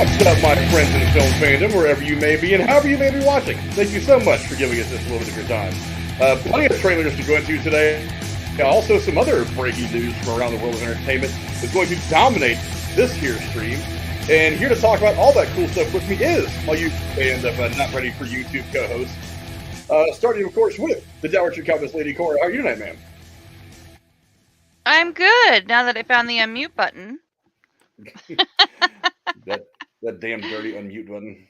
What's up, my friends in the film fandom, wherever you may be and however you may be watching? Thank you so much for giving us this little bit of your time. Plenty of trailers to go into today. Also, some other breaking news from around the world of entertainment is going to dominate this here stream. And here to talk about all that cool stuff with me is my YouTube band of Not Ready for YouTube co-hosts. Starting, of course, with the Dower Tree Cowboys Lady Cora. How are you tonight, ma'am? I'm good, now that I found the unmute button. that damn dirty unmute button.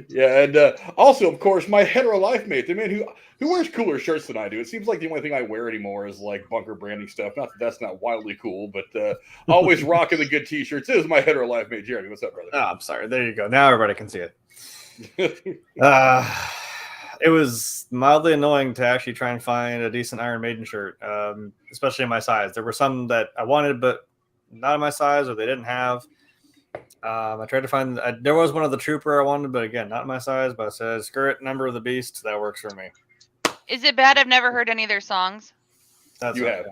Yeah, and also, of course, my hetero life mate, the man who wears cooler shirts than I do. It seems like the only thing I wear anymore is like bunker branding stuff. Not that that's not wildly cool, but always rocking the good t-shirts is my hetero life mate, Jeremy. What's up, brother? Oh, I'm sorry. There you go. Now everybody can see it. It was mildly annoying to actually try and find a decent Iron Maiden shirt, especially in my size. There were some that I wanted, but not in my size, or they didn't have. I tried to find. There was one of the Trooper I wanted, but again, not in my size. But it says "Skirt Number of the Beast." That works for me. Is it bad? I've never heard any of their songs. You have.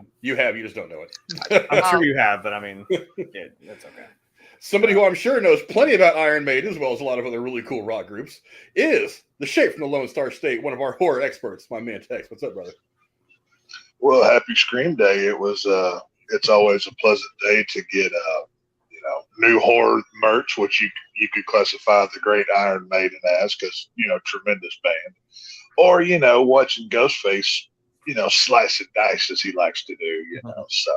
You just don't know it. I'm sure you have, but I mean, it's okay. Somebody who I'm sure knows plenty about Iron Maiden, as well as a lot of other really cool rock groups, is the Shape from the Lone Star State, one of our horror experts, my man Tex. What's up, brother? Well, happy Scream Day. It was. It's always a pleasant day to get new horror merch, which you could classify the Great Iron Maiden as, because tremendous band, or watching Ghostface slice and dice as he likes to do. So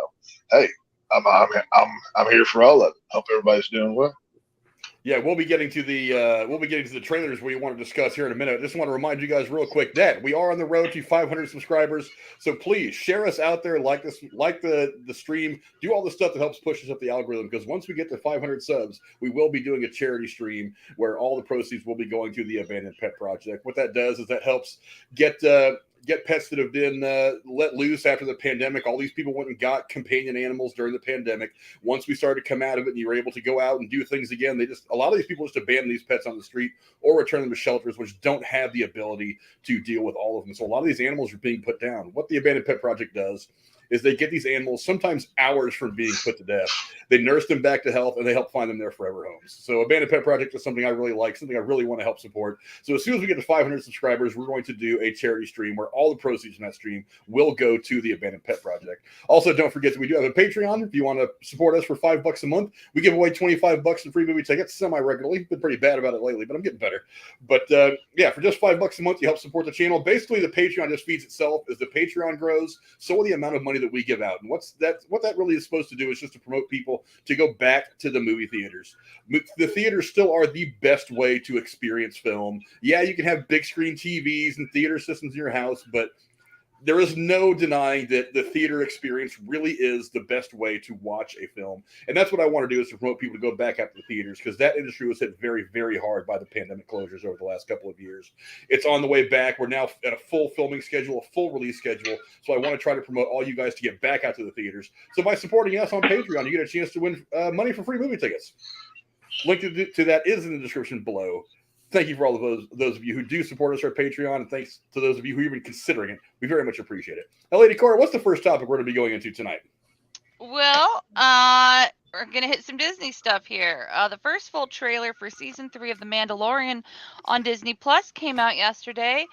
hey, I'm here for all of it. Hope everybody's doing well. Yeah, we'll be getting to the trailers we want to discuss here in a minute. I just want to remind you guys real quick that we are on the road to 500 subscribers. So please share us out there, like the stream, do all the stuff that helps push us up the algorithm. Because once we get to 500 subs, we will be doing a charity stream where all the proceeds will be going to the Abandoned Pet Project. What that does is that helps get pets that have been let loose after the pandemic. All these people went and got companion animals during the pandemic. Once we started to come out of it and you were able to go out and do things again, a lot of these people just abandon these pets on the street or return them to shelters, which don't have the ability to deal with all of them. So a lot of these animals are being put down. What the Abandoned Pet Project does is they get these animals sometimes hours from being put to death. They nurse them back to health, and they help find them their forever homes. So Abandoned Pet Project is something I really like, something I really want to help support. So as soon as we get to 500 subscribers, we're going to do a charity stream where all the proceeds from that stream will go to the Abandoned Pet Project. Also, don't forget that we do have a Patreon. If you want to support us for $5 a month, we give away $25 in free movie tickets semi-regularly. Been pretty bad about it lately, but I'm getting better. But yeah, for just $5 a month, you help support the channel. Basically, the Patreon just feeds itself. As the Patreon grows, so will the amount of money that we give out. And what that really is supposed to do is just to promote people to go back to the movie theaters. The theaters still are the best way to experience film. Yeah, you can have big screen TVs and theater systems in your house, but there is no denying that the theater experience really is the best way to watch a film. And that's what I want to do, is to promote people to go back out to the theaters, because that industry was hit very, very hard by the pandemic closures over the last couple of years. It's on the way back. We're now at a full filming schedule, a full release schedule. So I want to try to promote all you guys to get back out to the theaters. So by supporting us on Patreon, you get a chance to win money for free movie tickets. Link to that is in the description below. Thank you for all of those of you who do support us on Patreon, and thanks to those of you who are even considering it. We very much appreciate it. Now, Lady Cora, what's the first topic we're going to be going into tonight? Well, we're going to hit some Disney stuff here. The first full trailer for Season 3 of The Mandalorian on Disney Plus came out yesterday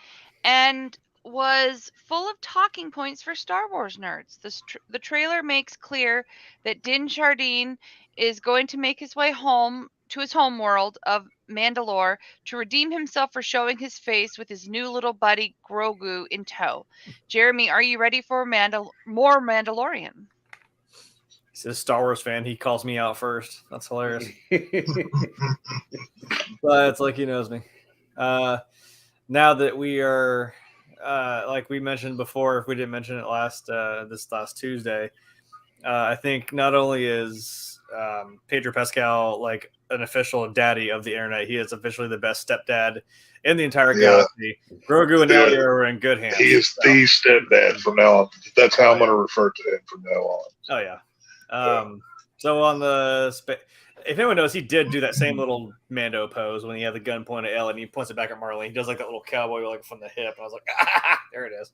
and was full of talking points for Star Wars nerds. The trailer makes clear that Din Djarin is going to make his way home to his home world of Mandalore to redeem himself for showing his face with his new little buddy Grogu in tow. Jeremy, are you ready for more Mandalorian? He's a Star Wars fan. He calls me out first. That's hilarious. But it's like he knows me. Now that we are, like we mentioned before, if we didn't mention it this last Tuesday, I think not only is Pedro Pascal like an official daddy of the internet, he is officially the best stepdad in the entire galaxy. Grogu and Ellie are in good hands. He is the stepdad from now on. That's how I'm going to refer to him from now on. Oh yeah. So on the if anyone knows, he did do that same little Mando pose when he had the gun pointed at Ellie and he points it back at Marlene. He does like that little cowboy like from the hip, and I was like, there it is.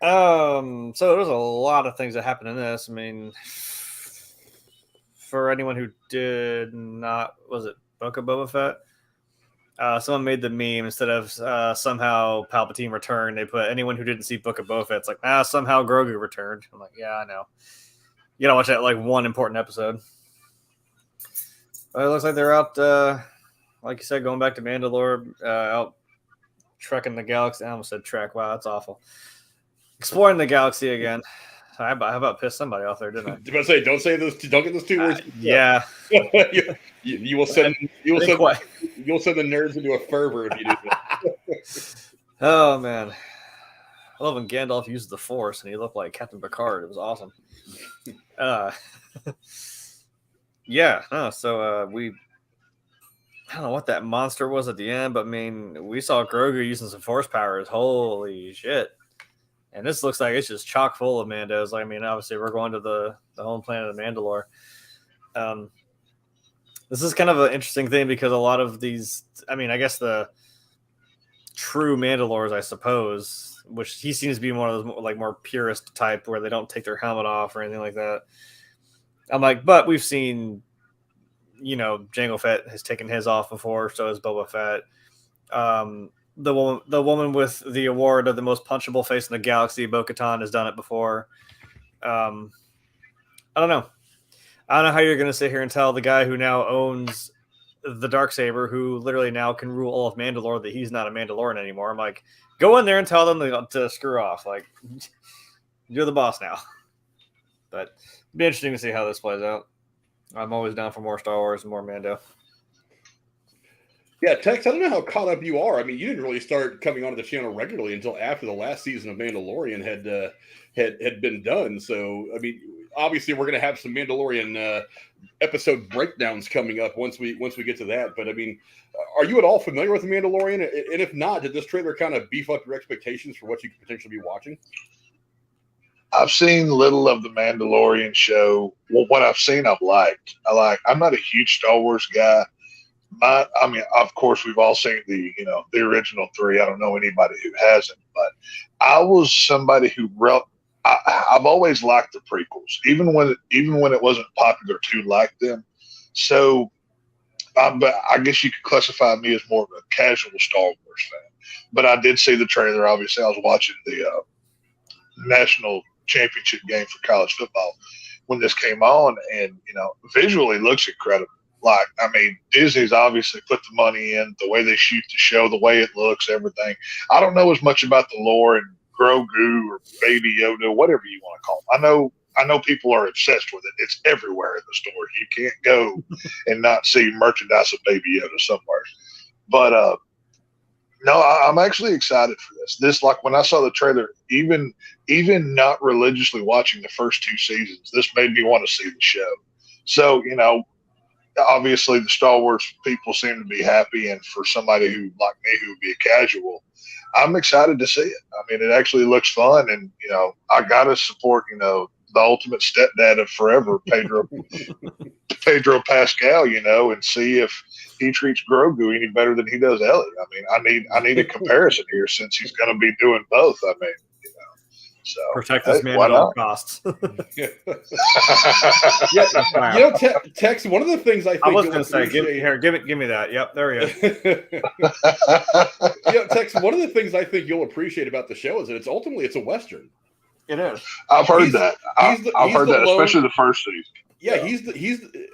So there's a lot of things that happen in this. I mean, for anyone who did not, was it Book of Boba Fett? Someone made the meme instead of somehow Palpatine returned. They put anyone who didn't see Book of Boba Fett. It's like, somehow Grogu returned. I'm like, yeah, I know. You gotta watch that like one important episode. But it looks like they're out, like you said, going back to Mandalore, out trekking the galaxy. I almost said trek. Wow, that's awful. Exploring the galaxy again. How about piss somebody off there, didn't I? I was about to say, don't say those. Don't get those two words. Yeah. you will send you'll send the nerds into a fervor if you do that. Oh man, I love when Gandalf used the Force and he looked like Captain Picard. It was awesome. Yeah. So we. I don't know what that monster was at the end, but I mean, we saw Grogu using some Force powers. Holy shit. And this looks like it's just chock full of Mandos. I mean, obviously, we're going to the home planet of Mandalore. This is kind of an interesting thing because a lot of these, I mean, I guess the true Mandalores, I suppose, which he seems to be one of those like more purist type where they don't take their helmet off or anything like that. I'm like, but we've seen, Jango Fett has taken his off before, so has Boba Fett. The woman with the award of the most punchable face in the galaxy, Bo-Katan, has done it before. I don't know. I don't know how you're going to sit here and tell the guy who now owns the Darksaber, who literally now can rule all of Mandalore, that he's not a Mandalorian anymore. I'm like, go in there and tell them to screw off. Like, you're the boss now. But it'd be interesting to see how this plays out. I'm always down for more Star Wars and more Mando. Yeah, Tex, I don't know how caught up you are. I mean, you didn't really start coming onto the channel regularly until after the last season of Mandalorian had been done. So, I mean, obviously, we're going to have some Mandalorian episode breakdowns coming up once we get to that. But I mean, are you at all familiar with the Mandalorian? And if not, did this trailer kind of beef up your expectations for what you could potentially be watching? I've seen little of the Mandalorian show. Well, what I've seen, I've liked. I'm not a huge Star Wars guy. I mean, of course, we've all seen the original three. I don't know anybody who hasn't, but I was somebody who I've always liked the prequels, even when it wasn't popular to like them. So, but I guess you could classify me as more of a casual Star Wars fan. But I did see the trailer. Obviously, I was watching the national championship game for college football when this came on, and visually looks incredible. Like, I mean, Disney's obviously put the money in, the way they shoot the show, the way it looks, everything. I don't know as much about the lore and Grogu or Baby Yoda, whatever you want to call them. I know people are obsessed with it. It's everywhere in the stores. You can't go and not see merchandise of Baby Yoda somewhere. But no, I'm actually excited for this. This, like when I saw the trailer, even not religiously watching the first two seasons, this made me want to see the show. So, obviously the Star Wars people seem to be happy, and for somebody who like me who would be a casual, I'm excited to see it. I mean, it actually looks fun, and I gotta support the ultimate stepdad of forever, Pedro Pascal, and see if he treats Grogu any better than he does Ellie. I mean, I need a comparison here since he's going to be doing both. I mean, so protect this man at all costs. Tex, one of the things I was going to say, give me that. Yep, there we go. Tex, one of the things I think you'll appreciate about the show is that it's a Western. It is. I've heard that. I've heard that, especially the first season. Yeah, I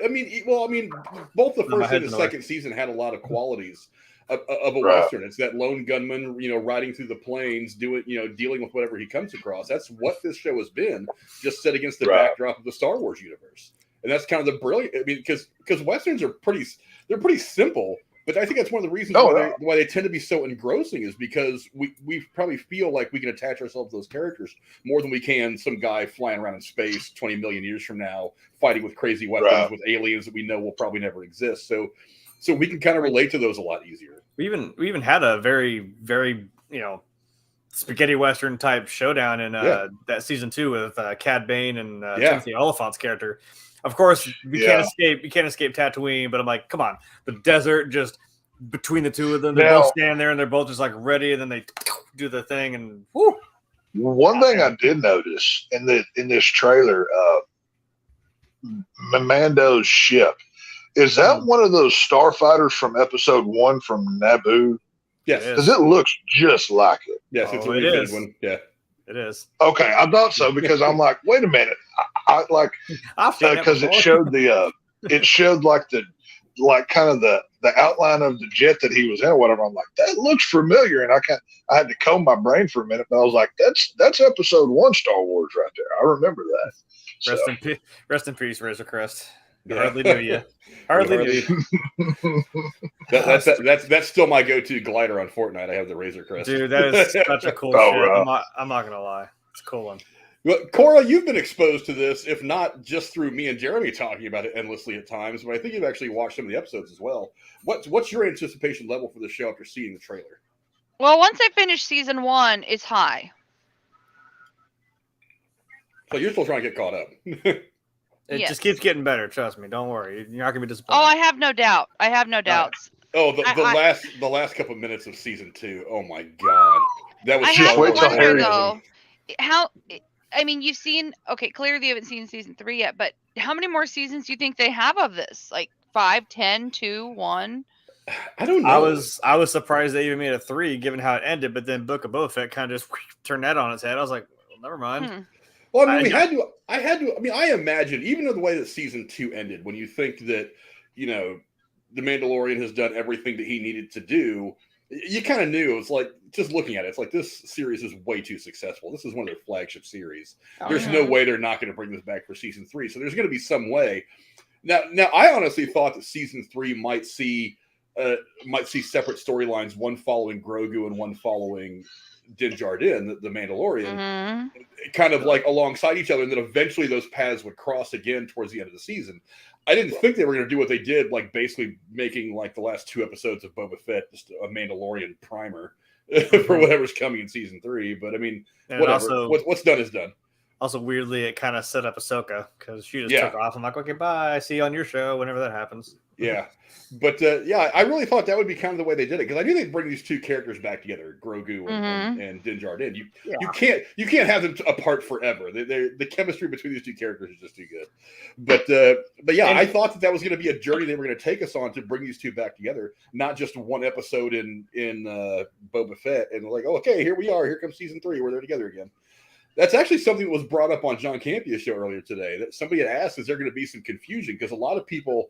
mean, both the first and the second season had a lot of qualities of a Western. It's that lone gunman, riding through the plains, dealing with whatever he comes across. That's what this show has been, just set against the backdrop of the Star Wars universe. And that's kind of the brilliant. I mean, because Westerns are pretty simple, but I think that's one of the reasons why they tend to be so engrossing is because we probably feel like we can attach ourselves to those characters more than we can some guy flying around in space 20 million years from now, fighting with crazy weapons with aliens that we know will probably never exist. So we can kind of relate to those a lot easier. We even had a very, very, spaghetti Western type showdown in that season 2 with Cad Bane and Timothy Oliphant's character. Of course, you can't escape Tatooine, but I'm like, come on, the desert, just between the two of them, they both stand there and they're both just like ready, and then they do the thing, and whoo. One thing I did notice in this trailer, Mando's ship. Is that one of those starfighters from episode 1 from Naboo? Yes. Because it looks just like it. Yes, it's a it refitted is. one. Yeah. It is. Okay, I thought so because I'm like, wait a minute. I like I've seen because it before. showed like kind of the outline of the jet that he was in or whatever. I'm like, that looks familiar, and I had to comb my brain for a minute, but I was like, that's episode 1 Star Wars right there. I remember that. So, Rest in peace, Razor Crest. Yeah. Hardly knew you. Hardly knew you. That's still my go-to glider on Fortnite. I have the Razor Crest. Dude, that is such a cool Oh, shit. right. I'm not gonna lie. It's a cool one. Well, Cora, you've been exposed to this, if not just through me and Jeremy talking about it endlessly at times, but I think you've actually watched some of the episodes as well. What's your anticipation level for the show after seeing the trailer? Well, once I finish season 1, it's high. So you're still trying to get caught up. It Yes. just keeps getting better. Trust me. Don't worry. You're not gonna be disappointed. Oh, I have no doubt. I have no doubts. Oh, the last couple minutes of season 2. Oh my god, that was I Just have wait to till wonder Harry- though, how. I mean, you've seen. Okay, clearly you haven't seen season 3 yet, but how many more seasons do you think they have of this? Like 5, 10, 2, 1? I don't know. I was surprised they even made a 3, given how it ended. But then Book of Boba Fett kind of just turned that on its head. I was like, well, never mind. Well, I mean, I imagine, even in the way that season 2 ended, when you think that, the Mandalorian has done everything that he needed to do, you kind of knew. It's like, just looking at it, it's like, this series is way too successful. This is one of their flagship series. There's no way they're not going to bring this back for season 3. So there's going to be some way. Now, I honestly thought that season 3 might see separate storylines, one following Grogu and one following Din Djarin, the Mandalorian, kind of like alongside each other, and then eventually those paths would cross again towards the end of the season. I didn't think they were going to do what they did, like basically making like the last 2 episodes of Boba Fett just a Mandalorian primer for whatever's coming in season 3. But I mean, And whatever. also- What's done is done. Also, weirdly, it kind of set up Ahsoka because she just took off. I'm like, okay, bye. See you on your show whenever that happens. Yeah. But I really thought that would be kind of the way they did it, because I knew they'd bring these 2 characters back together, Grogu and Din Djarin. You can't have them apart forever. The chemistry between these 2 characters is just too good. But yeah, I thought that was going to be a journey they were going to take us on to bring these 2 back together, not just one episode in Boba Fett and like, oh, okay, here we are. Here comes season 3. We're there together again. That's actually something that was brought up on John Campia's show earlier today, that somebody had asked, is there going to be some confusion? Because a lot of people,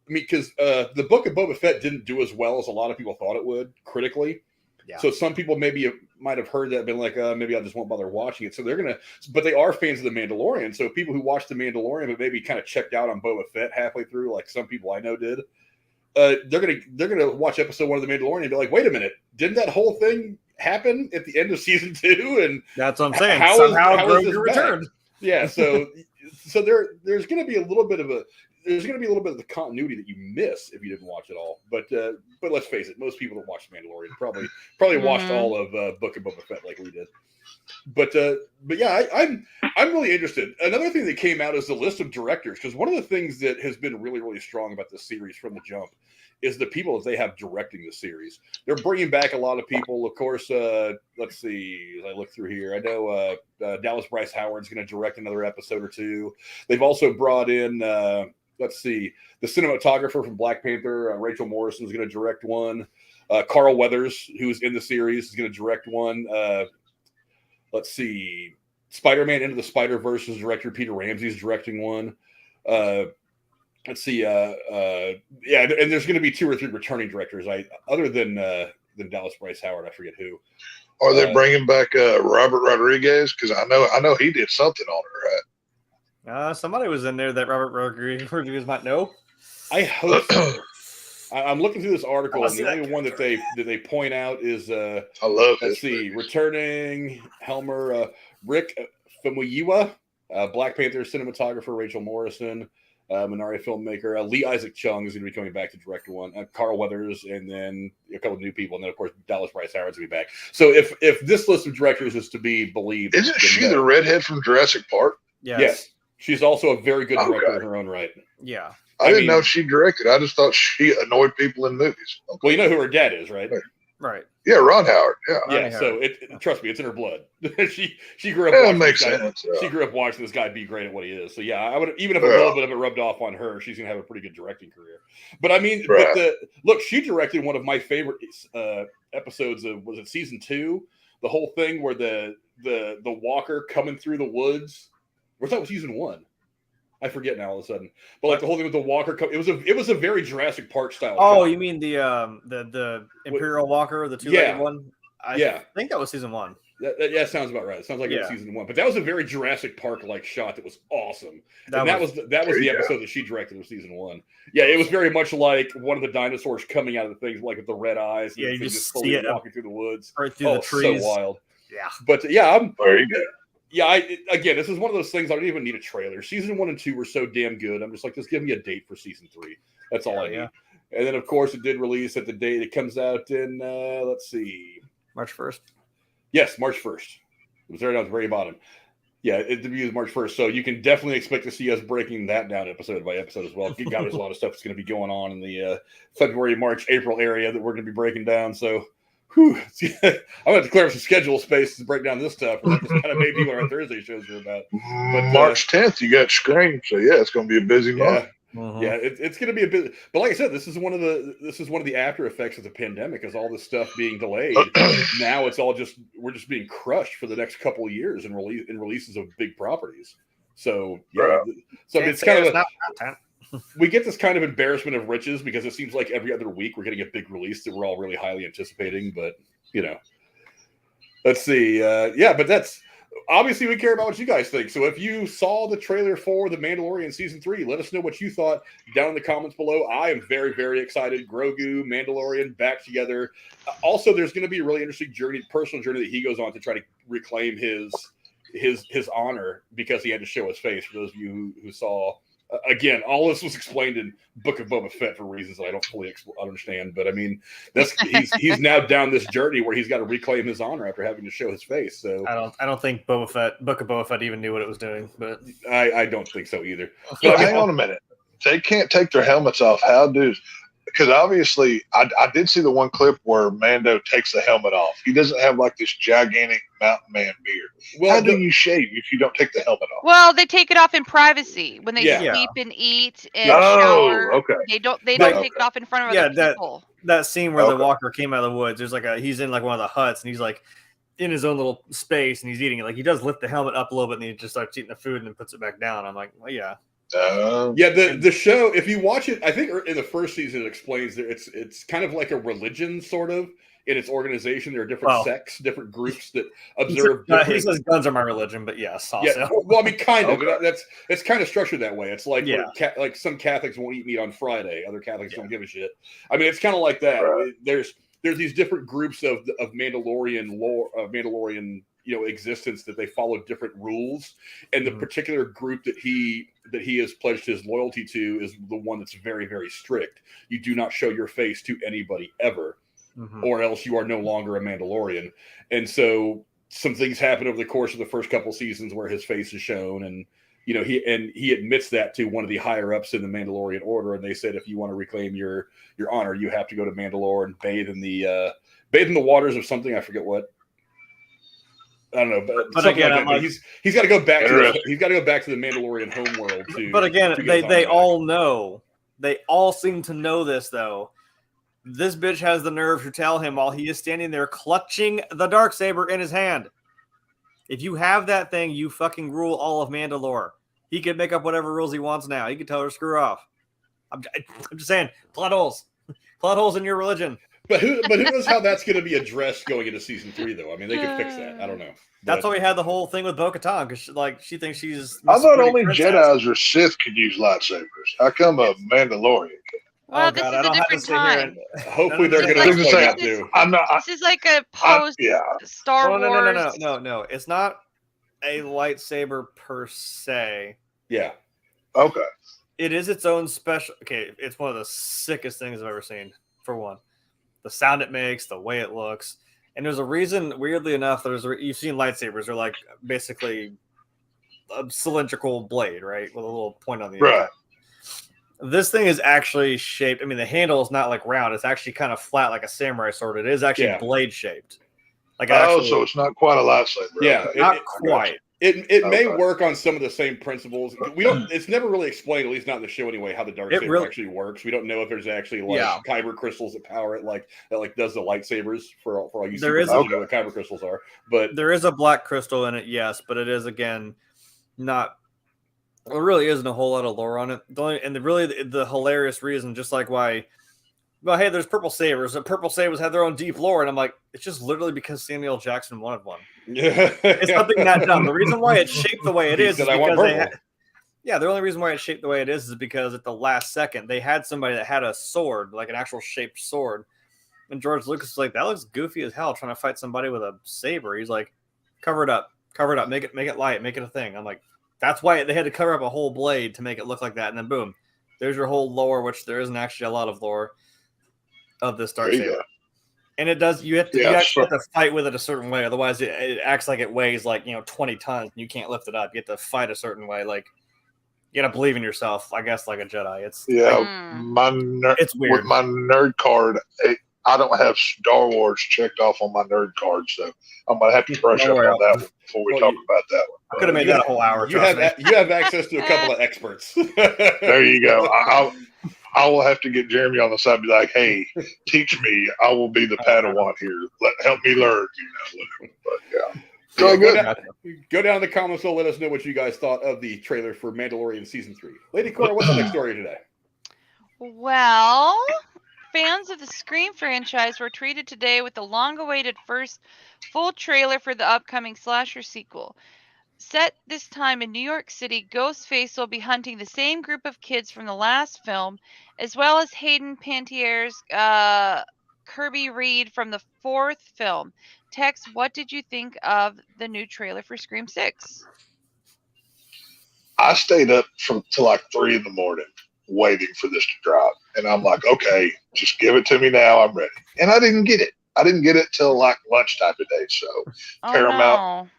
because the Book of Boba Fett didn't do as well as a lot of people thought it would critically. Yeah. So some people might have heard that and been like, maybe I just won't bother watching it. So but they are fans of The Mandalorian. So people who watch The Mandalorian but maybe kind of checked out on Boba Fett halfway through, like some people I know did, they're gonna watch episode 1 of The Mandalorian and be like, wait a minute, didn't that whole thing happen at the end of season 2? And that's what I'm saying. How Grogu returned. Yeah, so there's going to be a little bit of the continuity that you miss if you didn't watch it all. But let's face it, most people that watch Mandalorian probably watched all of Book of Boba Fett like we did. But yeah, I'm really interested. Another thing that came out is the list of directors, because one of the things that has been really, really strong about this series from the jump is the people that they have directing the series. They're bringing back a lot of people. Of course, let's see, as I look through here, I know Dallas Bryce Howard's going to direct another episode or 2. They've also brought in, let's see, the cinematographer from Black Panther, Rachel Morrison, is going to direct one. Carl Weathers, who's in the series, is going to direct one. Let's see, Spider-Man Into the Spider-Verse's director Peter Ramsey is directing one. Let's see, and there's going to be 2 or 3 returning directors. Other than Dallas Bryce Howard, I forget who. Are they bringing back Robert Rodriguez? Because I know he did something on it, right? Somebody was in there that Robert Rodriguez might know. I hope so. I'm looking through this article, and the only one that they point out is I love. Let's see, returning Helmer Rick Famuyiwa, Black Panther cinematographer Rachel Morrison. Minari filmmaker Lee Isaac Chung is going to be coming back to direct one. Carl Weathers, and then a couple of new people, and then of course Dallas Bryce Howard's going to be back. So if this list of directors is to be believed, isn't she the redhead from Jurassic Park? Yes. She's also a very good director in her own right. Yeah, I didn't know she directed. I just thought she annoyed people in movies. Okay. Well, you know who her dad is, right? Right. Yeah, Ron Howard. Yeah. Yeah, so trust me, it's in her blood. she grew up. Yeah, it watching makes this guy, sense. She grew up watching this guy be great at what he is. So yeah, I would even if a little bit of it rubbed off on her, she's gonna have a pretty good directing career. But I mean, look, she directed one of my favorite episodes of was it season 2? The whole thing where the walker coming through the woods. Or that was season 1. I forget now all of a sudden. But like the whole thing with the walker, it was a very Jurassic Park style. Oh, shot. you mean the Imperial Walker, the two-legged one? I think that was season 1. That sounds about right. It sounds like it was season 1. But that was a very Jurassic Park like shot that was awesome. That was the episode that she directed of season 1. Yeah, it was very much like one of the dinosaurs coming out of the things like with the red eyes. Yeah, you just see it walking through the woods, right through the trees. So wild. Yeah, but yeah, there you go. Yeah, again, this is one of those things I don't even need a trailer. Season 1 and 2 were so damn good. I'm just like, just give me a date for season 3. That's all I need. And then, of course, it did release at the date it comes out in, let's see. March 1st? Yes, March 1st. It was there down at the very bottom. Yeah, it debuted March 1st. So you can definitely expect to see us breaking that down episode by episode as well. There's a lot of stuff that's going to be going on in the February, March, April area that we're going to be breaking down. So, I'm going to clear up some schedule space to break down this stuff. That's kind of maybe what our Thursday shows are about. But March 10th, you got Scream, so yeah, it's going to be a busy month. Yeah, it's going to be a bit. But like I said, this is one of the after effects of the pandemic. Is all this stuff being delayed? Now it's all we're just being crushed for the next couple of years in releases of big properties. So so it's kind of we get this kind of embarrassment of riches because it seems like every other week we're getting a big release that we're all really highly anticipating. But let's see. But that's obviously we care about what you guys think. So if you saw the trailer for The Mandalorian season 3, let us know what you thought down in the comments below. I am very, very excited. Grogu, Mandalorian back together. Also, there's going to be a really interesting personal journey that he goes on to try to reclaim his honor because he had to show his face. For those of you who saw. Again, all this was explained in Book of Boba Fett for reasons that I don't fully understand. But I mean, he's now down this journey where he's got to reclaim his honor after having to show his face. So I don't think Book of Boba Fett even knew what it was doing. But I don't think so either. So hang on a minute. They can't take their helmets off. How do? Because obviously, I did see the one clip where Mando takes the helmet off. He doesn't have like this gigantic mountain man beard. Well, how do you shave if you don't take the helmet off? Well, they take it off in privacy when they sleep and eat and shower. Okay. They don't take it off in front of other people. That scene where the walker came out of the woods. There's he's in like one of the huts and he's like in his own little space and he's eating it. Like he does lift the helmet up a little bit and he just starts eating the food and then puts it back down. I'm like, well, yeah. The show, if you watch it, I think in the first season it explains that it's kind of like a religion sort of in its organization. There are different sects, different groups that observe. He says guns are my religion, but yes, also. Yeah, well, I mean, kind of. It's kind of structured that way. It's like like some Catholics won't eat meat on Friday, other Catholics don't give a shit. I mean, it's kind of like that. Right. There's these different groups of Mandalorian lore, Mandalorian existence that they follow different rules, and the particular group that he has pledged his loyalty to is the one that's very, very strict. You do not show your face to anybody ever, or else you are no longer a Mandalorian. And so some things happen over the course of the first couple seasons where his face is shown, and he admits that to one of the higher ups in the Mandalorian order, and they said if you want to reclaim your honor, you have to go to Mandalore and bathe in the waters of something, I forget what. I don't know, but again, like he's got to go back to the Mandalorian homeworld too. But again, they all know, they all seem to know this though. This bitch has the nerve to tell him while he is standing there clutching the Darksaber in his hand. If you have that thing, you fucking rule all of Mandalore. He can make up whatever rules he wants now. He can tell her to screw off. I'm just saying, plot holes in your religion. But who knows how that's going to be addressed going into season 3, though? I mean, they could fix that. I don't know. That's why we had the whole thing with Bo-Katan, because she thinks she's. I thought only Jedi's or Sith could use lightsabers. How come a Mandalorian? Well, this is a different time. Hopefully, they're going to say that too. This is like a post Star Wars. No. It's not a lightsaber per se. Yeah. Okay. It is its own special. Okay, it's one of the sickest things I've ever seen. For one. The sound it makes, the way it looks, and there's a reason. Weirdly enough, you've seen lightsabers. They're like basically a cylindrical blade, right, with a little point on the end. This thing is actually shaped. I mean, the handle is not like round. It's actually kind of flat like a samurai sword. It is actually blade shaped. Like so it's not quite a lightsaber. Yeah, Okay. not quite. It may work on some of the same principles. We don't. It's never really explained, at least not in the show anyway, how the darksaber actually works. We don't know if there's actually like kyber crystals that power it, like does the lightsabers for all you. There is what kyber crystals are, but there is a black crystal in it, yes, but it is again not. There really isn't a whole lot of lore on it. The hilarious reason, just like why. Well, hey, there's purple sabers. And purple sabers have their own deep lore, and I'm like, it's just literally because Samuel Jackson wanted one. It's nothing that dumb. The reason why it's shaped the way it is because the only reason why it's shaped the way it is because at the last second they had somebody that had a sword, like an actual shaped sword, and George Lucas was like, that looks goofy as hell trying to fight somebody with a saber. He's like, cover it up, make it light, make it a thing. I'm like, that's why they had to cover up a whole blade to make it look like that, and then boom, there's your whole lore, which there isn't actually a lot of lore of this darksaber. And it does. You actually have to fight with it a certain way, otherwise it acts like it weighs 20 tons. And you can't lift it up. You have to fight a certain way. Like you got to believe in yourself. I guess like a Jedi. It's it's weird. With my nerd card, I don't have Star Wars checked off on my nerd card, so I'm gonna have to brush up on that one before we talk about that one. I could have made that a whole hour. You have access to a couple of experts. There you go. I will have to get Jeremy on the side and be like, hey, teach me. I will be the Padawan here. Help me learn, But go down in the comments and let us know what you guys thought of the trailer for Mandalorian Season 3. Lady Cora, what's the next story today? Well, fans of the Scream franchise were treated today with the long-awaited first full trailer for the upcoming slasher sequel. Set this time in New York City, Ghostface will be hunting the same group of kids from the last film, as well as Hayden Panettiere's Kirby Reed from the fourth film. Tex, what did you think of the new trailer for Scream 6? I stayed up till like 3 in the morning waiting for this to drop. And I'm like, okay, just give it to me now. I'm ready. And I didn't get it. I didn't get it till like lunchtime today. So Paramount. No.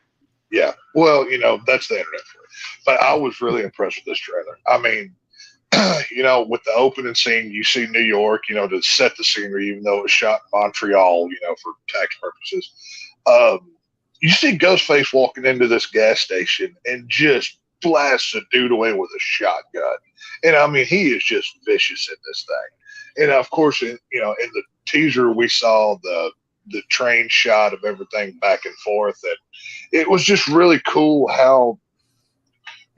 Yeah. Well, that's the internet for it. But I was really impressed with this trailer. I mean, with the opening scene, you see New York, to set the scenery, even though it was shot in Montreal, for tax purposes. You see Ghostface walking into this gas station and just blasts a dude away with a shotgun. And I mean, he is just vicious in this thing. And of course, in the teaser, we saw the train shot of everything back and forth. And it was just really cool how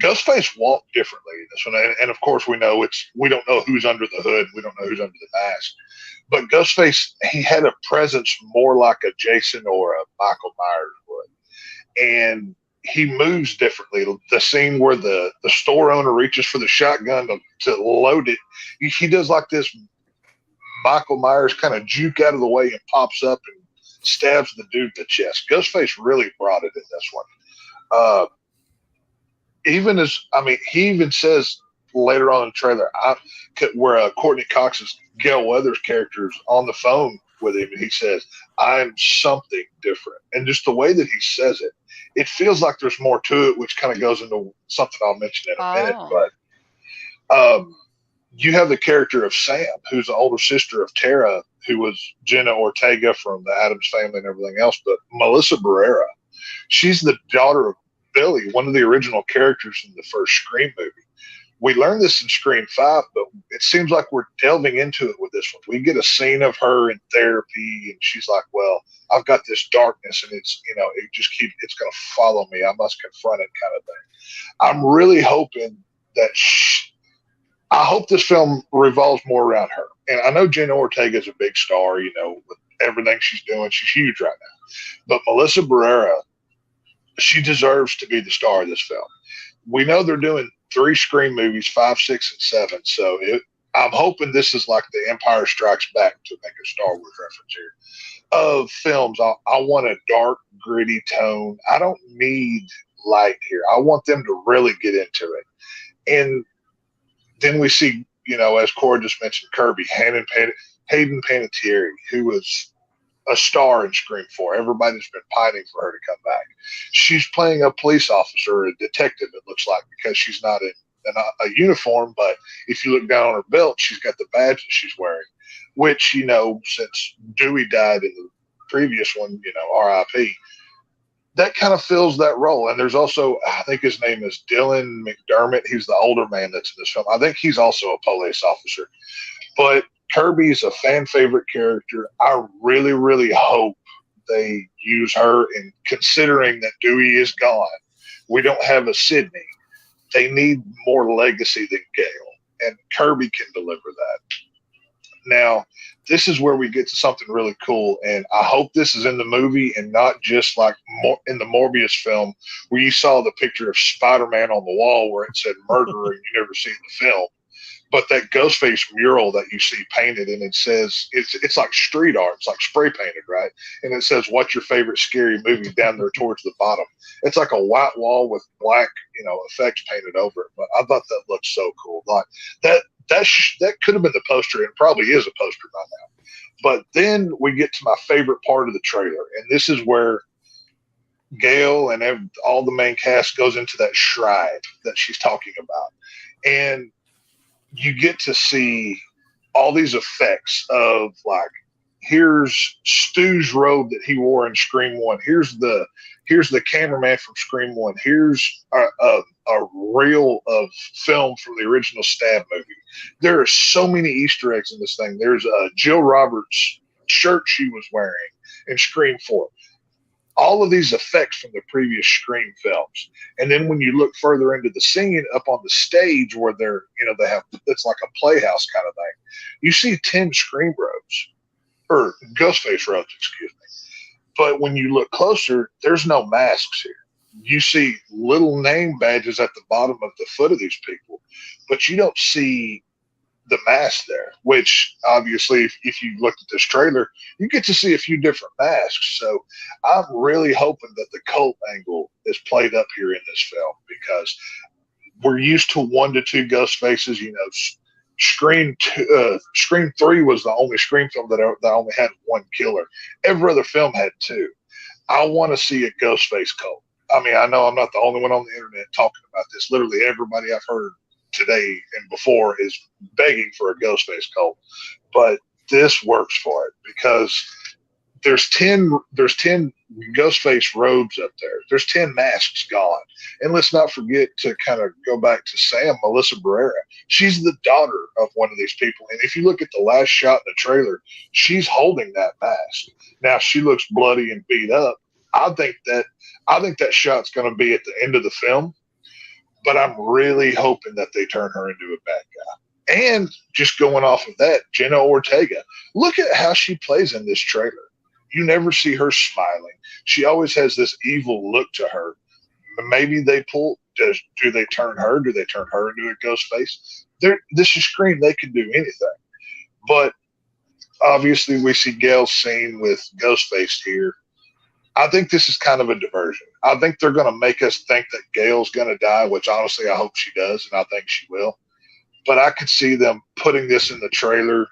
Ghostface walked differently in this one. And of course, we don't know who's under the hood. We don't know who's under the mask. But Ghostface, he had a presence more like a Jason or a Michael Myers would. And he moves differently. The scene where the store owner reaches for the shotgun to load it, he does like this Michael Myers kind of juke out of the way and pops up and stabs the dude in the chest. Ghostface really brought it in this one. He even says later on in the trailer, where Courtney Cox's Gail Weathers character is on the phone with him, and he says, I'm something different. And just the way that he says it, it feels like there's more to it, which kind of goes into something I'll mention in a minute. But you have the character of Sam, who's the older sister of Tara, who was Jenna Ortega from the Addams Family and everything else. But Melissa Barrera, she's the daughter of Billy, one of the original characters in the first Scream movie. We learned this in Scream 5, but it seems like we're delving into it with this one. We get a scene of her in therapy, and she's like, well, I've got this darkness, and it's it's going to follow me. I must confront it kind of thing. I'm really hoping that I hope this film revolves more around her. And I know Jenna Ortega is a big star, with everything she's doing. She's huge right now. But Melissa Barrera, she deserves to be the star of this film. We know they're doing 3 Scream movies, 5, 6, and 7. So I'm hoping this is like the Empire Strikes Back, to make a Star Wars reference here, of films. I want a dark, gritty tone. I don't need light here. I want them to really get into it. And then we see, as Cora just mentioned, Kirby, Hayden Panettiere, who was a star in Scream 4. Everybody's been pining for her to come back. She's playing a police officer, a detective, it looks like, because she's not in a uniform, but if you look down on her belt, she's got the badge that she's wearing, which, since Dewey died in the previous one, R.I.P., that kind of fills that role. And there's also, I think his name is Dylan McDermott. He's the older man that's in this film. I think he's also a police officer. But Kirby's a fan favorite character. I really, really hope they use her. And considering that Dewey is gone, we don't have a Sydney. They need more legacy than Gale, and Kirby can deliver that. Now, this is where we get to something really cool, and I hope this is in the movie and not just like in the Morbius film where you saw the picture of Spider-Man on the wall where it said murderer and you never seen the film. But that Ghostface mural that you see painted, and it says, it's like street art. It's like spray painted, right? And it says, what's your favorite scary movie down there towards the bottom? It's like a white wall with black, effects painted over it. But I thought that looked so cool. Like that could have been the poster, and it probably is a poster by now. But then we get to my favorite part of the trailer, and this is where Gale and all the main cast goes into that shrine that she's talking about. And you get to see all these effects of, like, here's Stu's robe that he wore in Scream 1. Here's the cameraman from Scream 1. Here's a reel of film from the original Stab movie. There are so many Easter eggs in this thing. There's a Jill Roberts shirt she was wearing in Scream 4. All of these effects from the previous Scream films. And then when you look further into the scene up on the stage where they're, they have, it's like a playhouse kind of thing. You see 10 Scream robes, or Ghostface robes, excuse me. But when you look closer, there's no masks here. You see little name badges at the bottom of the foot of these people, but you don't see the mask there, which obviously if you looked at this trailer, you get to see a few different masks. So I'm really hoping that the cult angle is played up here in this film, because we're used to 1 to 2 ghost faces. Scream 3 was the only Scream film that only had 1 killer. Every other film had 2. I want to see a ghost face cult. I mean, I know I'm not the only one on the internet talking about this. Literally everybody I've heard today and before is begging for a Ghostface cult, but this works for it because there's 10 Ghostface robes up there. There's 10 masks gone. And let's not forget to kind of go back to Sam, Melissa Barrera. She's the daughter of one of these people. And if you look at the last shot in the trailer, she's holding that mask. Now she looks bloody and beat up. I think that shot's going to be at the end of the film. But I'm really hoping that they turn her into a bad guy. And just going off of that, Jenna Ortega, look at how she plays in this trailer. You never see her smiling. She always has this evil look to her. Maybe they do they turn her? Do they turn her into a ghost face? This is Scream. They can do anything. But obviously we see Gale's scene with Ghostface here. I think this is kind of a diversion. I think they're going to make us think that Gale's going to die, which honestly I hope she does, and I think she will. But I could see them putting this in the trailer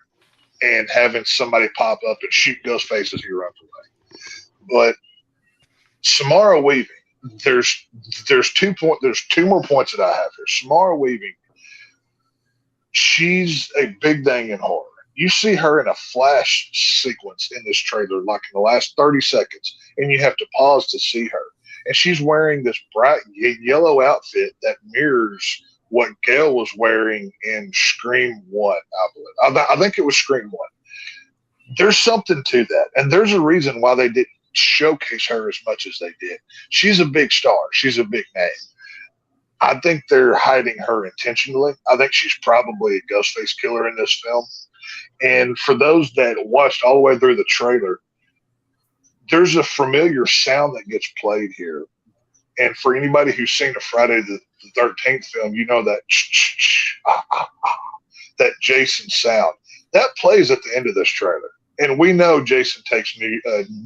and having somebody pop up and shoot Ghostface as he runs away. But Samara Weaving, there's 2 more points that I have here. Samara Weaving, she's a big thing in horror. You see her in a flash sequence in this trailer, like in the last 30 seconds, and you have to pause to see her. And she's wearing this bright yellow outfit that mirrors what Gale was wearing in Scream 1, I believe. I think it was Scream 1. There's something to that. And there's a reason why they didn't showcase her as much as they did. She's a big star. She's a big name. I think they're hiding her intentionally. I think she's probably a Ghostface killer in this film. And for those that watched all the way through the trailer, there's a familiar sound that gets played here. And for anybody who's seen a Friday the 13th film, you know that that Jason sound. That plays at the end of this trailer. And we know Jason takes Manhattan,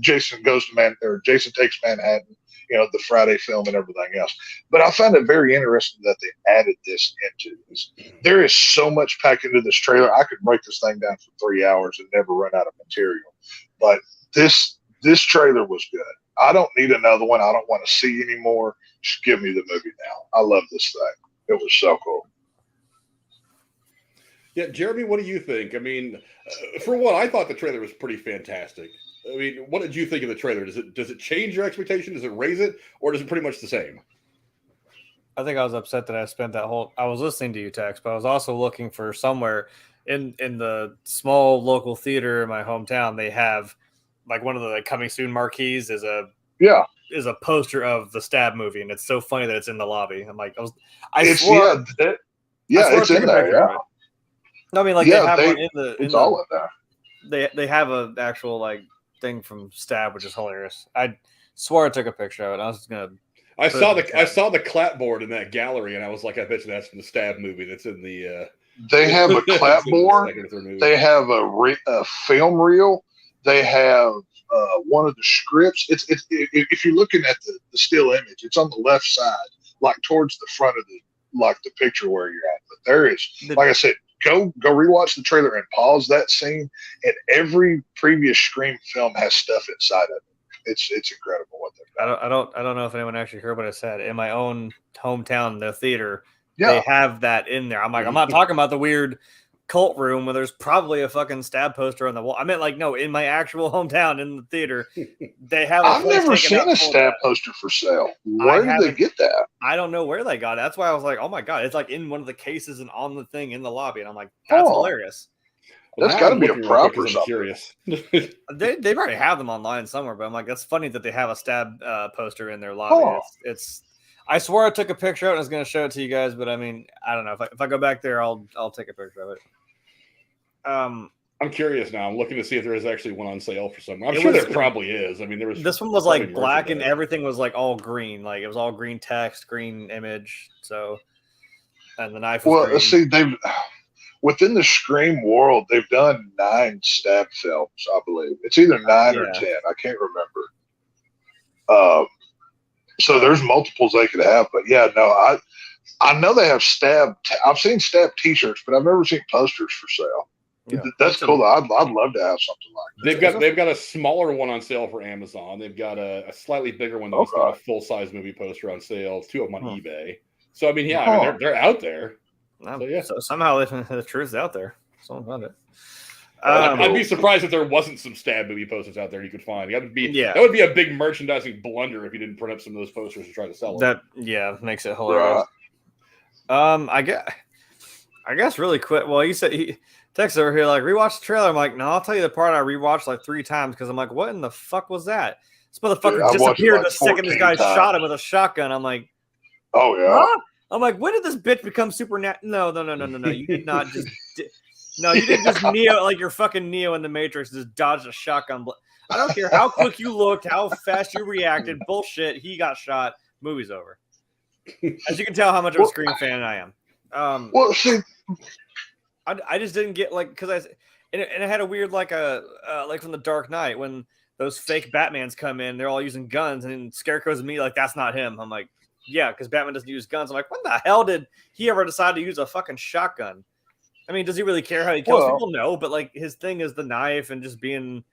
the Friday film and everything else. But I found it very interesting that they added this into this. There is so much packed into this trailer. I could break this thing down for 3 hours and never run out of material. But this trailer was good. I don't need another one. I don't want to see anymore. Just give me the movie now. I love this thing. It was so cool. Yeah, Jeremy, what do you think? I mean, for one, I thought the trailer was pretty fantastic. I mean, what did you think of the trailer? Does it change your expectation? Does it raise it, or is it pretty much the same? I think I was upset that I was listening to you, Tex, but I was also looking for somewhere in the small local theater in my hometown. They have like one of the coming soon marquees is a poster of the Stab movie, and it's so funny that it's in the lobby. I'm like, it's in there. Yeah. No, I mean, like they have one in the. It's all in there. They have an actual like thing from Stab, which is hilarious. I swore I took a picture of it. I was just gonna. I saw the clapboard in that gallery, and I was like, I bet you that's from the Stab movie. That's in the. They have a clapboard. They have a film reel. They have one of the scripts. It's if you're looking at the still image, it's on the left side, like towards the front of the picture where you're at. But there is, like I said, go rewatch the trailer and pause that scene. And every previous Scream film has stuff inside of it. It's incredible what they've done. I don't know if anyone actually heard what I said. In my own hometown, the theater, they have that in there. I'm like, I'm not talking about the weird cult room where there's probably a fucking Stab poster on the wall. I meant like, no, in my actual hometown in the theater, they have. I've never seen a Stab poster for sale. Where did they get that? I don't know where they got it. That's why I was like, oh my god, it's like in one of the cases and on the thing in the lobby, and I'm like, that's hilarious. That's got to be a prop or something. Curious. They probably have them online somewhere, but I'm like, that's funny that they have a Stab poster in their lobby. It's. I swore I took a picture of it and I was going to show it to you guys, but I mean, I don't know. If I go back there, I'll take a picture of it. I'm curious now. I'm looking to see if there is actually one on sale for somewhere. I'm sure there probably is. I mean, there was. This one was like black and everything was like all green. Like it was all green text, green image. So, and the knife was green. See, within the Scream world, they've done 9 Stab films, I believe. It's either 9 or 10. I can't remember. So there's multiples they could have, but yeah, no, I know they have Stab. I've seen Stab T-shirts, but I've never seen posters for sale. Yeah, that's cool. I'd love to have something like that. They've got a smaller one on sale for Amazon. They've got a slightly bigger one that's got a full size movie poster on sale. 2 of them on eBay. So I mean, yeah, I mean, they're out there. So, yeah. So somehow the truth's out there. Someone found it. I'd be surprised if there wasn't some Stab movie posters out there you could find. That would be a big merchandising blunder if you didn't print up some of those posters and try to sell them. That makes it hilarious. I guess really quick. Well, you said he texted over here like rewatch the trailer. I'm like, no, I'll tell you the part I rewatched like 3 times because I'm like, what in the fuck was that? This motherfucker disappeared the second this guy shot him with a shotgun. I'm like, oh yeah. Huh? I'm like, when did this bitch become supernatural? No. You did not just. No, you didn't just Neo like you're fucking Neo in the Matrix. Just dodged a shotgun. I don't care how quick you looked, how fast you reacted. Bullshit. He got shot. Movie's over. As you can tell, how much of a Scream fan I am. See, I just didn't get like because it had a weird like from the Dark Knight when those fake Batmans come in, they're all using guns, and Scarecrow's me like that's not him. I'm like, yeah, because Batman doesn't use guns. I'm like, when the hell did he ever decide to use a fucking shotgun? I mean, does he really care how he kills people? No, but like his thing is the knife and just having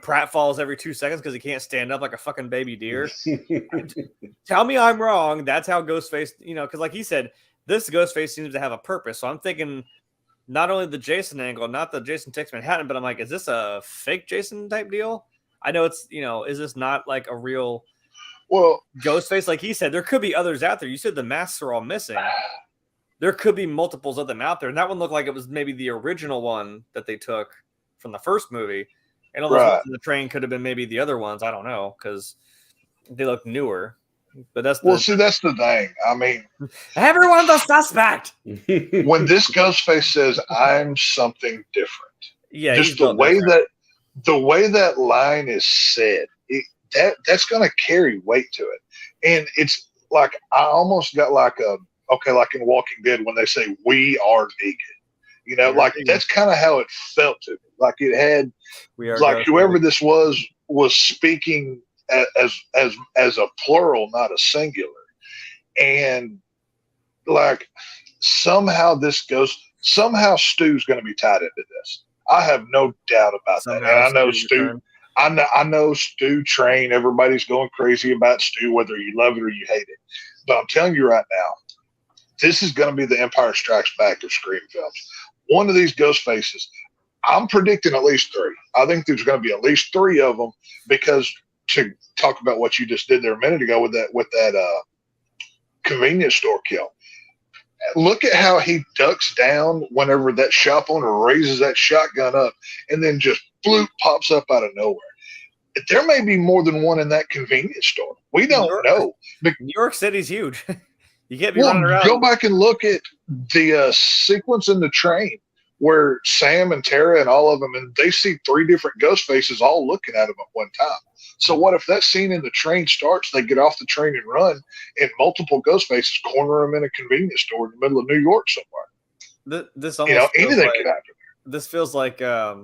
pratfalls every 2 seconds because he can't stand up like a fucking baby deer. Tell me I'm wrong. That's how Ghostface, because like he said, this Ghostface seems to have a purpose. So I'm thinking not only the Jason angle, not the Jason Takes Manhattan, but I'm like, is this a fake Jason type deal? I know it's, is this not like a real Ghostface? Like he said, there could be others out there. You said the masks are all missing. There could be multiples of them out there. And that one looked like it was maybe the original one that they took from the first movie. And all those ones in the train could have been maybe the other ones. I don't know, because they look newer. But that's that's the thing. I mean, everyone's a suspect. When this Ghostface says, I'm something different. Yeah, just the way that line is said, that's going to carry weight to it. And it's like, I almost got like like in Walking Dead when they say we are naked, that's kind of how it felt to me. Like it had, like whoever this was speaking as a plural, not a singular, and like somehow Stu's going to be tied into this. I have no doubt about that. And I know Stu. I know Stu Train. Everybody's going crazy about Stu, whether you love it or you hate it. But I'm telling you right now, this is going to be the Empire Strikes Back of Scream films. One of these ghost faces, I'm predicting at least 3. I think there's going to be at least 3 of them, because to talk about what you just did there a minute ago with that convenience store kill. Look at how he ducks down whenever that shop owner raises that shotgun up, and then just bloop pops up out of nowhere. There may be more than one in that convenience store. We don't know. New York City's huge. You can't be running around. Go back and look at the sequence in the train where Sam and Tara and all of them, and they see 3 different ghost faces all looking at them at one time. So what if that scene in the train starts, they get off the train and run, and multiple ghost faces corner them in a convenience store in the middle of New York somewhere? This almost anything like, could happen. This feels like I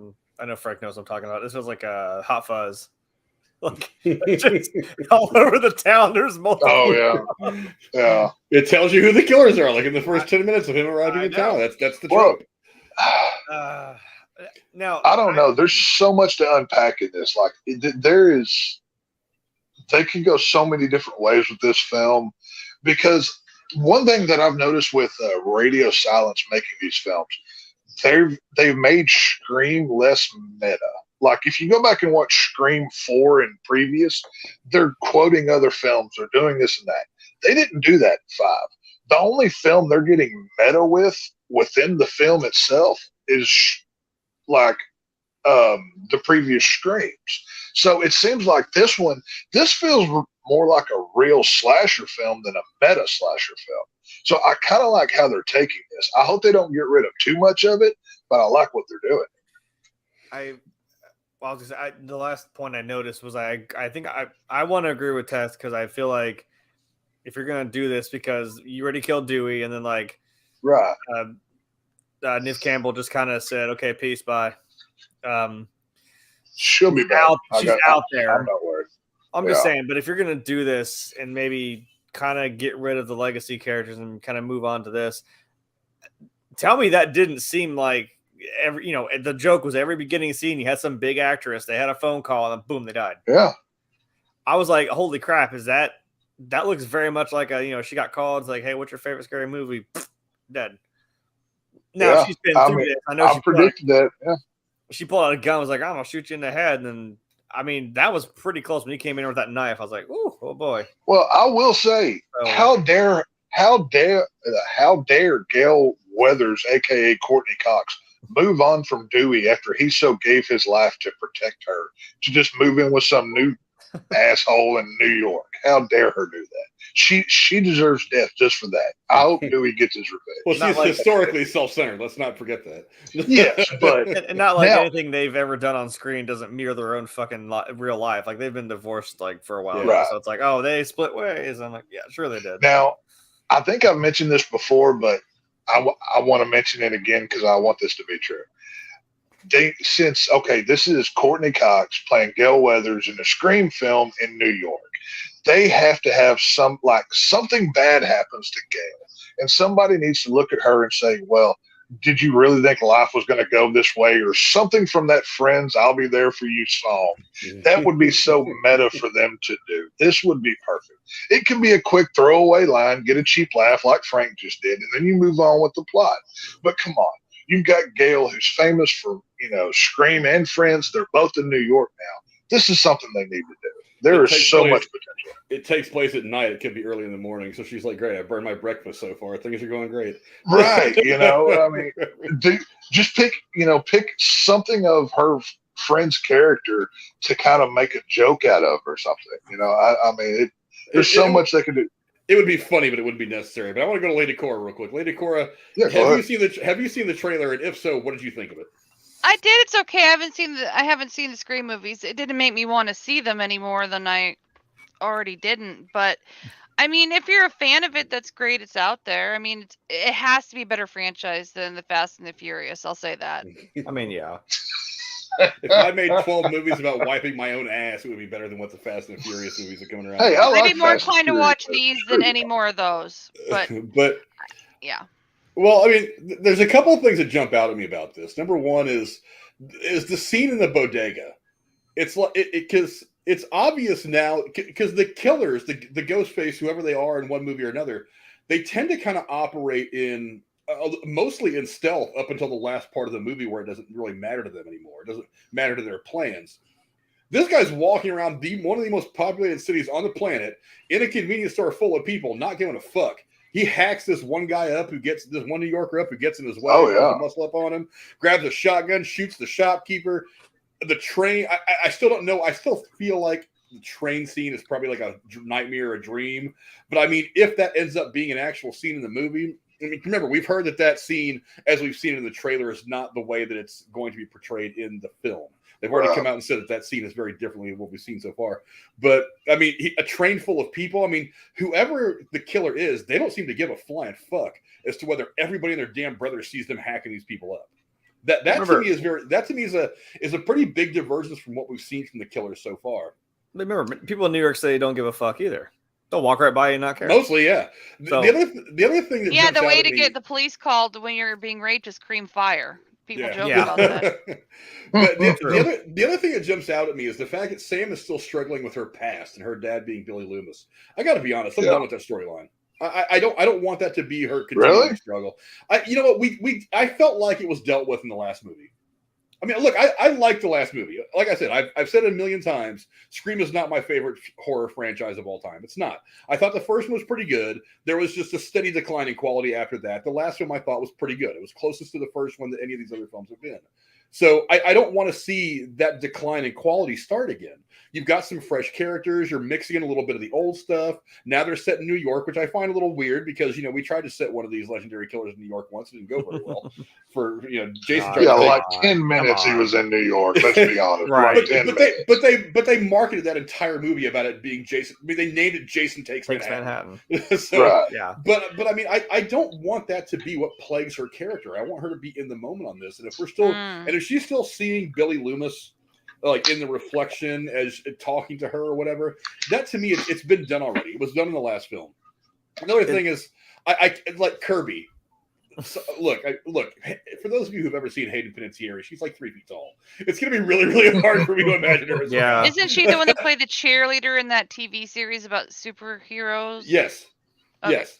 know Frank knows what I'm talking about. This feels like Hot Fuzz. Like, just all over the town, there's multiple. Oh yeah. It tells you who the killers are, like in the first 10 minutes of him arriving in town. That's the trope. Now I don't know. There's so much to unpack in this. Like they can go so many different ways with this film, because one thing that I've noticed with Radio Silence making these films, they've made Scream less meta. Like if you go back and watch Scream 4 and previous, they're quoting other films, they're doing this and that. They didn't do that in 5. The only film they're getting meta with within the film itself is like the previous Screams. So it seems like this feels more like a real slasher film than a meta slasher film. So I kind of like how they're taking this. I hope they don't get rid of too much of it, but I like what they're doing. The last point I noticed was I think I want to agree with Tess, because I feel like if you're gonna do this, because you already killed Dewey, and then like right, Neve Campbell just kind of said, "Okay, peace, bye." She'll be back. She's out there. I'm not worried. I'm just saying, but if you're gonna do this and maybe kind of get rid of the legacy characters and kind of move on to this, tell me that didn't seem like the joke was every beginning scene you had some big actress, they had a phone call, and then boom, they died. Yeah. I was like, holy crap, is that looks very much like she got called. It's like, hey, what's your favorite scary movie? Dead. Now she's been through this. I know I predicted that. Yeah. She pulled out a gun, was like, I'm gonna shoot you in the head. And then that was pretty close when he came in with that knife. I was like, ooh, oh boy. Well, I will say, how dare Gail Weathers, aka Courtney Cox, move on from Dewey after he so gave his life to protect her, to just move in with some new asshole in New York. How dare her do that? She deserves death just for that. I hope Dewey gets his revenge. Well, she's historically self-centered. Let's not forget that. Yes, but and not like anything they've ever done on screen doesn't mirror their own fucking real life. Like they've been divorced like for a while, now, so it's like, oh, they split ways. I'm like, yeah, sure they did. Now, I think I've mentioned this before, but I want to mention it again because I want this to be true. This is Courtney Cox playing Gail Weathers in a Scream film in New York. They have to have something bad happens to Gail, and somebody needs to look at her and say, well, did you really think life was going to go this way, or something from that Friends I'll Be There For You song? That would be so meta for them to do. This would be perfect. It can be a quick throwaway line, get a cheap laugh like Frank just did, and then you move on with the plot. But come on, you've got Gail, who's famous for Scream and Friends. They're both in New York now. This is something they need to do. There is so much potential. It takes place at night. It could be early in the morning. So she's like, great, I burned my breakfast so far. Things are going great. Right. I mean, just pick something of her friend's character to kind of make a joke out of or something. There's so much they could do. It would be funny, but it wouldn't be necessary. But I want to go to Lady Cora real quick. Lady Cora, have you seen the trailer? And if so, what did you think of it? I did. It's okay. I haven't seen the Scream movies. It didn't make me want to see them any more than I already didn't. But I mean, if you're a fan of it, that's great. It's out there. I mean, it has to be a better franchise than the Fast and the Furious. I'll say that. I mean, yeah. If I made 12 movies about wiping my own ass, it would be better than what the Fast and the Furious movies are coming around. Hey, I'd be more inclined to watch these than any more of those. But yeah. Well, I mean, there's a couple of things that jump out at me about this. Number one is the scene in the bodega. It's like because it's obvious now because the killers, the Ghostface, whoever they are in one movie or another, they tend to kind of operate in mostly in stealth up until the last part of the movie where it doesn't really matter to them anymore. It doesn't matter to their plans. This guy's walking around one of the most populated cities on the planet in a convenience store full of people, not giving a fuck. He hacks this one guy up this one New Yorker up who gets in his way, muscle up on him, grabs a shotgun, shoots the shopkeeper. The train, I still don't know. I still feel like the train scene is probably like a nightmare or a dream. But I mean, if that ends up being an actual scene in the movie, I mean, remember, we've heard that scene, as we've seen in the trailer, is not the way that it's going to be portrayed in the film. They've already come out and said that scene is very differently than what we've seen so far. But, I mean, a train full of people, I mean, whoever the killer is, they don't seem to give a flying fuck as to whether everybody and their damn brother sees them hacking these people up. That to me is a pretty big divergence from what we've seen from the killers so far. Remember, people in New York City don't give a fuck either. They'll walk right by you and not care. Mostly, yeah. So, the other thing that the way to get the police called when you're being raped is cream fire. People joke about that. But the other thing that jumps out at me is the fact that Sam is still struggling with her past and her dad being Billy Loomis. I got to be honest, I'm done with that storyline. I don't want that to be her continuing struggle. You know what? I felt like it was dealt with in the last movie. I mean, look, I like the last movie. Like I said, I've said it a million times. Scream is not my favorite horror franchise of all time. It's not. I thought the first one was pretty good. There was just a steady decline in quality after that. The last one I thought was pretty good. It was closest to the first one that any of these other films have been. So I don't want to see that decline in quality start again. You've got some fresh characters. You're mixing in a little bit of the old stuff. Now they're set in New York, which I find a little weird because, we tried to set one of these legendary killers in New York once. It didn't go very well. Jason. Like 10 minutes he was in New York. Let's be honest. Right. But they marketed that entire movie about it being Jason. I mean, they named it Jason Takes Manhattan. So, yeah. But I mean, I don't want that to be what plagues her character. I want her to be in the moment on this. And if we're still, and if she's still seeing Billy Loomis, like in the reflection as talking to her or whatever, that to me, it's been done already. It was done in the last film. Another thing is, I like Kirby. So, look, for those of you who've ever seen Hayden Panettiere, she's like 3 feet tall. It's going to be really, really hard for me to imagine her. Isn't she the one that played the cheerleader in that TV series about superheroes? Yes. Okay. Yes.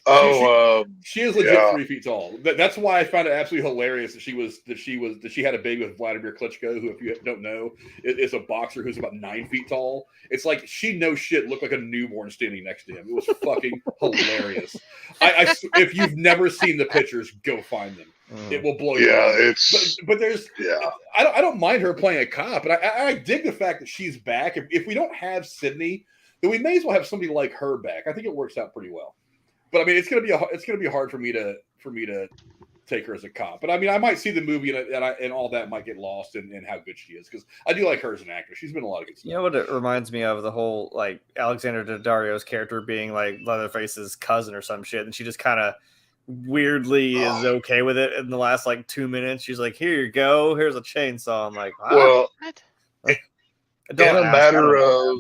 She is legit 3 feet tall. That's why I found it absolutely hilarious that she had a baby with Vladimir Klitschko, who, if you don't know, is a boxer who's about 9 feet tall. It's like she no shit looked like a newborn standing next to him. It was fucking hilarious. If you've never seen the pictures, go find them. It will blow you away. But there's I don't mind her playing a cop, and I dig the fact that she's back. If we don't have Sydney, then we may as well have somebody like her back. I think it works out pretty well. But I mean, it's gonna be hard for me to take her as a cop. But I mean, I might see the movie and all that might get lost in how good she is, because I do like her as an actress. She's been a lot of good stuff. You know what it reminds me of? The whole like Alexander Daddario's character being like Leatherface's cousin or some shit, and she just kind of weirdly is okay with it in the last like 2 minutes. She's like, "Here you go. Here's a chainsaw." I'm like, wow. Well, in a matter of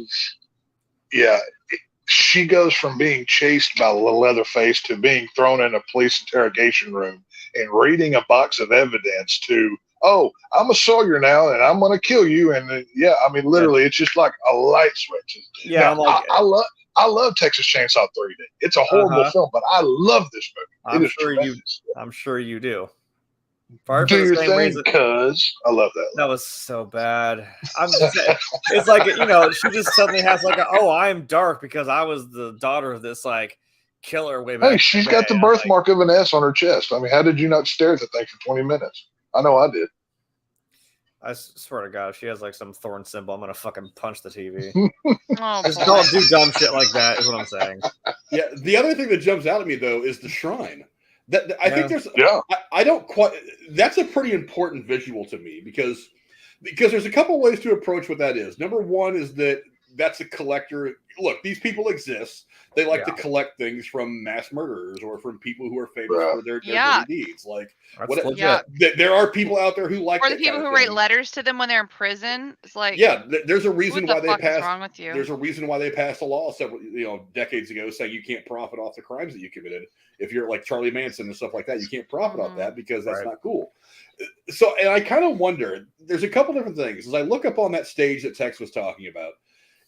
she goes from being chased by Leatherface to being thrown in a police interrogation room and reading a box of evidence to, I'm a Sawyer now and I'm going to kill you. And I mean, literally, it's just like a light switch. Yeah, now, I love Texas Chainsaw 3D. It's a horrible film, but I love this movie. I'm sure you do. Do your thing, cuz I love that. That was so bad. I'm just saying, it's like, she just suddenly has like I am dark because I was the daughter of this like killer way back. Hey, she's got the birthmark of an S on her chest. I mean, how did you not stare at the thing for 20 minutes? I know I did. I swear to God, if she has like some thorn symbol, I'm gonna fucking punch the TV. Just don't do dumb shit like that, is what I'm saying. Yeah, the other thing that jumps out at me though is the shrine. I think there's I don't quite. That's a pretty important visual to me because there's a couple ways to approach what that is. Number one is that's a collector. Look, these people exist. They like to collect things from mass murderers or from people who are famous for their dirty deeds. Like, there are people out there who like. Or the people who write letters to them when they're in prison. It's like, there's a reason why they passed. What's wrong with you? There's a reason why they passed a law several decades ago saying you can't profit off the crimes that you committed. If you're like Charlie Manson and stuff like that, you can't profit off that because that's not cool. And I kind of wonder. There's a couple different things as I look up on that stage that Tex was talking about.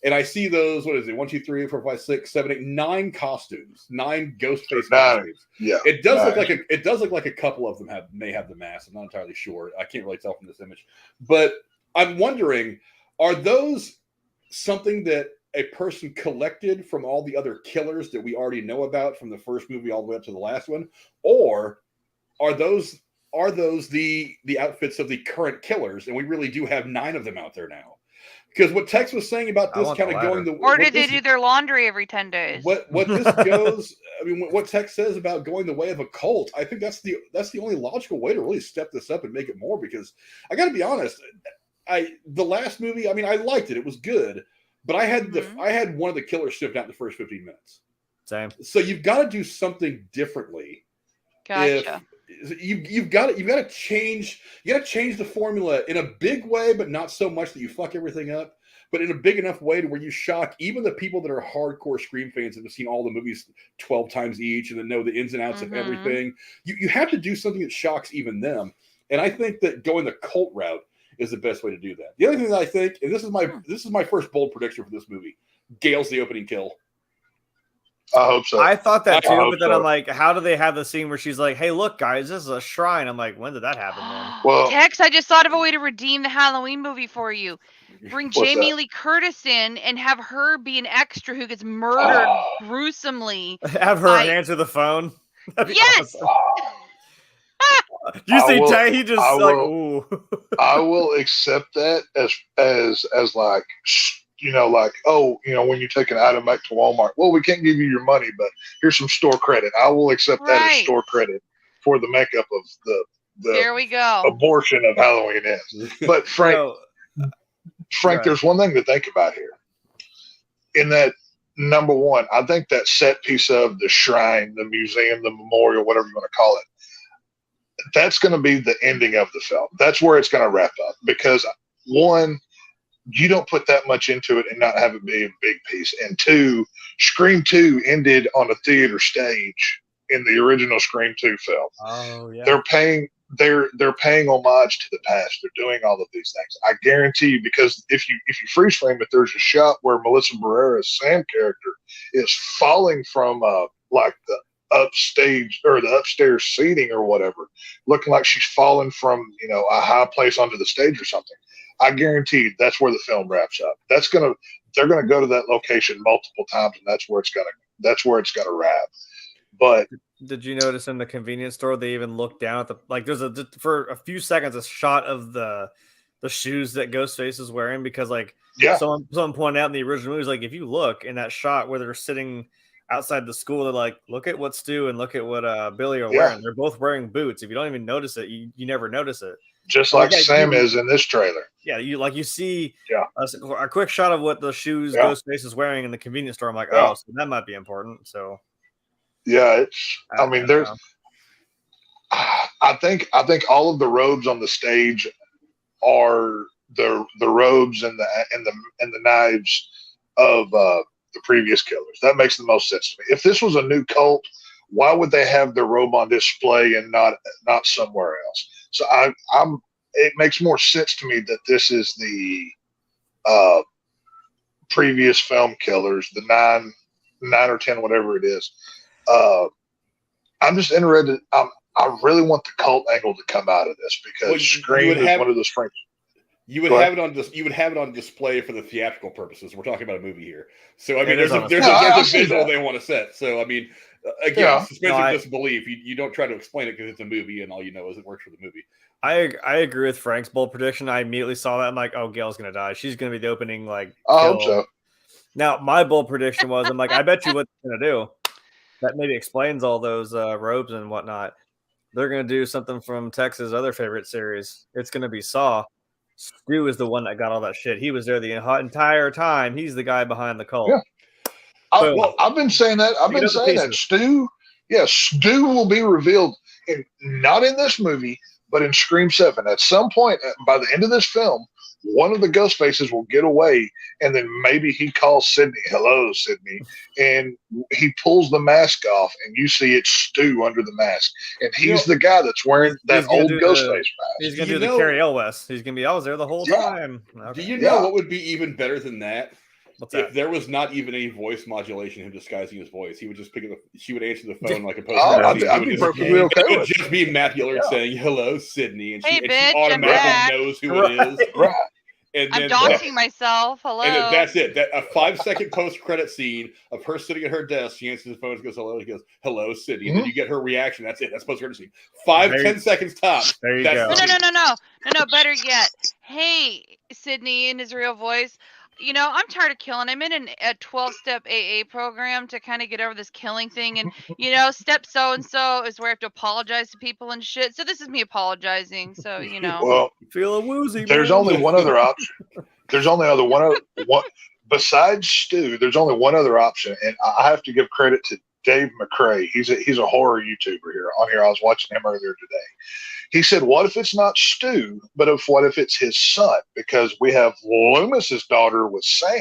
and I see those. What is it? 1, 2, 3, 4, 5, 6, 7, 8, 9 costumes, 9 ghost face costumes. Yeah, it does look like a couple of them may have the mask. I'm not entirely sure. I can't really tell from this image, but I'm wondering, are those something that a person collected from all the other killers that we already know about from the first movie all the way up to the last one, or are those the outfits of the current killers, and we really do have 9 of them out there now? Because what Tex was saying about this kind of going the or did they do their laundry every 10 days? What this goes, I mean, what Tex says about going the way of a cult, I think that's the only logical way to really step this up and make it more. Because I got to be honest, the last movie, I mean, I liked it; it was good, but I had one of the killers sniffed out in the first 15 minutes. Same. So you've got to do something differently. Gotcha. You've got to change the formula in a big way, but not so much that you fuck everything up, but in a big enough way to where you shock even the people that are hardcore Scream fans that have seen all the movies 12 times each and that know the ins and outs of everything. You have to do something that shocks even them. And I think that going the cult route is the best way to do that. The other thing that I think, and this is my first bold prediction for this movie, Gale's the opening kill. I hope so. I thought that too, but then so. I'm like, how do they have the scene where she's like, "Hey, look, guys, this is a shrine." I'm like, when did that happen, then? Well, Tex, I just thought of a way to redeem the Halloween movie for you. Bring Jamie Lee Curtis in and have her be an extra who gets murdered gruesomely. Have her answer the phone. Yes. Awesome. You see, Tay, he just ooh. I will accept that as like, like, when you take an item back to Walmart, well, we can't give you your money, but here's some store credit. I will accept that as store credit for the makeup of the there we go. abortion of Halloween is. But Frank, there's one thing to think about here. In that, number one, I think that set piece of the shrine, the museum, the memorial, whatever you want to call it, that's going to be the ending of the film. That's where it's going to wrap up. Because one, you don't put that much into it and not have it be a big piece. And two, Scream 2 ended on a theater stage in the original Scream 2 film. Oh yeah. They're paying homage to the past. They're doing all of these things. I guarantee you, because if you freeze frame it, there's a shot where Melissa Barrera's Sam character is falling from like the upstage or the upstairs seating or whatever, looking like she's fallen from a high place onto the stage or something. I guarantee that's where the film wraps up. They're gonna go to that location multiple times, and that's where it's gonna wrap. But did you notice in the convenience store they even look down at there's for a few seconds a shot of the shoes that Ghostface is wearing, because someone pointed out in the original movie, like, if you look in that shot where they're sitting outside the school, they're like, look at what Stu and look at what Billy are wearing. They're both wearing boots. If you don't even notice it, you never notice it. Just like Sam is in this trailer. Yeah, you see a quick shot of what the shoes Ghostface is wearing in the convenience store. I'm like, so that might be important. So I think all of the robes on the stage are the robes and the knives of the previous killers. That makes the most sense to me. If this was a new cult, why would they have their robe on display and not somewhere else? So it makes more sense to me that this is the previous film killers, the nine or 10, whatever it is. I'm just interested. I really want the cult angle to come out of this, because Scream is one of those franchises. You would have it on display for the theatrical purposes. We're talking about a movie here, so I mean, there's a visual they want to set. So I mean, again, suspension of disbelief. You don't try to explain it because it's a movie, and all you know is it works for the movie. I agree with Frank's bold prediction. I immediately saw that. I'm like, oh, Gail's gonna die. She's gonna be the opening. Like, I hope so. Now, my bold prediction was, I'm like, I bet you what they're gonna do. That maybe explains all those robes and whatnot. They're gonna do something from Tex's other favorite series. It's gonna be Saw. Stu is the one that got all that shit. He was there the entire time. He's the guy behind the cult. Yeah. I've been saying that. I've been saying that. Stu will be revealed, not in this movie, but in Scream 7. At some point, by the end of this film, one of the ghost faces will get away, and then maybe he calls Sydney, "Hello, Sydney," and he pulls the mask off, and you see it's Stu under the mask, and he's the guy that's wearing that old ghost face mask. He's going to do the Carrie Elwes. He's going to be, I was there the whole time. Okay. Do you know what would be even better than that? What's if that? there was not even any voice modulation, him disguising his voice, he would just pick up. She would answer the phone like a post. I'd be perfectly okay It would with it. just be Matthew Lillard saying "Hello, Sydney," and Hey, she bitch, I'm automatically back. knows who it is. Right. And I'm then doxing myself. Hello. And then that's it. That a 5-second post-credit scene of her sitting at her desk. She answers the phone and goes, "Hello." He goes, "Hello, Sydney." And then you get her reaction. That's it. That's post-credit scene. 10 seconds tops. There you That's go. No. Better yet. Hey, Sydney, in his real voice. You know, I'm tired of killing. I'm in a 12-step AA program to kind of get over this killing thing. And, you know, step so-and-so is where I have to apologize to people and shit. So this is me apologizing. So, you know. Well, Feeling woozy. there's man. only one other option. There's only one besides Stu. There's only one other option, and I have to give credit to Dave McCrae. He's a horror YouTuber here on here. I was watching him earlier today. He said, "What if it's not Stu, but what if it's his son? Because we have Loomis's daughter with Sam,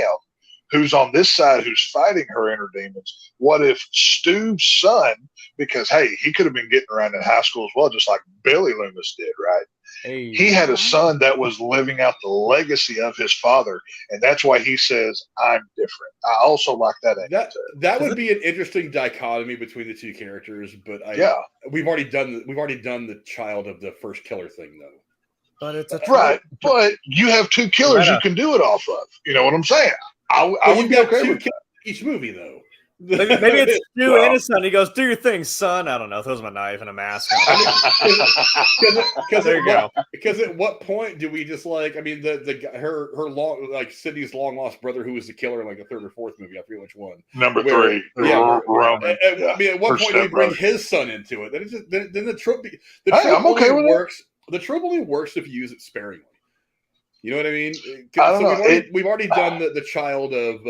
who's on this side, who's fighting her inner demons. What if Stu's son? Because hey, he could have been getting around in high school as well, just like Billy Loomis did, right? Hey. He had a son that was living out the legacy of his father, and that's why he says, 'I'm different.' I also like that. That would be an interesting dichotomy between the two characters, but we've already done the child of the first killer thing though. But it's a right. But you have two killers you can do it off of. You know what I'm saying? I would be okay with each movie though. Maybe it's Stu and his son. He goes, "Do your thing, son." I don't know. Throws him a knife and a mask. There you go. Because at what point do we just like? I mean, her long like Sydney's long lost brother, who was the killer in like the third or fourth movie. I forget which one. Number 3. Roman. I mean, at what point do we bring his son into it? Then the trope. I'm okay with works. The trope only works if you use it sparingly. You know what I mean? I don't know. We've already done the child of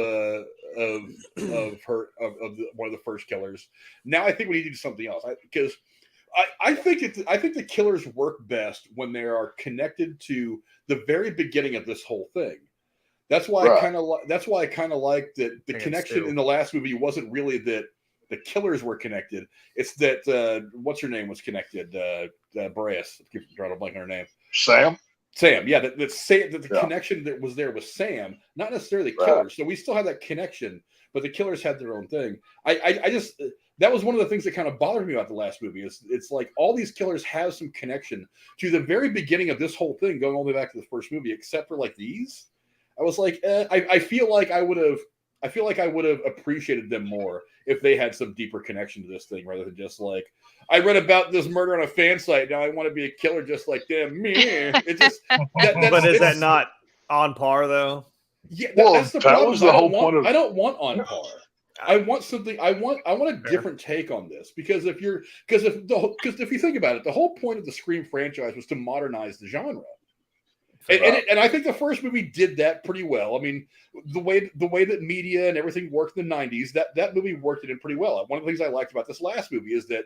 one of the first killers. Now I think we need to do something else because I think the killers work best when they are connected to the very beginning of this whole thing. That's why I kind of like that the connection in the last movie wasn't really that the killers were connected. It's that what's her name was connected. Boreas. I keep trying to blank on her name. Sam, yeah, the connection that was there was Sam, not necessarily the killers. So we still have that connection, but the killers had their own thing. I just that was one of the things that kind of bothered me about the last movie. It's like all these killers have some connection to the very beginning of this whole thing, going all the way back to the first movie, except for like these. I was like, I feel like I would have appreciated them more if they had some deeper connection to this thing rather than just like, I read about this murder on a fan site. Now I want to be a killer just like them. It just, but is that not on par though? Yeah, that's the problem. Was the whole point of... I don't want on par. I want something. I want a different take on this because if you think about it, the whole point of the Scream franchise was to modernize the genre. And I think the first movie did that pretty well. I mean, the way that media and everything worked in the 90s, that movie worked it in pretty well. One of the things I liked about this last movie is that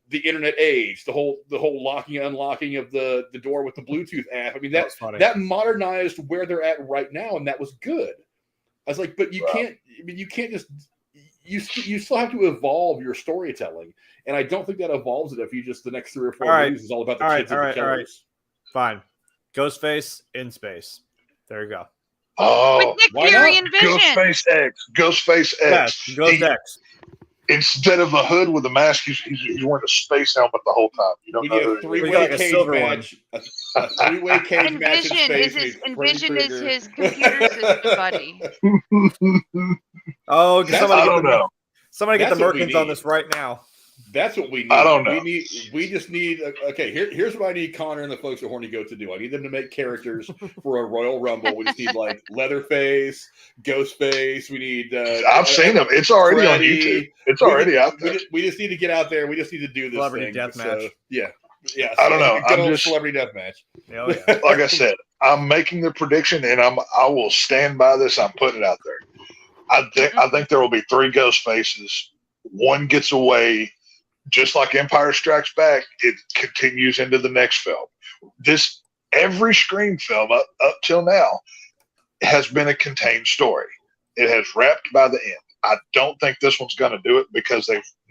the internet age, the whole locking and unlocking of the door with the Bluetooth app. I mean, that modernized where they're at right now, and that was good. I was like, but you can't. I mean, you can't just. You still have to evolve your storytelling, and I don't think that evolves it if you just the next 3 or 4 movies is all about the kids and the killers. Fine. Ghostface in space. There you go. Oh, with Nick Fury and Vision. Ghostface X. Yeah, Ghost X. Instead of a hood with a mask, he's wearing a space helmet the whole time. You don't know. A three-way cage match. A three-way cage match in space. Vision is his computer system buddy. Oh, somebody get the That's Merkins on this right now. That's what we need. I don't know. We just need. Okay, here's what I need Connor and the folks at Horny Goat to do. I need them to make characters for a Royal Rumble. We just need like Leatherface, Ghostface. We need. I've seen them. It's already on YouTube. It's already out there. We just need to get out there. We just need to do this Celebrity death match. Yeah. I don't know. I'm just celebrity death match. Oh, yeah. Like I said, I'm making the prediction, and I will stand by this. I'm putting it out there. I think there will be 3 Ghostfaces. One gets away. Just like Empire Strikes Back, it continues into the next film. Every Scream film up till now has been a contained story. It has wrapped by the end. I don't think this one's going to do it because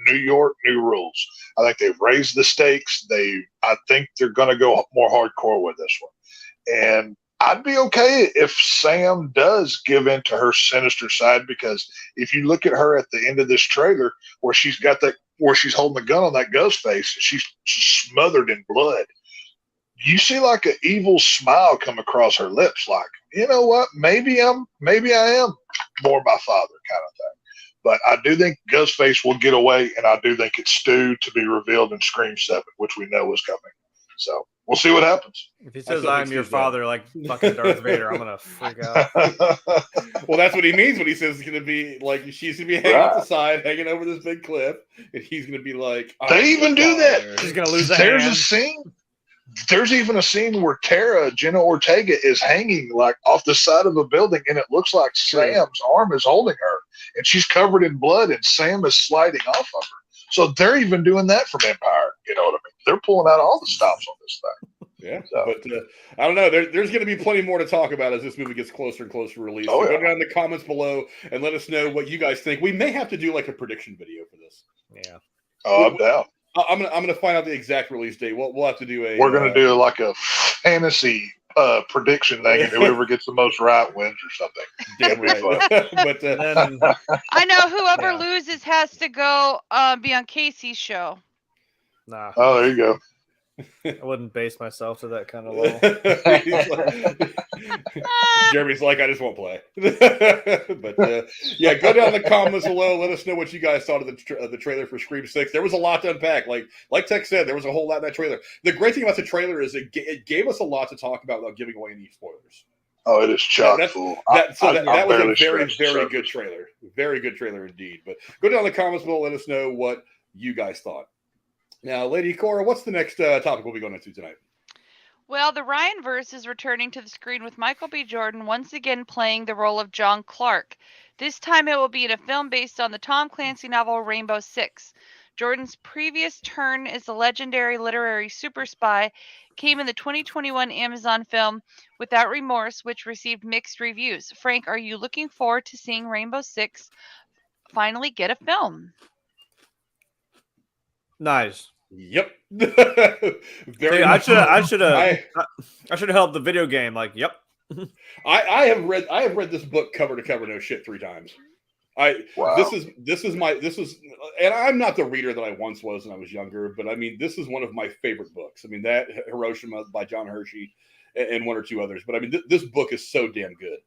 New York, new rules. I think they've raised the stakes. I think they're going to go more hardcore with this one. And I'd be okay if Sam does give in to her sinister side, because if you look at her at the end of this trailer where she's holding the gun on that ghost face, she's smothered in blood. You see like an evil smile come across her lips, like, you know what? Maybe I am more my father kind of thing. But I do think Ghostface will get away, and I do think it's Stu to be revealed in Scream 7, which we know is coming. So we'll see what happens. If he says I'm your father, like fucking Darth Vader, I'm gonna freak out. Well, that's what he means when he says it's gonna be like she's gonna be hanging off the side, hanging over this big cliff, and he's gonna be like, they even do that. She's gonna lose a There's hand. a scene. There's even a scene where Jenna Ortega is hanging like off the side of a building, and it looks like Sam's arm is holding her, and she's covered in blood, and Sam is sliding off of her. So they're even doing that from Empire. You know what I mean? They're pulling out all the stops on this thing. Yeah, so. But I don't know. There's going to be plenty more to talk about as this movie gets closer and closer to release. Oh, so yeah. Go down in the comments below and let us know what you guys think. We may have to do like a prediction video for this. Yeah. Oh, I'm down. I'm gonna find out the exact release date. We'll have to do a. We're gonna do like a fantasy prediction thing, and whoever gets the most right wins or something. Damn right. But Then, I know whoever Yeah. loses has to go be on Casey's show. nah, Oh, there you go. I wouldn't base myself to that kind of level. Jeremy's like, I just won't play. But yeah, go down in the comments below. Let us know what you guys thought of the trailer for Scream 6. There was a lot to unpack. Like Tech said, there was a whole lot in that trailer. The great thing about the trailer is it gave us a lot to talk about without giving away any spoilers. Oh, it is chock full. That was a barely very, scratched the very surface. good trailer. Very good trailer indeed. But go down in the comments below. Let us know what you guys thought. Now, Lady Cora, what's the next topic we'll be going into tonight? Well, the Ryanverse is returning to the screen with Michael B. Jordan once again playing the role of John Clark. This time it will be in a film based on the Tom Clancy novel Rainbow Six. Jordan's previous turn as the legendary literary super spy came in the 2021 Amazon film Without Remorse, which received mixed reviews. Frank, are you looking forward to seeing Rainbow Six finally get a film? Nice. Yep. See, I should have held the video game. Like, yep. I have read this book cover to cover, no shit, 3 times. Wow. This is, and I'm not the reader that I once was when I was younger, but I mean, this is one of my favorite books. I mean, that Hiroshima by John Hershey and 1 or 2 others, but I mean, this book is so damn good.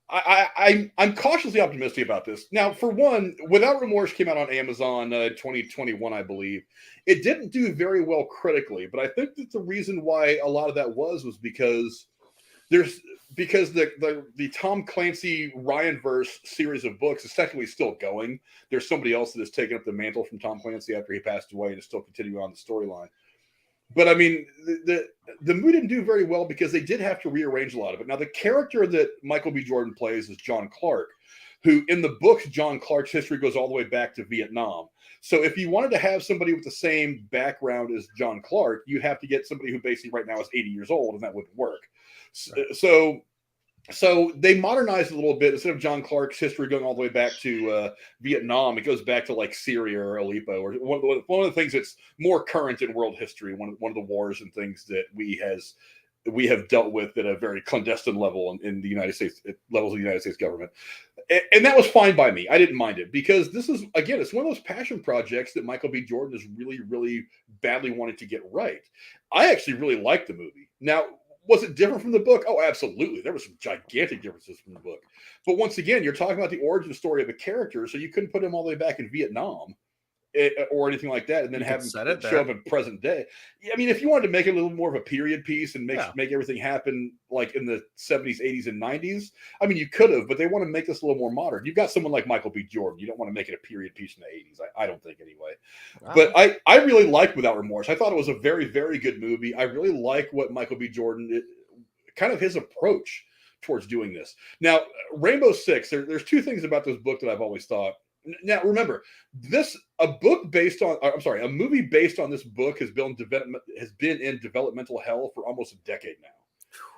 I'm cautiously optimistic about this. Now, for one, Without Remorse came out on Amazon 2021, I believe. It didn't do very well critically, but I think that the reason why a lot of that was because the Tom Clancy Ryanverse series of books is technically still going. There's somebody else that has taken up the mantle from Tom Clancy after he passed away and is still continuing on the storyline. But I mean, the movie didn't do very well because they did have to rearrange a lot of it. Now, the character that Michael B. Jordan plays is John Clark, who in the books, John Clark's history goes all the way back to Vietnam. So if you wanted to have somebody with the same background as John Clark, you'd have to get somebody who basically right now is 80 years old, and that wouldn't work. Right. So they modernized it a little bit. Instead of John Clark's history going all the way back to Vietnam, it goes back to like Syria or Aleppo, or one of the things that's more current in world history. One of the wars and things that we have dealt with at a very clandestine level in the United States, at levels of the United States government, and that was fine by me. I didn't mind it because this is, again, it's one of those passion projects that Michael B. Jordan is really, really badly wanting to get right. I actually really liked the movie. Now, was it different from the book? Oh, absolutely. There were some gigantic differences from the book. But once again, you're talking about the origin story of a character, so you couldn't put him all the way back in Vietnam or anything like that, and then have him show up in present day. I mean, if you wanted to make it a little more of a period piece and make everything happen like in the 70s, 80s, and 90s, I mean, you could have, but they want to make this a little more modern. You've got someone like Michael B. Jordan. You don't want to make it a period piece in the 80s. I don't think anyway. Wow. But I really liked Without Remorse. I thought it was a very, very good movie. I really like what Michael B. Jordan, kind of his approach towards doing this. Now, Rainbow Six, there's 2 things about this book that I've always thought. Now, remember, a movie based on this book has been in developmental hell for almost a decade now.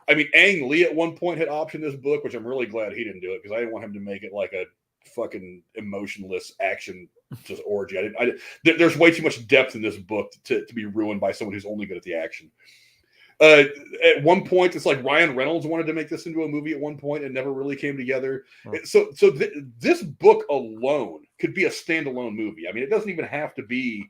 I mean, Ang Lee at one point had optioned this book, which I'm really glad he didn't do it because I didn't want him to make it like a fucking emotionless action just orgy. There's way too much depth in this book to be ruined by someone who's only good at the action. At one point, it's like Ryan Reynolds wanted to make this into a movie at one point and never really came together. So this book alone could be a standalone movie. I mean, it doesn't even have to be.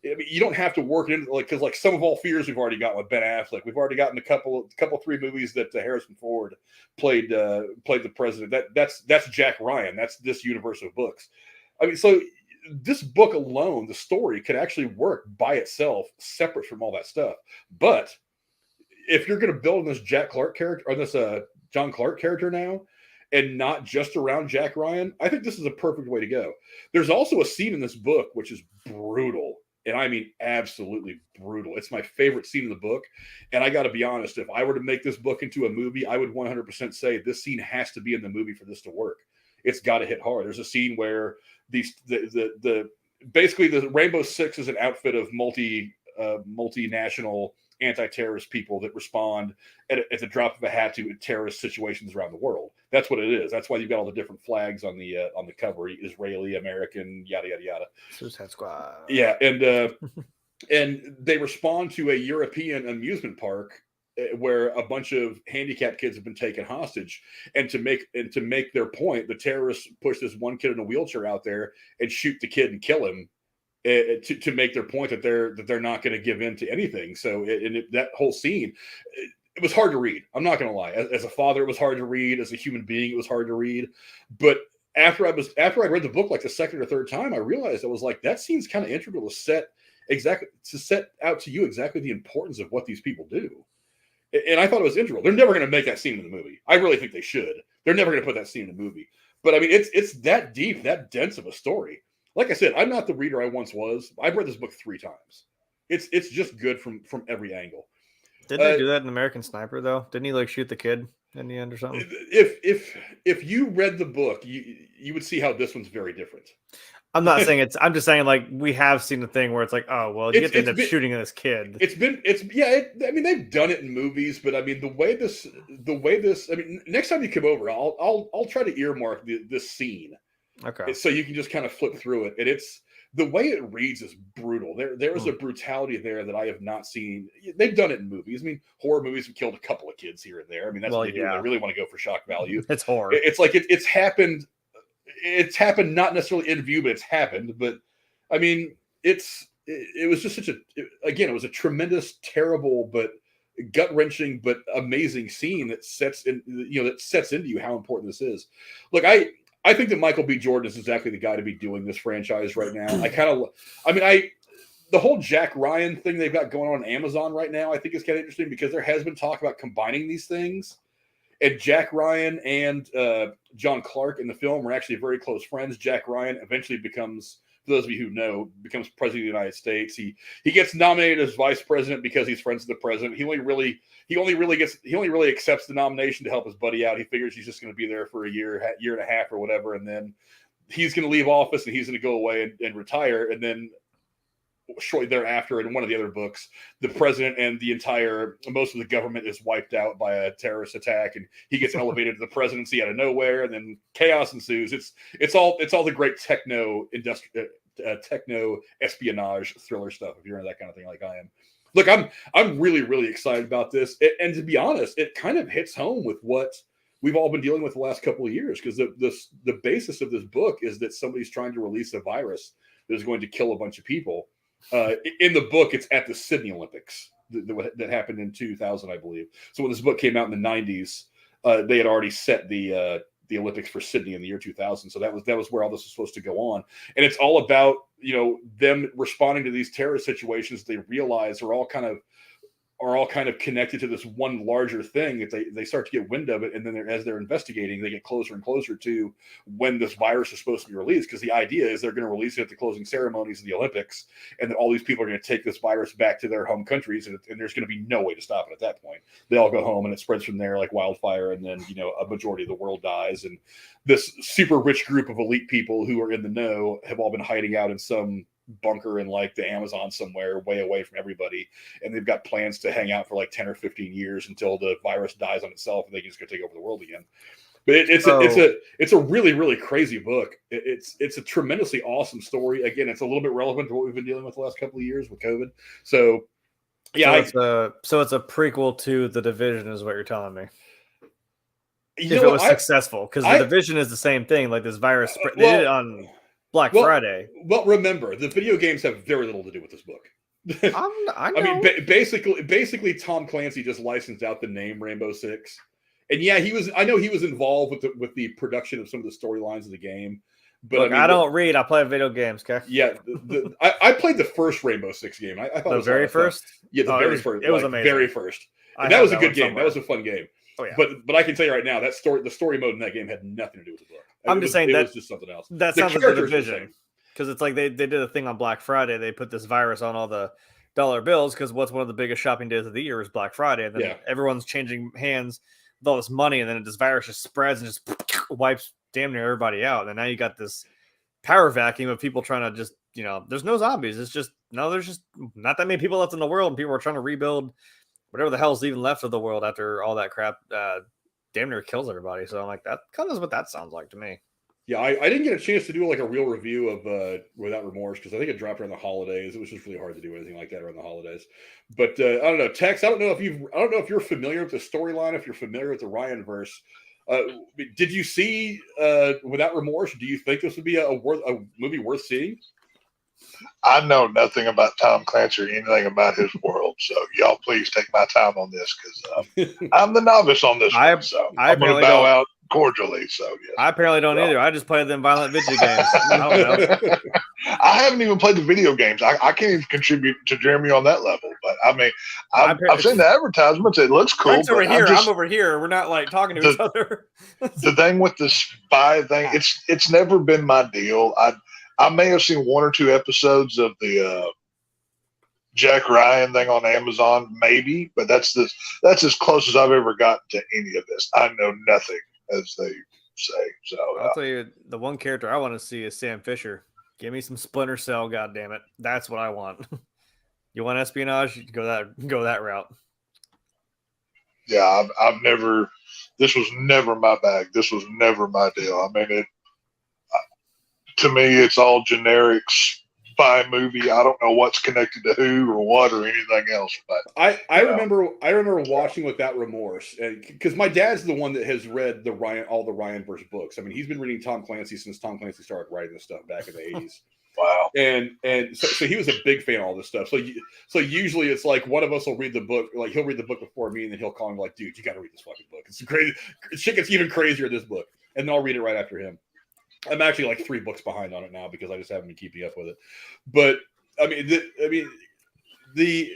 I mean, you don't have to work it into because like Some of All Fears we've already got with Ben Affleck. We've already gotten a couple 3 movies that Harrison Ford played the president. That's Jack Ryan. That's this universe of books. I mean, so this book alone, the story could actually work by itself, separate from all that stuff. But if you're going to build on this Jack Clark character or this John Clark character now, and not just around Jack Ryan, I think this is a perfect way to go. There's also a scene in this book which is brutal. And I mean, absolutely brutal. It's my favorite scene in the book. And I got to be honest, if I were to make this book into a movie, I would 100% say this scene has to be in the movie for this to work. It's got to hit hard. There's a scene where basically the Rainbow Six is an outfit of multinational anti-terrorist people that respond at the drop of a hat to terrorist situations around the world. That's what it is. That's why you've got all the different flags on the cover: Israeli, American, yada yada yada. Suicide Squad. Yeah, and and they respond to a European amusement park where a bunch of handicapped kids have been taken hostage, and to make their point, the terrorists push this one kid in a wheelchair out there and shoot the kid and kill him. To make their point that they're not going to give in to anything. So that whole scene, it was hard to read. I'm not going to lie. As a father, it was hard to read. As a human being, it was hard to read. But after I read the book like the second or third time, I realized I was like, that scene's kind of integral to set out to you exactly the importance of what these people do. And I thought it was integral. They're never going to make that scene in the movie. I really think they should. They're never going to put that scene in the movie. But I mean, it's that deep, that dense of a story. Like I said, I'm not the reader I once was. I've read this book 3 times. It's just good from every angle. Didn't they do that in American Sniper though? Didn't he like shoot the kid in the end or something? If you read the book, you would see how this one's very different. I'm not saying it's. I'm just saying like we have seen the thing where it's like, oh well, you get to end up shooting this kid. I mean, they've done it in movies, but I mean the way this. I mean, next time you come over, I'll try to earmark this scene. Okay. So you can just kind of flip through it. And it's the way it reads is brutal. There is a brutality there that I have not seen. They've done it in movies. I mean, horror movies have killed a couple of kids here and there. I mean, that's what they do. They really want to go for shock value. It's horror. It's like it's happened. It's happened not necessarily in view, but it's happened. But I mean, it was just it was a tremendous, terrible, but gut-wrenching, but amazing scene that sets into you how important this is. Look, I think that Michael B. Jordan is exactly the guy to be doing this franchise right now. The whole Jack Ryan thing they've got going on Amazon right now, I think is kind of interesting because there has been talk about combining these things. And Jack Ryan and John Clark in the film are actually very close friends. Jack Ryan eventually becomes, for those of you who know, becomes president of the United States. He gets nominated as vice president because he's friends with the president. He only really accepts the nomination to help his buddy out. He figures he's just going to be there for a year and a half or whatever, and then he's going to leave office and he's going to go away and retire. And then shortly thereafter, in one of the other books, the president and most of the government is wiped out by a terrorist attack, and he gets elevated to the presidency out of nowhere, and then chaos ensues. It's all the great techno espionage thriller stuff. If you're into that kind of thing, like I am. Look, I'm really, really excited about this, and to be honest, it kind of hits home with what we've all been dealing with the last couple of years, because the basis of this book is that somebody's trying to release a virus that is going to kill a bunch of people. In the book, it's at the Sydney Olympics that happened in 2000, I believe. So when this book came out in the 90s, they had already set the Olympics for Sydney in the year 2000. So that was where all this was supposed to go on. And it's all about, them responding to these terrorist situations they realize are all kind of connected to this one larger thing that they start to get wind of it. And then as they're investigating, they get closer and closer to when this virus is supposed to be released. Because the idea is they're going to release it at the closing ceremonies of the Olympics. And then all these people are going to take this virus back to their home countries. And there's going to be no way to stop it at that point. They all go home and it spreads from there like wildfire. And then, a majority of the world dies. And this super rich group of elite people who are in the know have all been hiding out in some bunker in like the Amazon somewhere way away from everybody, and they've got plans to hang out for like 10 or 15 years until the virus dies on itself and they can just go take over the world again. But it's a really, really crazy book. It's a tremendously awesome story. Again, it's a little bit relevant to what we've been dealing with the last couple of years with COVID. So Yeah, so it's a prequel to The Division, is what you're telling me. if it was successful, because The Division is the same thing. Like this virus spread. They did it on Black Friday. Well, remember, the video games have very little to do with this book. I know. I mean, basically, Tom Clancy just licensed out the name Rainbow Six, and yeah, I know he was involved with the production of some of the storylines of the game. But look, I don't read. I play video games. Okay. Yeah, I played the first Rainbow Six game. I thought the it was very first. Yeah, the very first. It was amazing. Very first. And that was a good game. That was a fun game. Oh yeah. But I can tell you right now, the story mode in that game had nothing to do with the book. I'm just saying it was just something else. That sounds like The Division, because it's like they did a thing on Black Friday. They put this virus on all the dollar bills, because what's one of the biggest shopping days of the year is Black Friday, and then everyone's changing hands with all this money, and then this virus just spreads and just wipes damn near everybody out. And now you got this power vacuum of people trying to just, there's no zombies. It's just there's just not that many people left in the world, and people are trying to rebuild whatever the hell's even left of the world after all that crap damn near kills everybody. So I'm like, that kind of is what that sounds like to me. Yeah, I didn't get a chance to do like a real review of Without Remorse, because I think it dropped around the holidays. It was just really hard to do anything like that around the holidays. But I don't know, Tex. I don't know if you're familiar with the storyline, if you're familiar with the Ryan verse. Did you see Without Remorse? Do you think this would be a movie worth seeing? I know nothing about Tom Clancy or anything about his world, so y'all please take my time on this, because I'm the novice on this one, so I'm going to bow out cordially. So yes. I apparently don't either. I just play them violent video games. I don't know. I haven't even played the video games. I can't even contribute to Jeremy on that level. But I mean, I've seen the advertisements. It looks cool. Over here. I'm over here. We're not like talking to each other. The thing with the spy thing, it's never been my deal. I may have seen one or two episodes of the Jack Ryan thing on Amazon, maybe, but that's as close as I've ever gotten to any of this. I know nothing, as they say. So I'll tell you, the one character I want to see is Sam Fisher. Give me some Splinter Cell, goddammit. That's what I want. You want espionage? Go that route. Yeah, I've never. This was never my bag. This was never my deal. I mean, to me, it's all generic spy movie. I don't know what's connected to who or what or anything else. But I remember watching Without Remorse, because my dad's the one that has read all the Ryan verse books. I mean, he's been reading Tom Clancy since Tom Clancy started writing this stuff back in the 80s. Wow. And so he was a big fan of all this stuff. So usually it's like one of us will read the book, like he'll read the book before me, and then he'll call me like, dude, you got to read this fucking book. It's crazy. Shit gets even crazier in this book. And then I'll read it right after him. I'm actually like 3 books behind on it now because I just haven't been keeping up with it. But I mean, the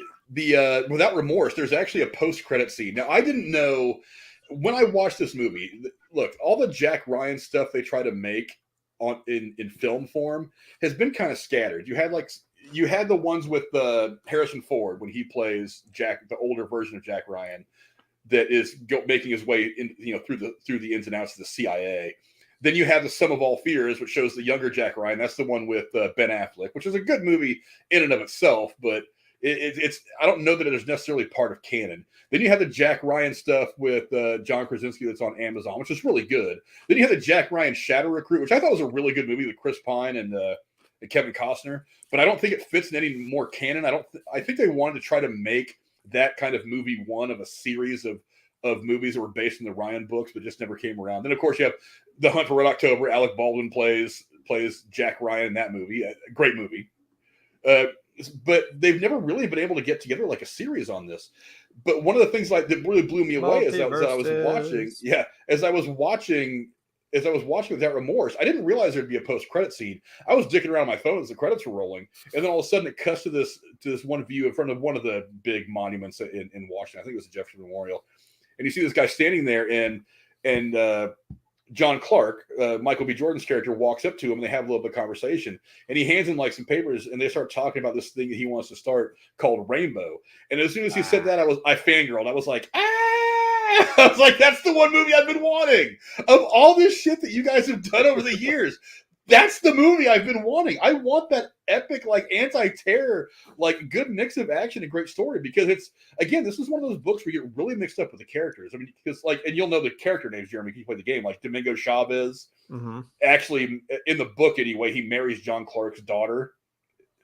Without Remorse, there's actually a post-credit scene. Now, I didn't know when I watched this movie. Look, all the Jack Ryan stuff they try to make in film form has been kind of scattered. You had the ones with Harrison Ford when he plays Jack, the older version of Jack Ryan, that is making his way in, through the ins and outs of the CIA. Then you have The Sum of All Fears, which shows the younger Jack Ryan. That's the one with Ben Affleck, which is a good movie in and of itself, but it's I don't know that it is necessarily part of canon. Then you have the Jack Ryan stuff with John Krasinski that's on Amazon, which is really good. Then you have the Jack Ryan Shadow Recruit, which I thought was a really good movie with Chris Pine and Kevin Costner, but I don't think it fits in any more canon. I think they wanted to try to make that kind of movie one of a series of movies that were based in the Ryan books, but just never came around. Then, of course, you have The Hunt for Red October. Alec Baldwin plays Jack Ryan in that movie. A great movie. But they've never really been able to get together like a series on this. But one of the things that really blew me away as I was watching Without Remorse, I didn't realize there'd be a post-credit scene. I was dicking around my phone as the credits were rolling, and then all of a sudden it cuts to this one view in front of one of the big monuments in Washington. I think it was the Jefferson Memorial. And you see this guy standing there, and John Clark, Michael B. Jordan's character, walks up to him, and they have a little bit of conversation. And he hands him like some papers, and they start talking about this thing that he wants to start called Rainbow. And as soon as he said that, I fangirled. I was like, ah! I was like, that's the one movie I've been wanting. Of all this shit that you guys have done over the years, that's the movie I've been wanting. I want that epic, like, anti-terror, like, good mix of action and great story, because it's, again, this is one of those books where you get really mixed up with the characters. I mean, because, like, and you'll know the character names, Jeremy, if you play the game, like Domingo Chavez. Mm-hmm. Actually, in the book anyway, he marries John Clark's daughter.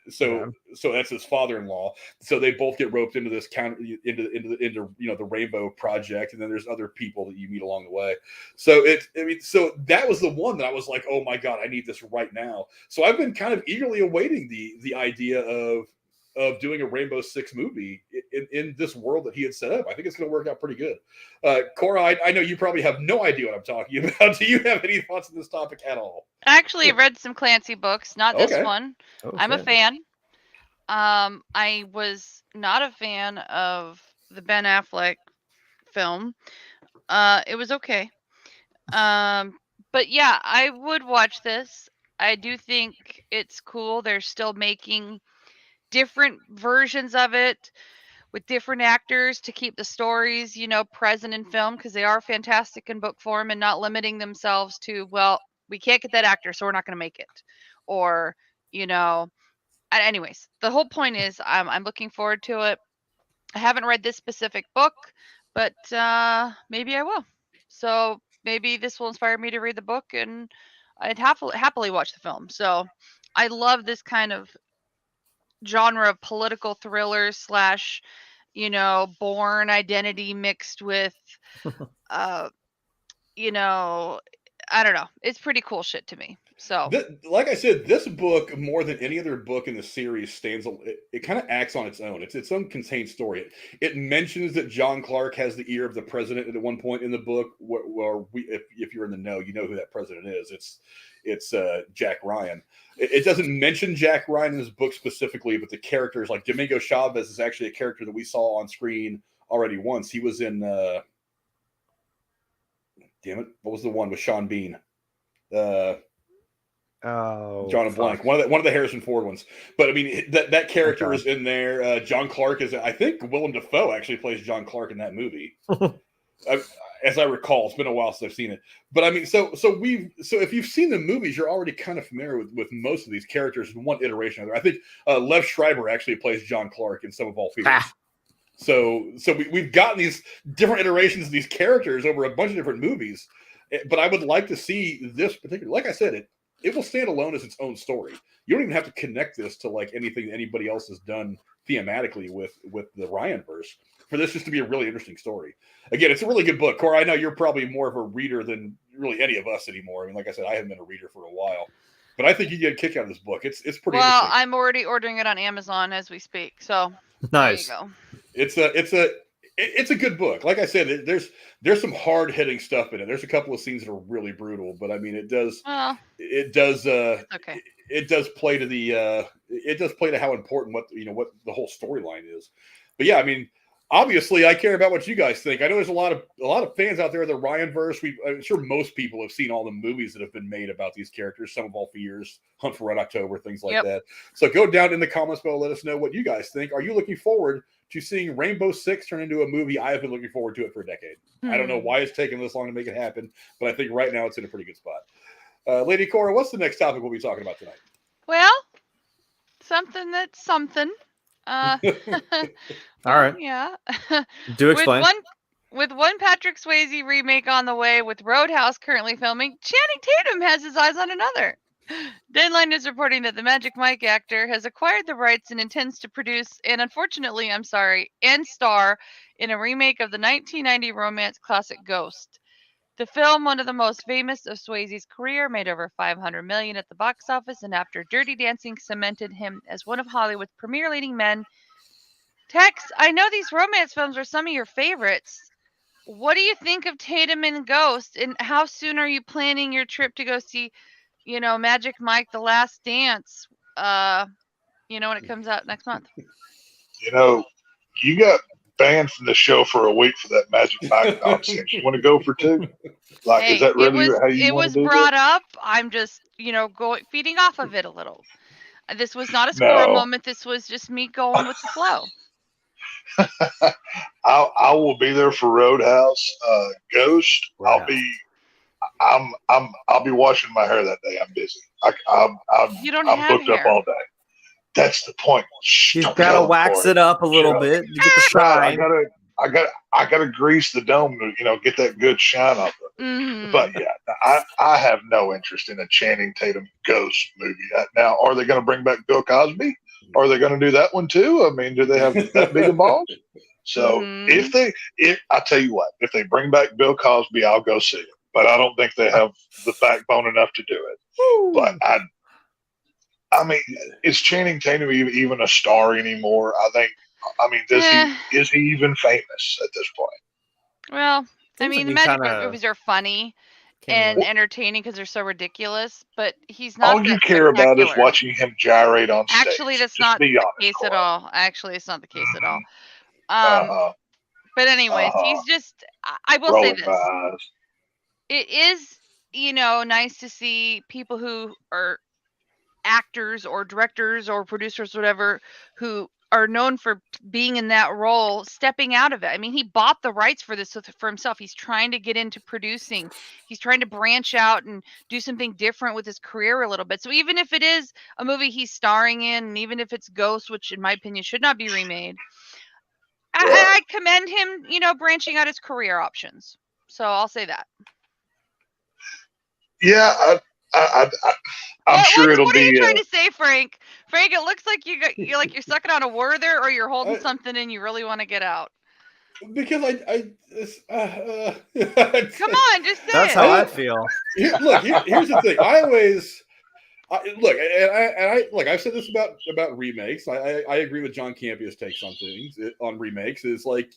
So that's his father-in-law. So they both get roped into this into the Rainbow Project, and then there's other people that you meet along the way. So so that was the one that I was like, oh my god, I need this right now. So I've been kind of eagerly awaiting the idea of doing a Rainbow Six movie in this world that he had set up. I think it's going to work out pretty good. Cora, I know you probably have no idea what I'm talking about. Do you have any thoughts on this topic at all? I actually read some Clancy books, not this Okay. one. Oh, I'm a shit. fan. I was not a fan of the Ben Affleck film. It was okay. But yeah, I would watch this. I do think it's cool. They're still making different versions of it with different actors to keep the stories, present in film, because they are fantastic in book form, and not limiting themselves to, well, we can't get that actor, so we're not going to make it. Or, anyways, the whole point is I'm looking forward to it. I haven't read this specific book, but maybe I will. So maybe this will inspire me to read the book, and I'd happily watch the film. So I love this kind of genre of political thriller / Bourne Identity mixed with I don't know. It's pretty cool shit to me. So Like I said, this book, more than any other book in the series, it kind of acts on its own. It's its own contained story. It mentions that John Clark has the ear of the president at one point in the book. If you're in the know, you know who that president is. It's Jack Ryan. It doesn't mention Jack Ryan in this book specifically, but the characters, like Domingo Chavez, is actually a character that we saw on screen already once. He was in damn it, what was the one with Sean Bean? John Blank, one of the Harrison Ford ones. But I mean, that character is in there. John Clark is, I think Willem Dafoe actually plays John Clark in that movie. As I recall, it's been a while since I've seen it. But I mean, so if you've seen the movies, you're already kind of familiar with most of these characters in one iteration or other. I think Lev Schreiber actually plays John Clark in Some of All Fears. So we've gotten these different iterations of these characters over a bunch of different movies. But I would like to see this particular, like I said, it will stand alone as its own story. You don't even have to connect this to like anything anybody else has done thematically with the Ryanverse for this just to be a really interesting story. Again, it's a really good book. Cora, I know you're probably more of a reader than really any of us anymore. I mean, like I said, I haven't been a reader for a while. But I think you get a kick out of this book. It's pretty interesting. I'm already ordering it on Amazon as we speak. So nice. There you go. It's a good book. Like I said, there's some hard hitting stuff in it. There's a couple of scenes that are really brutal, but I mean, it does play to how important what the whole storyline is. But yeah, I mean, obviously, I care about what you guys think. I know there's a lot of fans out there of the Ryanverse. I'm sure most people have seen all the movies that have been made about these characters. Some of All Fears, Hunt for Red October, things like that. So go down in the comments below. Let us know what you guys think. Are you looking forward to seeing Rainbow Six turn into a movie? I have been looking forward to it for a decade. I don't know why it's taken this long to make it happen, but I think right now it's in a pretty good spot. Lady Cora, what's the next topic we'll be talking about tonight? Well, something that's something. All right. Yeah. Do explain. With one Patrick Swayze remake on the way, with Roadhouse currently filming, Channing Tatum has his eyes on another. Deadline is reporting that the Magic Mike actor has acquired the rights and intends to produce, and unfortunately, and star in a remake of the 1990 romance classic Ghost. The film, one of the most famous of Swayze's career, made over $500 million at the box office, and after Dirty Dancing cemented him as one of Hollywood's premier leading men. Tex, I know these romance films are some of your favorites. What do you think of Tatum and Ghost, and how soon are you planning your trip to go see, Magic Mike: The Last Dance, when it comes out next month? You got banned from the show for a week for that Magic Mike nonsense. You want to go for two? Is that really how you want to do it? It was brought up. I'm just, feeding off of it a little. This was not a squirrel moment. This was just me going with the flow. I will be there for Roadhouse. Ghost. I'll be washing my hair that day. I'm busy. I'm booked up all day. That's the point. You gotta wax it up a little bit to get the shine. I gotta grease the dome to get that good shine off of it. Mm-hmm. But yeah, I have no interest in a Channing Tatum Ghost movie. Now, are they going to bring back Bill Cosby? are they going to do that one too? I mean, do they have that big of balls? So Mhm. if I tell you what, if they bring back Bill Cosby, I'll go see it. But I don't think they have the backbone enough to do it. But I mean, is Channing Tatum even a star anymore? I mean, is he even famous at this point? Well, I Seems mean, like the he Magic kinda movies are funny came and like entertaining because they're so ridiculous, but he's not All you that care about is spectacular. watching him gyrate on stage. Actually, that's Just not be the honest, case at Cora. all. Actually, it's not the case at all. Uh-huh. But anyways, Uh-huh. he's just. I will say Rolling my this: eyes. it is, nice to see people who are actors or directors or producers, whatever, who are known for being in that role, stepping out of it. I mean, he bought the rights for this for himself. He's trying to get into producing. He's trying to branch out and do something different with his career a little bit. So even if it is a movie he's starring in, and even if it's Ghost, which in my opinion should not be remade, I commend him, branching out his career options. So I'll say that. Yeah, I'm sure it'll What are you be. trying to say, Frank? Frank, it looks like you're sucking on a Werther, or you're holding something and you really want to get out. Because Come on, just say That's it. how I feel. Here's the thing. Look, I've said this about remakes. I agree with John Campia's takes on things on remakes. Is like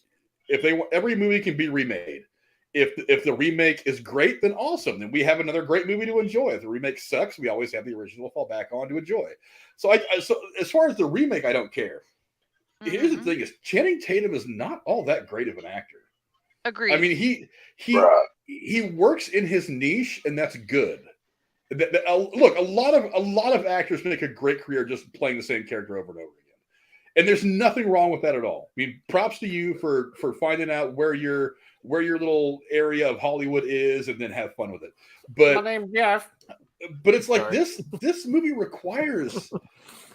if they want every movie can be remade. If the remake is great, then awesome. Then we have another great movie to enjoy. If the remake sucks, we always have the original to fall back on to enjoy. So so as far as the remake, I don't care. Here's the thing: is Channing Tatum is not all that great of an actor. Agreed. I mean, he works in his niche, and that's good. Look, a lot of actors make a great career just playing the same character over and over again, and there's nothing wrong with that at all. I mean, props to you for finding out where your little area of Hollywood is, and then have fun with it. But My name's Jeff. But it's like this movie requires.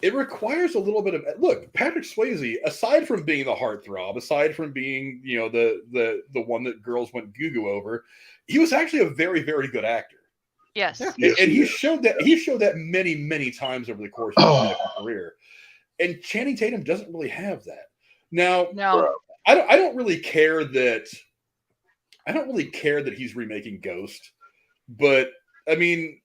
It requires a little bit of look. Patrick Swayze, aside from being the heartthrob, aside from being the one that girls went goo over, he was actually a very, very good actor. Yes, and he showed that many times over the course of his career. And Channing Tatum doesn't really have that. Now, no, I don't really care that he's remaking Ghost, but I mean,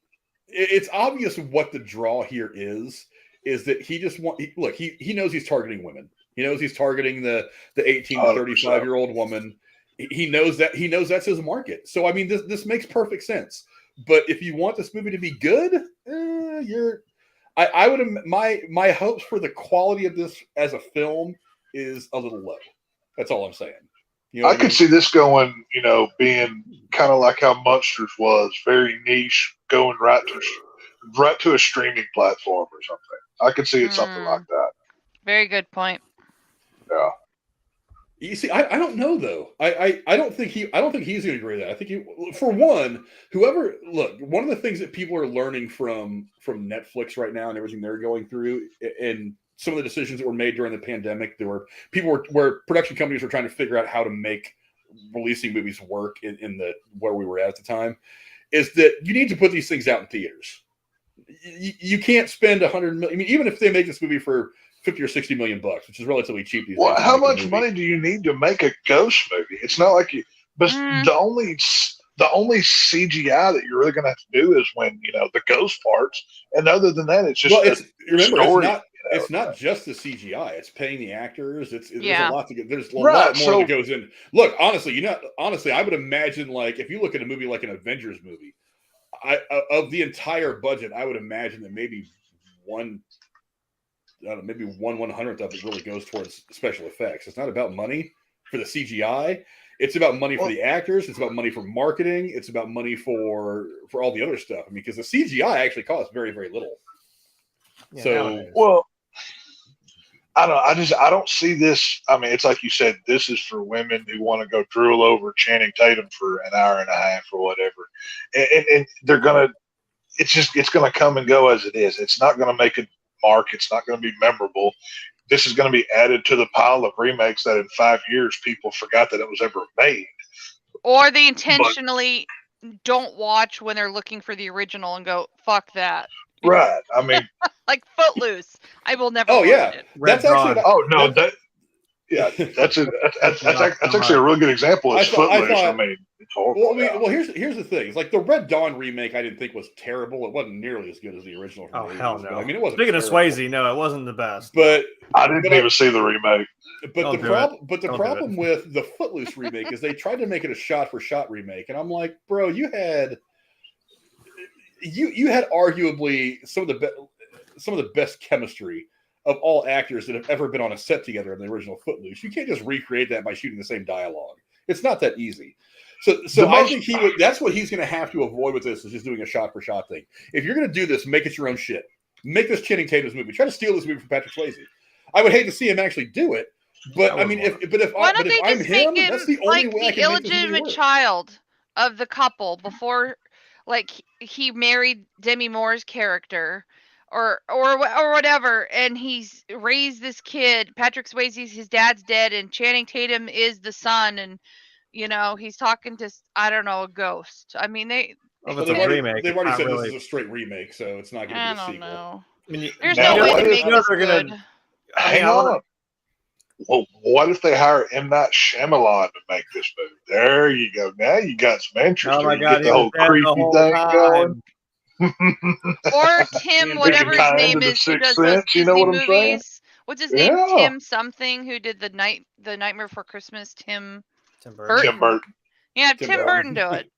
it's obvious what the draw here is that he just he knows he's targeting women. He knows he's targeting the 18 to 35-year-old woman. He knows that's his market. So I mean, this makes perfect sense. But if you want this movie to be good, I would my hopes for the quality of this as a film is a little low. That's all I'm saying. I could see this going, being kind of like how Monsters was, very niche, going right to a streaming platform or something. I could see it something like that. Very good point. Yeah. You see, I don't know though. I don't think he's going to agree with that. I think for one, one of the things that people are learning from Netflix right now and everything they're going through, and some of the decisions that were made during the pandemic, where production companies were trying to figure out how to make releasing movies work in the where we were at the time, is that you need to put these things out in theaters. You can't spend $100 million. I mean, even if they make this movie for $50 or $60 million, which is relatively cheap these days. How much money do you need to make a Ghost movie? It's not like you. But the only CGI that you're really going to have to do is when the ghost parts, and other than that, it's just story. It's not just the CGI. It's paying the actors. There's a lot to get. There's a lot more that goes in. Look, honestly, I would imagine, like, if you look at a movie like an Avengers movie, of the entire budget, I would imagine that maybe one 1/100th of it really goes towards special effects. It's not about money for the CGI. It's about money for the actors. It's about money for marketing. It's about money for all the other stuff. I mean, because the CGI actually costs very, very little. Yeah, I don't see this. I mean, it's like you said, this is for women who want to go drool over Channing Tatum for an hour and a half or whatever. And they're going to, it's going to come and go as it is. It's not going to make a mark. It's not going to be memorable. This is going to be added to the pile of remakes that in 5 years people forgot that it was ever made. Or they intentionally don't watch when they're looking for the original and go, fuck that. Right. I mean, Like Footloose. I will never Oh watch yeah, it. that's actually. oh no, that's actually a really good example. Is Footloose. I mean, it's horrible. Well, here's the thing. It's like the Red Dawn remake. I didn't think was terrible. It wasn't nearly as good as the original. From Oh the hell 80s, no! but, I mean, it wasn't. Speaking of terrible. Swayze, no, it wasn't the best. But I didn't even see the remake. But the problem it. with the Footloose remake is they tried to make it a shot-for-shot remake, and I'm like, bro, you had arguably some of the best chemistry of all actors that have ever been on a set together in the original Footloose. You can't just recreate that by shooting the same dialogue. It's not that easy. So I think that's what he's going to have to avoid with this, is just doing a shot-for-shot thing. If you're going to do this, make it your own shit. Make this Channing Tatum's movie. Try to steal this movie from Patrick Swayze. I would hate to see him actually do it, but I mean, if I'm him, that's the only way I can make this movie illegitimate work. child of the couple before, like, he married Demi Moore's character, or whatever, and he's raised this kid. Patrick Swayze's his dad's dead, and Channing Tatum is the son, and he's talking to, I don't know, a ghost. I mean, If it's a remake, they've already said really... this is a straight remake, so it's not going to be a sequel. I don't know. I mean, there's no way to make this good. Hang on. Well, what if they hire M. Night Shyamalan to make this movie? There you go. Now you got some interest. Oh my you God, get the whole creepy thing going. Or Tim, whatever his name is, who does those Disney movies. What's his name? Tim something, who did the Nightmare Before Christmas. Tim Burton. Tim Burton. Yeah, Tim Burton do it.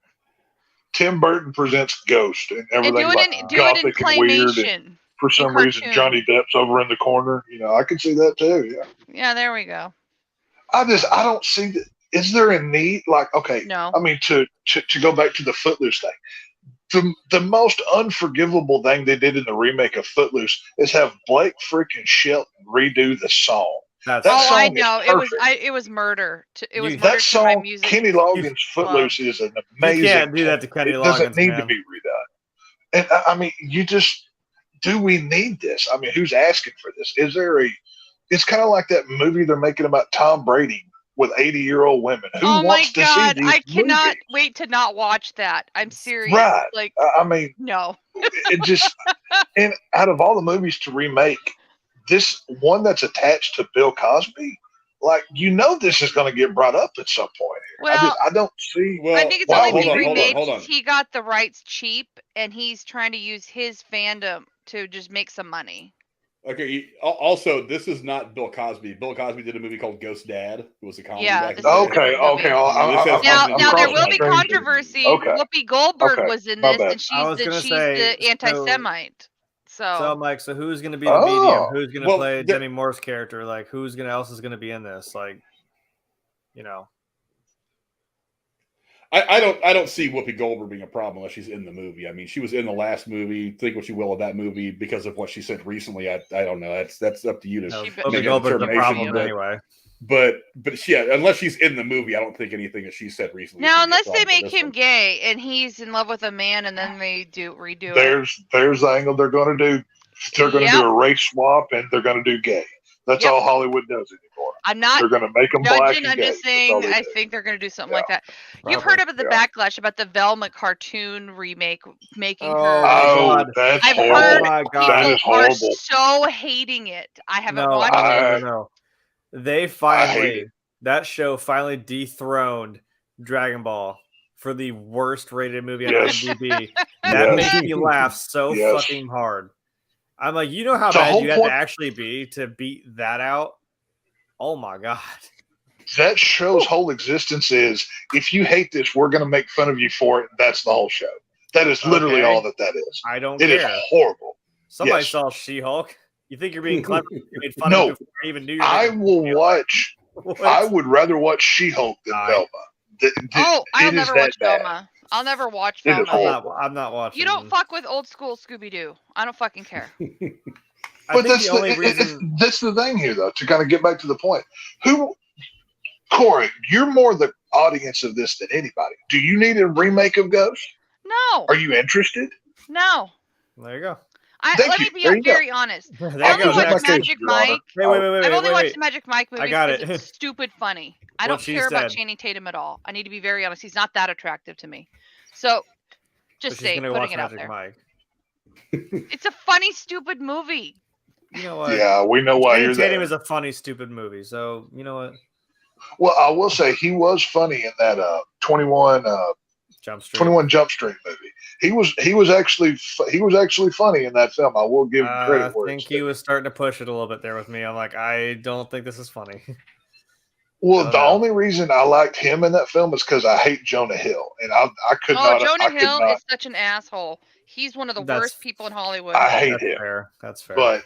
Tim Burton presents Ghost and everything do it in claymation. And for some reason, Johnny Depp's over in the corner. I can see that too. Yeah. Yeah, there we go. I don't see that. Is there a need? Like, okay, no. I mean, to go back to the Footloose thing, the most unforgivable thing they did in the remake of Footloose is have Blake freaking Shelton redo the song. That song I know. It was murder. It was murder that song. To my music. Kenny Loggins' Footloose is an amazing. You can't do that to Kenny Loggins. It doesn't need to be redone. And I mean, do we need this? I mean, who's asking for this? Is there it's kind of like that movie they're making about Tom Brady with 80-year-old women. Who wants to see these I cannot movies? wait to not watch that. I'm serious. Right. Like, I mean, no. It just, and out of all the movies to remake, this one that's attached to Bill Cosby, like, this is going to get brought up at some point. Well, I don't see. Well, I think it's only being remade. Hold on. He got the rights cheap, and he's trying to use his fandom to just make some money. Okay. Also, this is not Bill Cosby. Bill Cosby did a movie called Ghost Dad. It was a comedy. Yeah. Okay. Now there will be controversy. Okay. Whoopi Goldberg was in this, and she's the anti-Semite. So Mike, who's going to be the medium? Who's going to play Demi Moore's character? Like, who else is going to be in this? Like, I don't see Whoopi Goldberg being a problem unless she's in the movie. I mean, she was in the last movie. Think what you will of that movie because of what she said recently. I don't know. That's up to you to make Whoopi Goldberg's a problem anyway. But yeah, unless she's in the movie, I don't think anything that she said recently. Now, unless they make him gay and he's in love with a man, and then they redo it. There's the angle they're going to do. They're going to do a race swap, and they're going to do gay. That's all Hollywood does anymore. I'm not. They're going to make them black and I'm gay. just saying. I think they're going to do something like that. You've heard about the backlash about the Velma cartoon remake making her. Oh, that's horrible. That is horrible. Are so hating it. I haven't watched it. No. That show finally dethroned Dragon Ball for the worst rated movie on IMDb. That made me laugh so fucking hard. I'm like, how bad you have to actually be to beat that out? Oh my God. That show's whole existence is, if you hate this, we're going to make fun of you for it. That's the whole show. That is literally all that is. I don't care. It is horrible. Somebody saw She-Hulk. You think you're being clever? You made fun of it before you even knew I will watch. I would rather watch She-Hulk than Velma. I'll never watch Velma. I'll never watch Velma. I'm not watching. You don't fuck with old school Scooby-Doo. I don't fucking care. But that's the only reason. That's the thing here, though, to kind of get back to the point. Cora, you're more the audience of this than anybody. Do you need a remake of Ghost? No. Are you interested? No. There you go. Let me be very honest. I only watched Magic Mike. I've only watched the Magic Mike movies because it's stupid funny. I don't care about Channing Tatum at all. I need to be very honest. He's not that attractive to me. So, just putting it out there. Mike. It's a funny, stupid movie. You know what? Yeah, we know why Channing you're Tatum there. is a funny, stupid movie. So you know what? Well, I will say he was funny in that 21 Jump Street. 21 Jump Street movie. He was actually funny in that film. I will give him credit I where think it's he due. was starting to push it a little bit there with me. I'm like, I don't think this is funny. Well, I the don't know. only reason I liked him in that film is because I hate Jonah Hill, and I could Oh, not. Jonah I could Hill not. is such an asshole. He's one of the That's- worst people in Hollywood. I hate That's him. fair. That's fair. But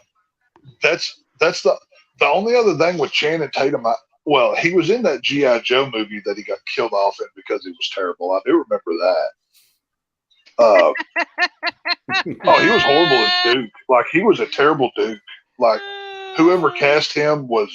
that's the only other thing with Channing Tatum. Well, he was in that G.I. Joe movie that he got killed off in because he was terrible. I do remember that. Oh, he was horrible as Duke. Like, he was a terrible Duke. Like, whoever cast him was.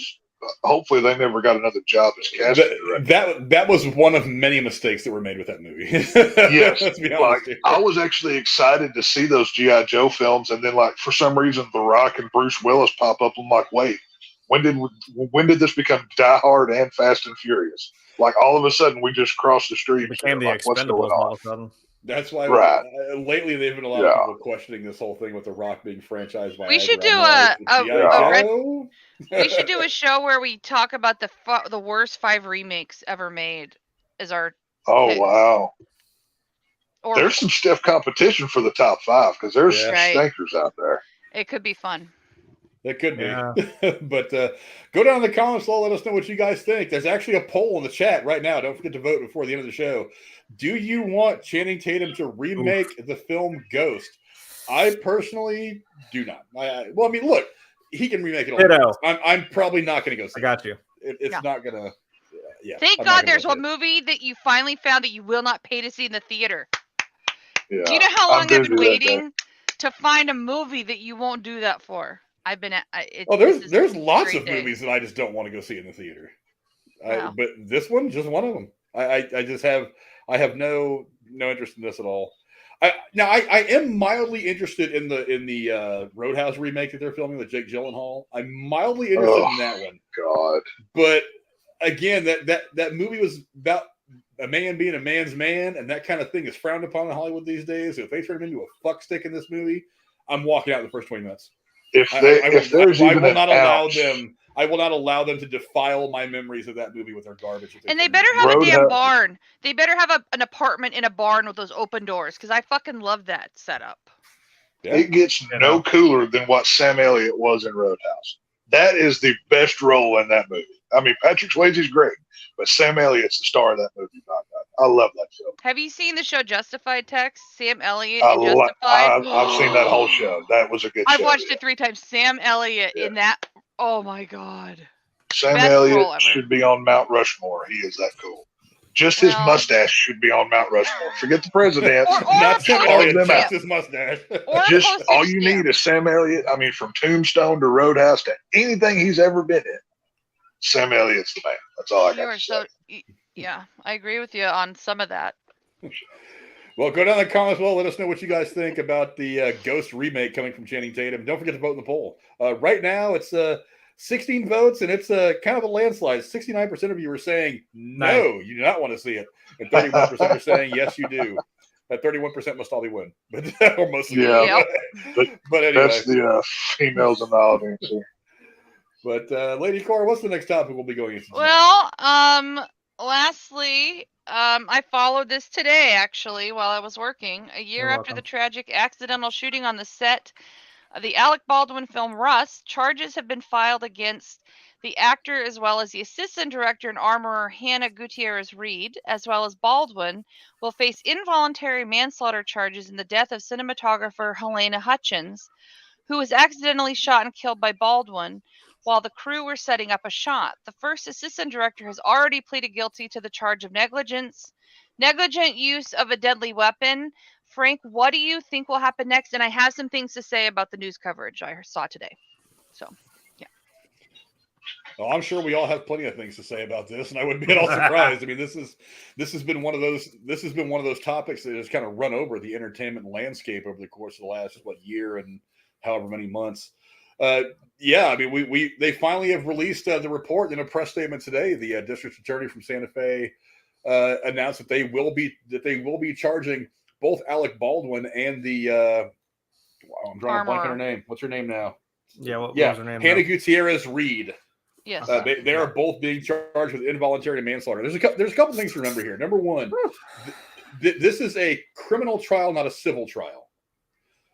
Hopefully, they never got another job as casting director. That was one of many mistakes that were made with that movie. Yes, Let's be like honest here. I was actually excited to see those G.I. Joe films, and then like for some reason, The Rock and Bruce Willis pop up. I'm like, wait, when did this become Die Hard and Fast and Furious? Like all of a sudden, we just crossed the street. It became the like, what's going Expendables all on? of a sudden. That's why Right. Lately they've been a lot of people questioning this whole thing with The Rock being franchised by. We should do we should do a show where we talk about the worst 5 remakes ever made. As our Oh wow! or There's some stiff competition for the top 5 because there's some Right. stinkers out there. it could be fun. That could be. Yeah. But go down in the comments below. Let us know what you guys think. There's actually a poll in the chat right now. Don't forget to vote before the end of the show. Do you want Channing Tatum to remake the film Ghost? I personally do not. Well, I mean, look, he can remake it all. I'm probably not going to go see I got you. It's not going to. Yeah. Thank I'm God not gonna there's go a see it. movie that you finally found that you will not pay to see in the theater. Yeah. Do you know how long I've busy been that day. waiting to find a movie that you won't do that for? I've been at. There's lots of great day. movies that I just don't want to go see in the theater. Wow. But this one, just one of them. I have no interest in this at all. I am mildly interested in the Roadhouse remake that they're filming with Jake Gyllenhaal. I'm mildly interested in that one. God. But again, that movie was about a man being a man's man, and that kind of thing is frowned upon in Hollywood these days. So if they turn him into a fuck stick in this movie, I'm walking out in the first 20 minutes. I will not allow them to defile my memories of that movie with their garbage. And they better have a damn barn. They better have an apartment in a barn with those open doors, because I fucking love that setup. Yeah. It gets no cooler than what Sam Elliott was in Roadhouse. That is the best role in that movie. I mean, Patrick Swayze's great, but Sam Elliott's the star of that movie. I love that film. Have you seen the show Justified, Tex? Sam Elliott in Justified? I've seen that whole show. That was a good show. I've watched it 3 times. Sam Elliott in that. Oh my God. Sam Elliott should be on Mount Rushmore. He is that cool. Just his mustache should be on Mount Rushmore. Forget the president. Not Sam Elliott, just his mustache. Just all you need is Sam Elliott. I mean, from Tombstone to Roadhouse to anything he's ever been in, Sam Elliott's the man. That's all I got to say. Yeah, I agree with you on some of that. Well, go down in the comments below. Let us know what you guys think about the Ghost remake coming from Channing Tatum. Don't forget to vote in the poll. Right now, it's 16 votes, and it's kind of a landslide. 69% of you are saying no, you do not want to see it, and 31% are saying yes, you do. That 31% must all be win, but or mostly. Yeah, but anyway, that's the females in the audience here. But Lady Cora, what's the next topic we'll be going into? Well, lastly, I followed this today actually while I was working. A year after the tragic accidental shooting on the set of the Alec Baldwin film Rust, charges have been filed against the actor as well as the assistant director and armorer Hannah Gutierrez-Reed, as well as Baldwin, will face involuntary manslaughter charges in the death of cinematographer Helena Hutchins, who was accidentally shot and killed by Baldwin while the crew were setting up a shot. The first assistant director has already pleaded guilty to the charge of negligent use of a deadly weapon. Frank, what do you think will happen next? And I have some things to say about the news coverage I saw today. So, yeah. Well, I'm sure we all have plenty of things to say about this, and I wouldn't be at all surprised. I mean, this has been one of those topics that has kind of run over the entertainment landscape over the course of the last year and however many months. Yeah, I mean, they finally have released the report in a press statement today. The district attorney from Santa Fe announced that they will be charging both Alec Baldwin and the I'm drawing a blank on her Armor. name. What's her name now? Yeah, what was her name? Hannah Gutierrez Reed. Yes. They are both being charged with involuntary manslaughter. There's a couple things to remember here. Number one, this is a criminal trial, not a civil trial.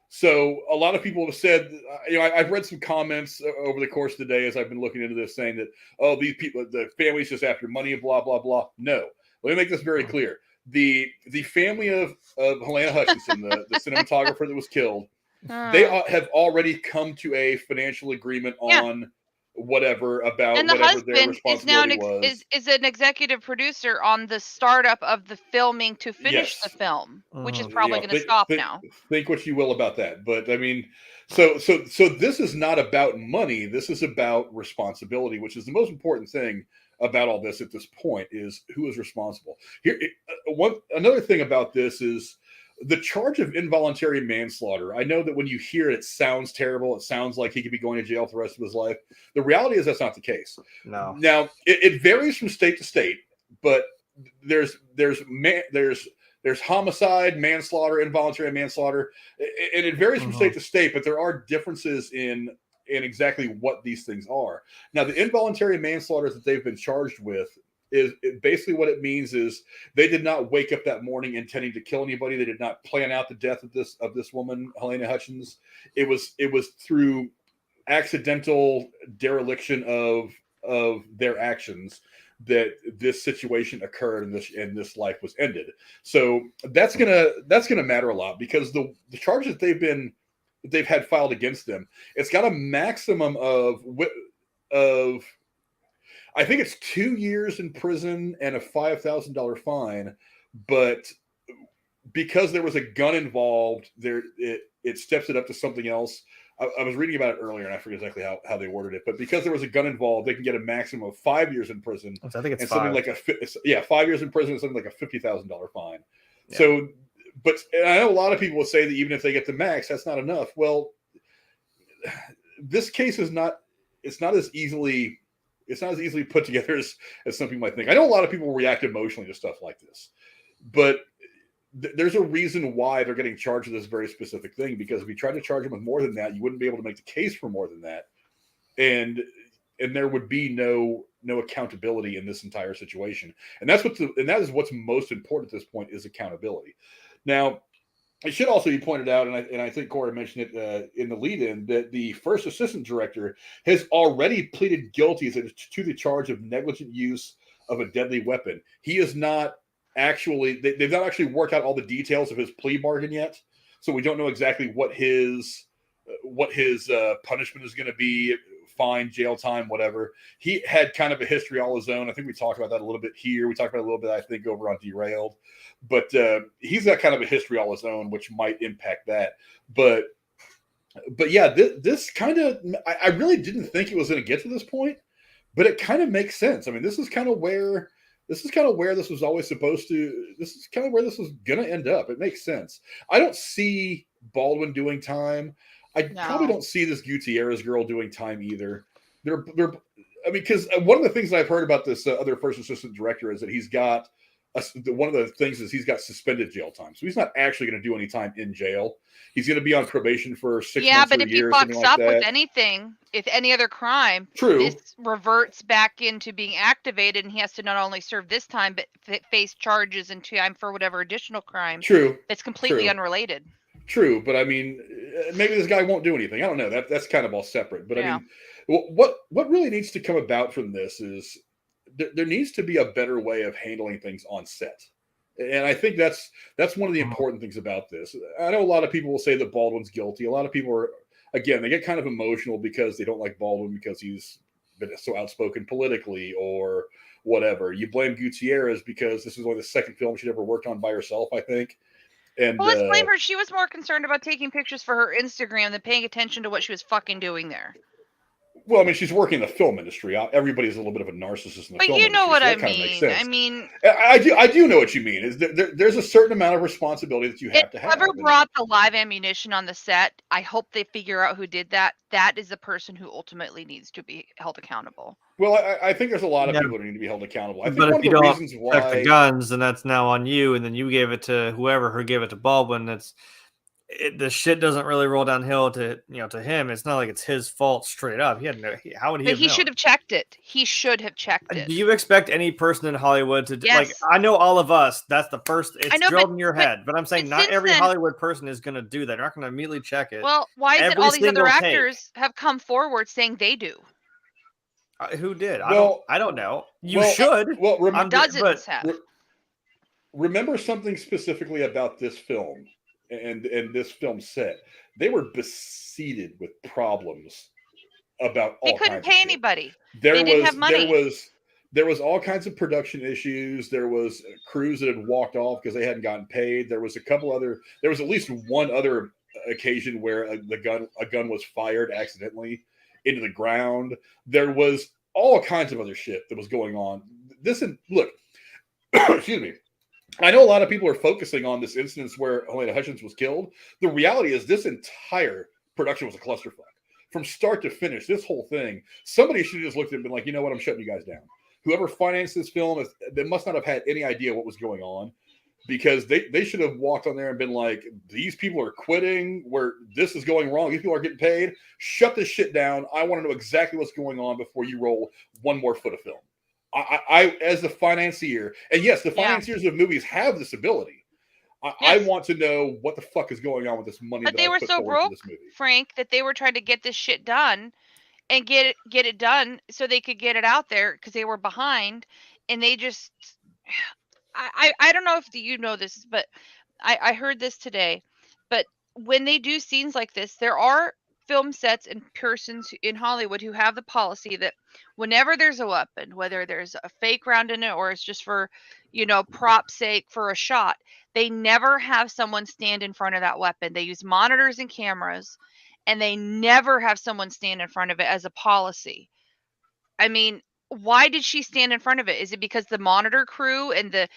So a lot of people have said, I've read some comments over the course of the day as I've been looking into this, saying that, oh, these people, the family's just after money and blah blah blah. No, let me make this very clear. The family of Helena Hutchinson, the cinematographer that was killed, they have already come to a financial agreement on whatever about and the whatever their husband is now responsibility was. is an executive producer on the startup of the filming to finish the film, which is probably going to stop now. Think what you will about that, but I mean, so this is not about money. This is about responsibility, which is the most important thing about all this at this point, is who is responsible. Here, another thing about this is the charge of involuntary manslaughter. I know that when you hear it, it sounds terrible. It sounds like he could be going to jail for the rest of his life. The reality is that's not the case. No. Now, it varies from state to state, but there's homicide, manslaughter, involuntary manslaughter, and it varies from state to state, but there are differences in exactly what these things are. Now, the involuntary manslaughter that they've been charged with is basically what it means is they did not wake up that morning intending to kill anybody. They did not plan out the death of this woman, Helena Hutchins. It was through accidental dereliction of their actions that this situation occurred and this life was ended. So that's gonna matter a lot, because the charges that they've had filed against them, it's got a maximum of I think it's 2 years in prison and a $5,000 fine, but because there was a gun involved, it steps it up to something else. I was reading about it earlier, and I forget exactly how they worded it, but because there was a gun involved, they can get a maximum of 5 years in prison. I think it's and 5. something like 5 years in prison and something like a $50,000 fine. Yeah. So, but I know a lot of people will say that even if they get the max, that's not enough. Well, this case is not. It's not as easily put together as some people might think. I know a lot of people react emotionally to stuff like this, but there's a reason why they're getting charged with this very specific thing, because if you tried to charge them with more than that, you wouldn't be able to make the case for more than that. And there would be no accountability in this entire situation. And that is what's most important at this point, is accountability. Now, it should also be pointed out, and I think Cora mentioned it in the lead-in, that the first assistant director has already pleaded guilty to the charge of negligent use of a deadly weapon. He is not actually, they've not actually worked out all the details of his plea bargain yet, so we don't know exactly what his punishment is going to be. Fine, jail time, whatever. He had kind of a history all his own. I think we talked about that a little bit here. We talked about it a little bit, I think, over on Derailed. But he's got kind of a history all his own, which might impact that. But yeah, this kind of, I really didn't think it was going to get to this point, but it kind of makes sense. I mean, this is kind of where this was always supposed to. This is kind of where this was going to end up. It makes sense. I don't see Baldwin doing time. Probably don't see this Gutierrez girl doing time either. I mean, because one of the things I've heard about this other first assistant director is that he's got one of the things is he's got suspended jail time, so he's not actually going to do any time in jail. He's going to be on probation for 6 months or a year. Yeah, but if he fucks up with anything, if any other crime, this reverts back into being activated, and he has to not only serve this time, but face charges and time for whatever additional crime. That's completely unrelated. True, but I mean, maybe this guy won't do anything. I don't know. That's kind of all separate. But I mean, what really needs to come about from this is there needs to be a better way of handling things on set. And I think that's one of the important things about this. I know a lot of people will say that Baldwin's guilty. A lot of people are, again, they get kind of emotional because they don't like Baldwin because he's been so outspoken politically or whatever. You blame Gutierrez because this is only the second film she'd ever worked on by herself, I think. And well, let's blame her. She was more concerned about taking pictures for her Instagram than paying attention to what she was fucking doing there. Well, I mean, she's working in the film industry. Everybody's a little bit of a narcissist in the film industry. But you know what I mean. I do know what you mean. Is there's a certain amount of responsibility that you have to have. Whoever brought the live ammunition on the set, I hope they figure out who did that. That is the person who ultimately needs to be held accountable. Well, I think there's a lot of people that need to be held accountable. I think but one if you of the don't reasons why protect the guns, then that's now on you, and then you gave it to whoever who gave it to Baldwin. the shit doesn't really roll downhill to to him. It's not like it's his fault straight up. He had no. How would he? But have he known? should have checked it. He should have checked it. Do you expect any person in Hollywood to like? Yes. I know all of us. That's the first. It's I know, drilled in your head. But I'm saying but not since every then- Hollywood person is going to do that. They're not going to immediately check it. Well, why is it Every all these other single take. actors have come forward saying they do? Who did? Well, I don't know. You well, should. Well, Dozens have. remember something specifically about this film and this film set. They were besieged with problems about all They couldn't kinds pay of shit. anybody. There They was didn't have money. there was all kinds of production issues. There was crews that had walked off because they hadn't gotten paid. There was at least one other occasion where a gun was fired accidentally into the ground. There was all kinds of other shit that was going on. Look, excuse me. I know a lot of people are focusing on this instance where Helena Hutchins was killed. The reality is this entire production was a clusterfuck. From start to finish, this whole thing, somebody should have just looked at it and been like, you know what, I'm shutting you guys down. Whoever financed this film, they must not have had any idea what was going on, because they should have walked on there and been like, these people are quitting, where this is going wrong. These people are getting paid. Shut this shit down. I want to know exactly what's going on before you roll one more foot of film. I as the financier, and yes, the financiers of movies have this ability. I want to know what the fuck is going on with this money. But they were so broke, Frank, that they were trying to get this shit done and get it done so they could get it out there because they were behind, and they just. I don't know if you know this, but I heard this today. But when they do scenes like this, there are film sets and persons in Hollywood who have the policy that whenever there's a weapon, whether there's a fake round in it or it's just for, prop sake for a shot, they never have someone stand in front of that weapon. They use monitors and cameras, and they never have someone stand in front of it as a policy. I mean, why did she stand in front of it? Is it because the monitor crew and the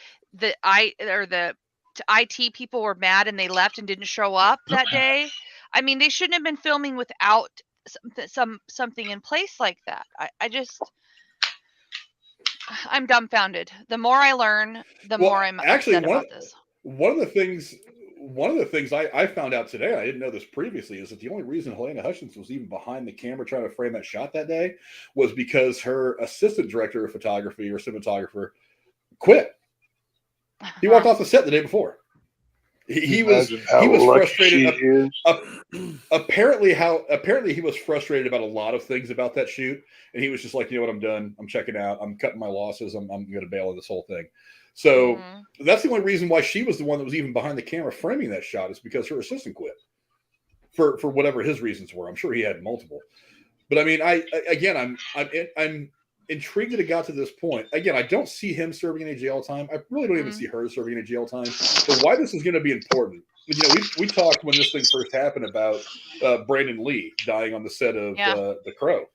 IT people were mad and they left and didn't show up that day? I mean, they shouldn't have been filming without something in place like that. I'm dumbfounded. The more I learn, the more I'm upset about this. One of the things I found out today, I didn't know this previously, is that the only reason Helena Hutchins was even behind the camera trying to frame that shot that day was because her assistant director of photography or cinematographer quit. He walked off the set the day before. He was frustrated. Apparently he was frustrated about a lot of things about that shoot, and he was just like, you know what, I'm done. I'm checking out. I'm cutting my losses. I'm going to bail on this whole thing. So that's the only reason why she was the one that was even behind the camera framing that shot, is because her assistant quit for whatever his reasons were. I'm sure he had multiple, but I mean, I'm intrigued that it got to this point. Again, I don't see him serving any jail time. I really don't even see her serving any jail time. But why this is going to be important, we talked when this thing first happened about Brandon Lee dying on the set of The Crow.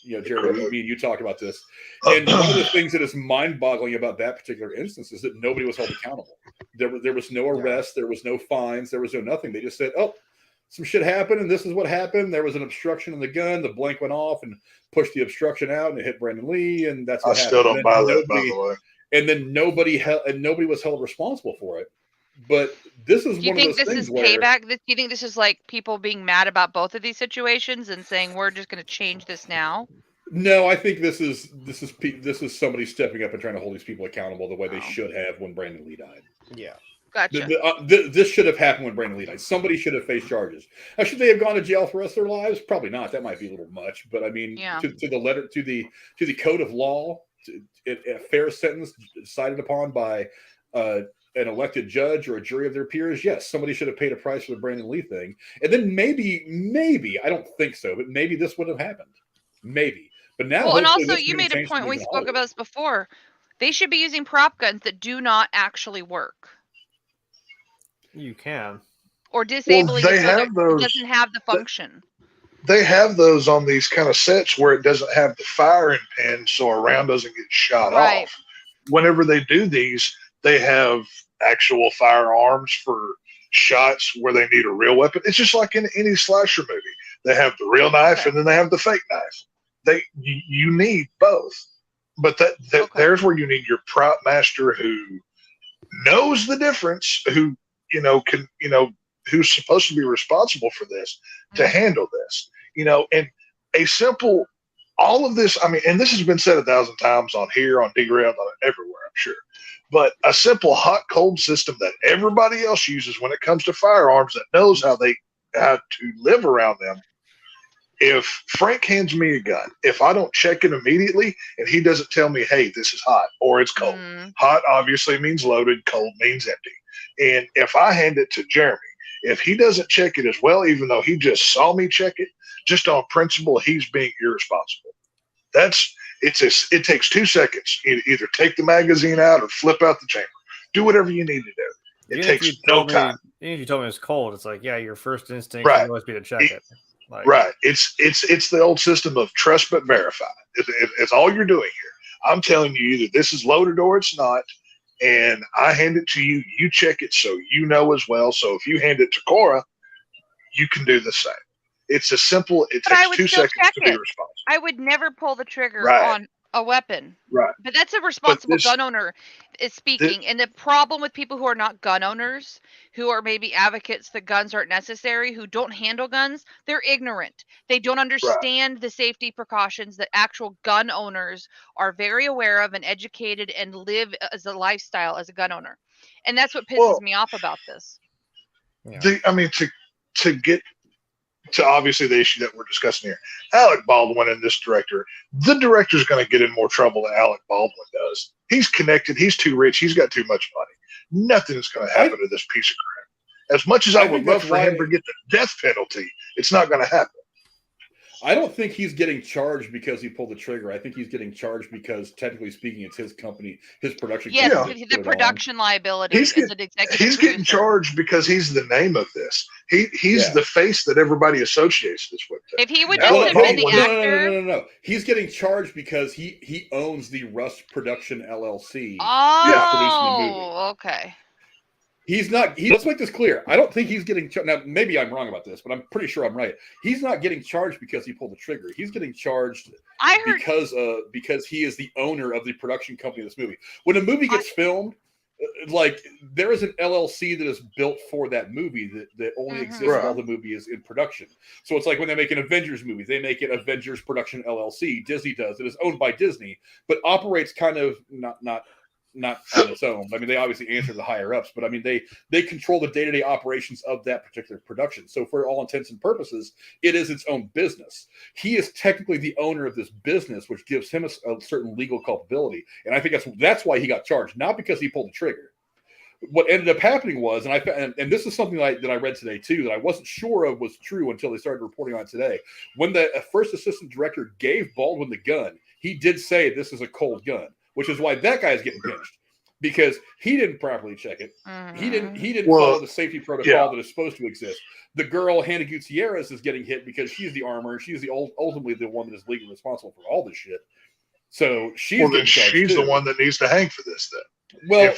Jerry, me and you talked about this. And one of the things that is mind-boggling about that particular instance is that nobody was held accountable. There was no arrest. There was no fines. There was no nothing. They just said, oh, some shit happened, and this is what happened. There was an obstruction in the gun. The blank went off and pushed the obstruction out, and it hit Brandon Lee, and that's what happened. I still don't buy that, by the way. And then nobody was held responsible for it. But this is one of those things where... Do you think this is payback? Do you think this is like people being mad about both of these situations and saying, we're just going to change this now? No, I think this is somebody stepping up and trying to hold these people accountable the way they should have when BrandonLee died. Yeah. Gotcha. This should have happened when Brandon Lee died. Somebody should have faced charges. Now, should they have gone to jail for the rest of their lives? Probably not. That might be a little much. But I mean, to the code of law, a fair sentence decided upon by an elected judge or a jury of their peers, yes, somebody should have paid a price for the Brandon Lee thing. And then maybe, I don't think so, but maybe this would have happened. Maybe. But now, well, and also you made a point when we spoke about this before. They should be using prop guns that do not actually work. You can. Or disabling it so that it doesn't have the function. They have those on these kind of sets where it doesn't have the firing pin, so a round doesn't get shot off. Whenever they do these, they have actual firearms for shots where they need a real weapon. It's just like in any slasher movie. They have the real knife and then they have the fake knife. You need both. But there's where you need your prop master who knows the difference, who who's supposed to be responsible for this to handle this, and a simple, all of this, I mean, and this has been said 1,000 times on here, on Derailed, on everywhere, I'm sure, but a simple hot cold system that everybody else uses when it comes to firearms, that knows how to live around them. If Frank hands me a gun, if I don't check it immediately and he doesn't tell me, hey, this is hot or it's cold. Hot obviously means loaded, cold means empty. And if I hand it to Jeremy, if he doesn't check it as well, even though he just saw me check it, just on principle, he's being irresponsible. It takes 2 seconds. Either take the magazine out or flip out the chamber. Do whatever you need to do. It takes no time. Even if you told me it's cold, it's like, yeah, your first instinct Right. should always be to check it. Like, Right. It's the old system of trust but verify. It's all you're doing here. I'm telling you either this is loaded or it's not, and I hand it to you. You check it so you know as well. So if you hand it to Cora, you can do the same. It's as simple. It takes 2 seconds to be responsible. I would never pull the trigger Right. on a weapon. Right. But that's a responsible gun owner is speaking. And the problem with people who are not gun owners, who are maybe advocates that guns aren't necessary, who don't handle guns, they're ignorant. They don't understand the safety precautions that actual gun owners are very aware of and educated and live as a lifestyle as a gun owner. And that's what pisses me off about this. To get to obviously the issue that we're discussing here, Alec Baldwin and this director, the director's going to get in more trouble than Alec Baldwin does. He's connected. He's too rich. He's got too much money. Nothing is going to happen to this piece of crap. As much as I would love for him to get the death penalty, it's not going to happen. I don't think he's getting charged because he pulled the trigger. I think he's getting charged because, technically speaking, it's his company, his production company. Yes, the production liability. He's getting charged because he's the name of this. He's the face that everybody associates this with. If he would just have been the actor. No. He's getting charged because he owns the Rust Production LLC. Oh, okay. He's not. Let's make this clear. I don't think he's getting charged. Now, maybe I'm wrong about this, but I'm pretty sure I'm right. He's not getting charged because he pulled the trigger. He's getting charged because he is the owner of the production company of this movie. When a movie gets filmed, like there is an LLC that is built for that movie that only exists while the movie is in production. So it's like when they make an Avengers movie, they make it Avengers Production LLC. Disney does. It is owned by Disney, but operates kind of not on its own. I mean, they obviously answer the higher ups, but I mean, they control the day-to-day operations of that particular production. So for all intents and purposes, it is its own business. He is technically the owner of this business, which gives him a certain legal culpability. And I think that's why he got charged, not because he pulled the trigger. What ended up happening was, and this is something that I read today too, that I wasn't sure of was true until they started reporting on it today. When the first assistant director gave Baldwin the gun, he did say this is a cold gun, which is why that guy's getting pinched, because he didn't properly check it. He didn't follow the safety protocol that is supposed to exist. The girl, Hannah Gutierrez, is getting hit because she's the armor, and she's ultimately the one that is legally responsible for all this shit. So she's the one that needs to hang for this then. Well,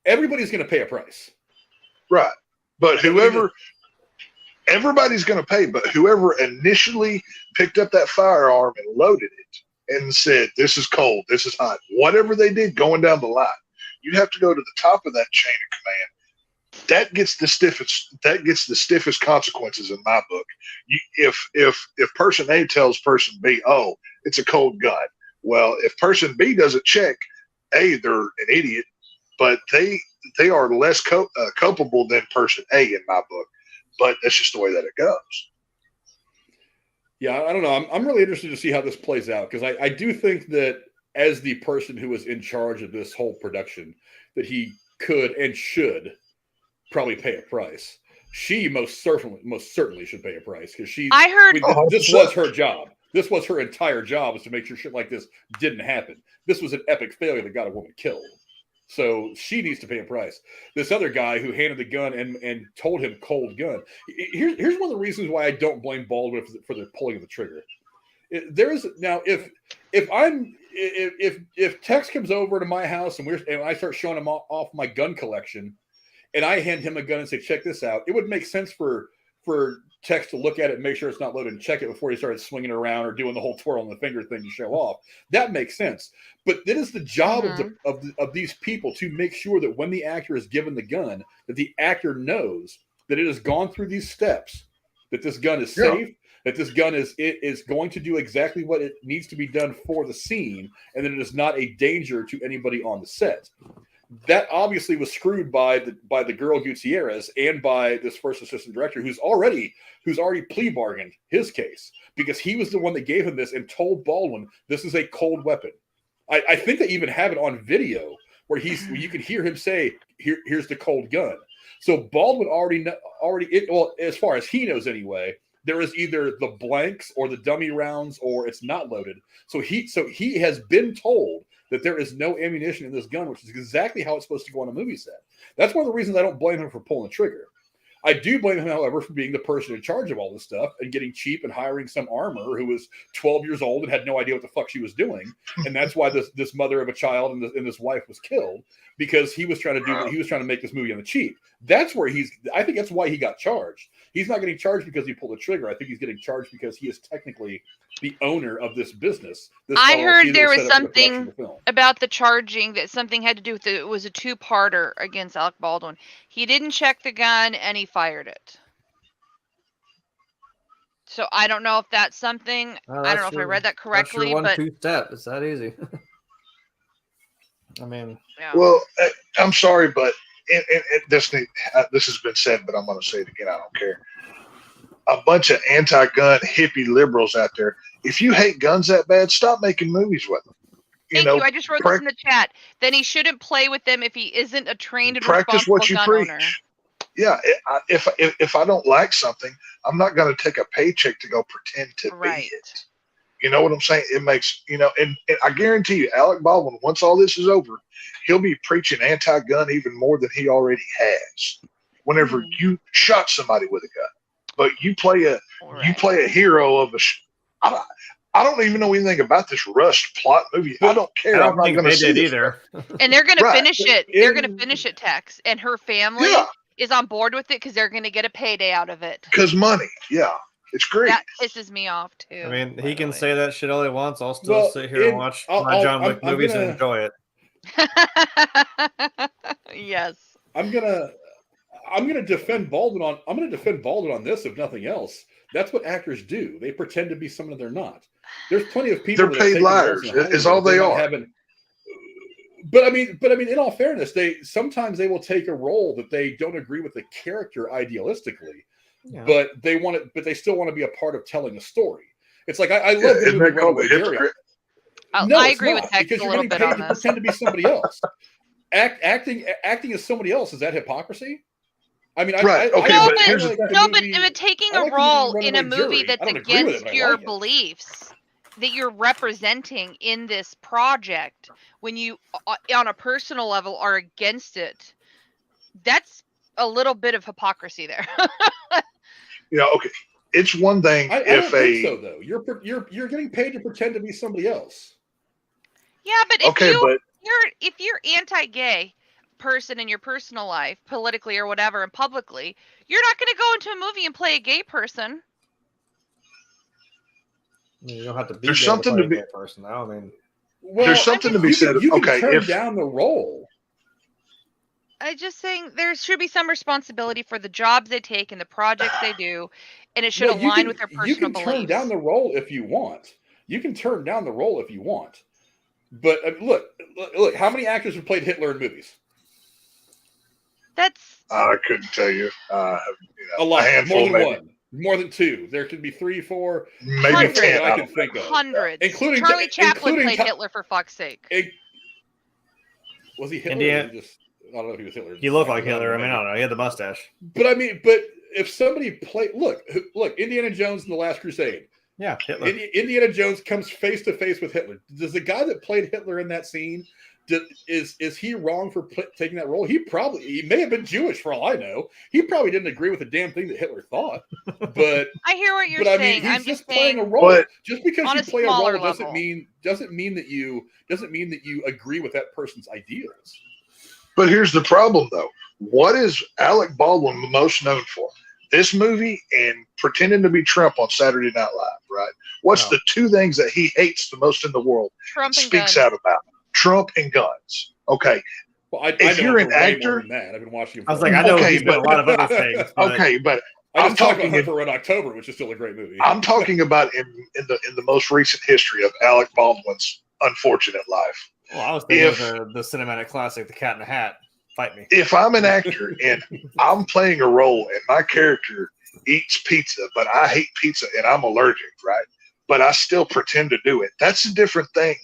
everybody's going to pay a price. Right. But everybody's going to pay, but whoever initially picked up that firearm and loaded it and said, this is cold, this is hot, whatever they did going down the line, you have to go to the top of that chain of command. That gets the stiffest consequences in my book. If person A tells person B, oh, it's a cold gun. Well, if person B doesn't check, A, they're an idiot, but they are less culpable than person A in my book. But that's just the way that it goes. Yeah, I don't know. I'm really interested to see how this plays out, because I do think that as the person who was in charge of this whole production, that he could and should probably pay a price. She most certainly should pay a price, because this was her job. This was her entire job, was to make sure shit like this didn't happen. This was an epic failure that got a woman killed. So she needs to pay a price. This other guy who handed the gun and told him cold gun. Here's one of the reasons why I don't blame Baldwin for the pulling of the trigger. If Tex comes over to my house and I start showing him off my gun collection, and I hand him a gun and say, check this out, it would make sense for Tex to look at it and make sure it's not loaded and check it before he started swinging it around or doing the whole twirl on the finger thing to show off. That makes sense. But it is the job of these people to make sure that when the actor is given the gun, that the actor knows that it has gone through these steps, that this gun is safe, that this gun is going to do exactly what it needs to be done for the scene, and that it is not a danger to anybody on the set. That obviously was screwed by the girl Gutierrez and by this first assistant director who's already plea bargained his case, because he was the one that gave him this and told Baldwin this is a cold weapon. I think they even have it on video where you can hear him say, here's the cold gun. So Baldwin well, as far as he knows anyway, there is either the blanks or the dummy rounds, or it's not loaded. So he has been told that there is no ammunition in this gun, which is exactly how it's supposed to go on a movie set. That's one of the reasons I don't blame him for pulling the trigger. I do blame him, however, for being the person in charge of all this stuff and getting cheap and hiring some armor who was 12 years old and had no idea what the fuck she was doing. And that's why this mother of a child and this wife was killed, because he was trying to make this movie on the cheap. That's where I think that's why he got charged. He's not getting charged because he pulled the trigger. I think he's getting charged because he is technically the owner of this business. I heard there was something about the charging, that something had to do with it was a two-parter against Alec Baldwin. He didn't check the gun and he fired it. So I don't know if that's something. I don't know if I read that correctly. That's your 1-2 but step. It's that easy. I mean, yeah. Well, I'm sorry, but this has been said, but I'm going to say it again. I don't care. A bunch of anti-gun hippie liberals out there. If you hate guns that bad, stop making movies with them. Thank you. I just wrote this in the chat. Then he shouldn't play with them if he isn't a trained and practice responsible what you gun preach. owner. Yeah, if I don't like something, I'm not going to take a paycheck to go pretend to be it. You know what I'm saying? It makes, and I guarantee you, Alec Baldwin, once all this is over, he'll be preaching anti-gun even more than he already has. Whenever you shot somebody with a gun, but you play a hero of I don't even know anything about this rushed plot movie. I don't care. I'm not going to see it either. And they're going to finish it. They're going to finish it, Tex. And her family is on board with it because they're going to get a payday out of it. Because money. Yeah. It's great. That pisses me off, too. I mean, he can say that shit all he wants. I'll still sit here and watch my John Wick movies and enjoy it. Yes. I'm gonna defend Baldwin on this, if nothing else. That's what actors do. They pretend to be someone they're not. There's plenty of people. They're paid liars. Is all they are. But I mean, in all fairness, sometimes they will take a role that they don't agree with the character idealistically, but they still want to be a part of telling a story. It's like I love the movie Runaway Jury. No, I agree with Tex a little bit on this. Pretend to be somebody else. Acting as somebody else, is that hypocrisy? I mean, but taking a role in a movie that's against your beliefs that you're representing in this project, when you, on a personal level, are against it, that's a little bit of hypocrisy there. Okay. It's one thing I don't think so, though. You're getting paid to pretend to be somebody else. Yeah, but if you're anti-gay person in your personal life, politically or whatever, and publicly, you're not going to go into a movie and play a gay person. You don't have to be there's something to be a person. I mean, there's something to be said. You can turn down the role. I'm just saying there should be some responsibility for the jobs they take and the projects they do, and it should align with their personal beliefs. You can turn down the role if you want. But look, how many actors have played Hitler in movies? I couldn't tell you. A lot. A handful, more than one. More than two. There could be 3, 4, maybe 10. I can think of. Hundreds. Including Charlie Chaplin played Hitler, for fuck's sake. Was he Hitler? I don't know if he was Hitler. He looked like Hitler. I mean, I don't know. He had the mustache. But if somebody played, look, Indiana Jones in The Last Crusade. Yeah, Hitler. Indiana Jones comes face to face with Hitler. Does the guy that played Hitler in that scene, is he wrong for taking that role? He may have been Jewish for all I know. He probably didn't agree with the damn thing that Hitler thought. But I hear what you're saying. He's I'm just playing a role. Just because you play a role doesn't mean that you agree with that person's ideals. But here's the problem, though. What is Alec Baldwin most known for? This movie and pretending to be Trump on Saturday Night Live, right? What's the two things that he hates the most in the world? Trump and speaks guns. out about Trump and guns. Okay. Well, I if know you're him an for way more actor, than that. I've been watching him. I was like, I know Okay, he's been a lot of other things. But okay, but I I'm just talked about talking. Hunt for Red October, which is still a great movie. I'm talking about in the most recent history of Alec Baldwin's unfortunate life. Well, I was thinking of the cinematic classic, The Cat in the Hat. Fight me. If I'm an actor and I'm playing a role and my character eats pizza, but I hate pizza and I'm allergic, right? But I still pretend to do it. That's a different thing